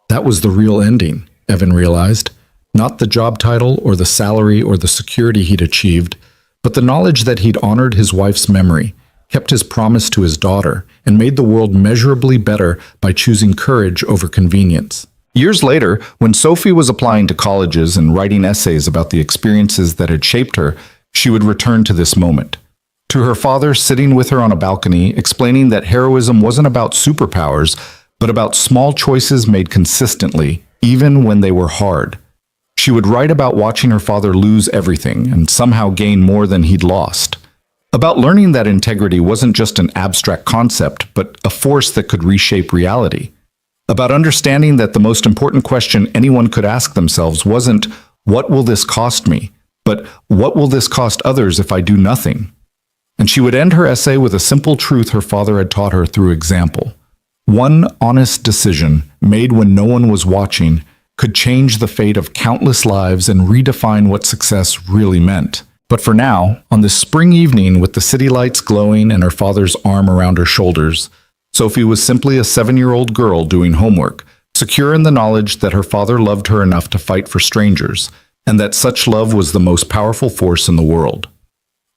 Speaker 1: That was the real ending, Evan realized. Not the job title or the salary or the security he'd achieved, but the knowledge that he'd honored his wife's memory, kept his promise to his daughter, and made the world measurably better by choosing courage over convenience. Years later, when Sophie was applying to colleges and writing essays about the experiences that had shaped her, she would return to this moment. To her father sitting with her on a balcony, explaining that heroism wasn't about superpowers, but about small choices made consistently, even when they were hard. She would write about watching her father lose everything and somehow gain more than he'd lost. About learning that integrity wasn't just an abstract concept, but a force that could reshape reality. About understanding that the most important question anyone could ask themselves wasn't, "What will this cost me?" but "What will this cost others if I do nothing?" And she would end her essay with a simple truth her father had taught her through example. One honest decision, made when no one was watching, could change the fate of countless lives and redefine what success really meant. But for now, on this spring evening with the city lights glowing and her father's arm around her shoulders, Sophie was simply a 7-year-old girl doing homework, secure in the knowledge that her father loved her enough to fight for strangers, and that such love was the most powerful force in the world.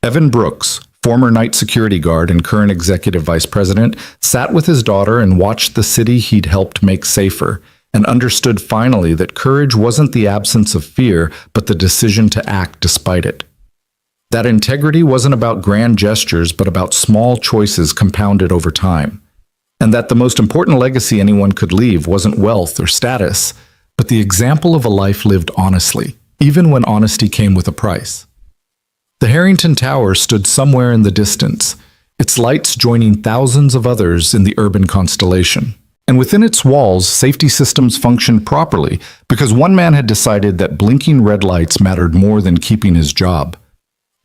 Speaker 1: Evan Brooks, former night security guard and current executive vice president, sat with his daughter and watched the city he'd helped make safer, and understood finally that courage wasn't the absence of fear, but the decision to act despite it. That integrity wasn't about grand gestures, but about small choices compounded over time. And that the most important legacy anyone could leave wasn't wealth or status, but the example of a life lived honestly, even when honesty came with a price. The Harrington Tower stood somewhere in the distance, its lights joining thousands of others in the urban constellation. And within its walls, safety systems functioned properly because one man had decided that blinking red lights mattered more than keeping his job.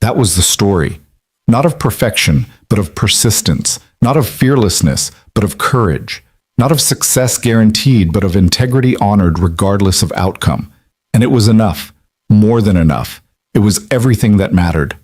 Speaker 1: That was the story, not of perfection, but of persistence, not of fearlessness, but of courage, not of success guaranteed, but of integrity honored regardless of outcome. And it was enough, more than enough. It was everything that mattered.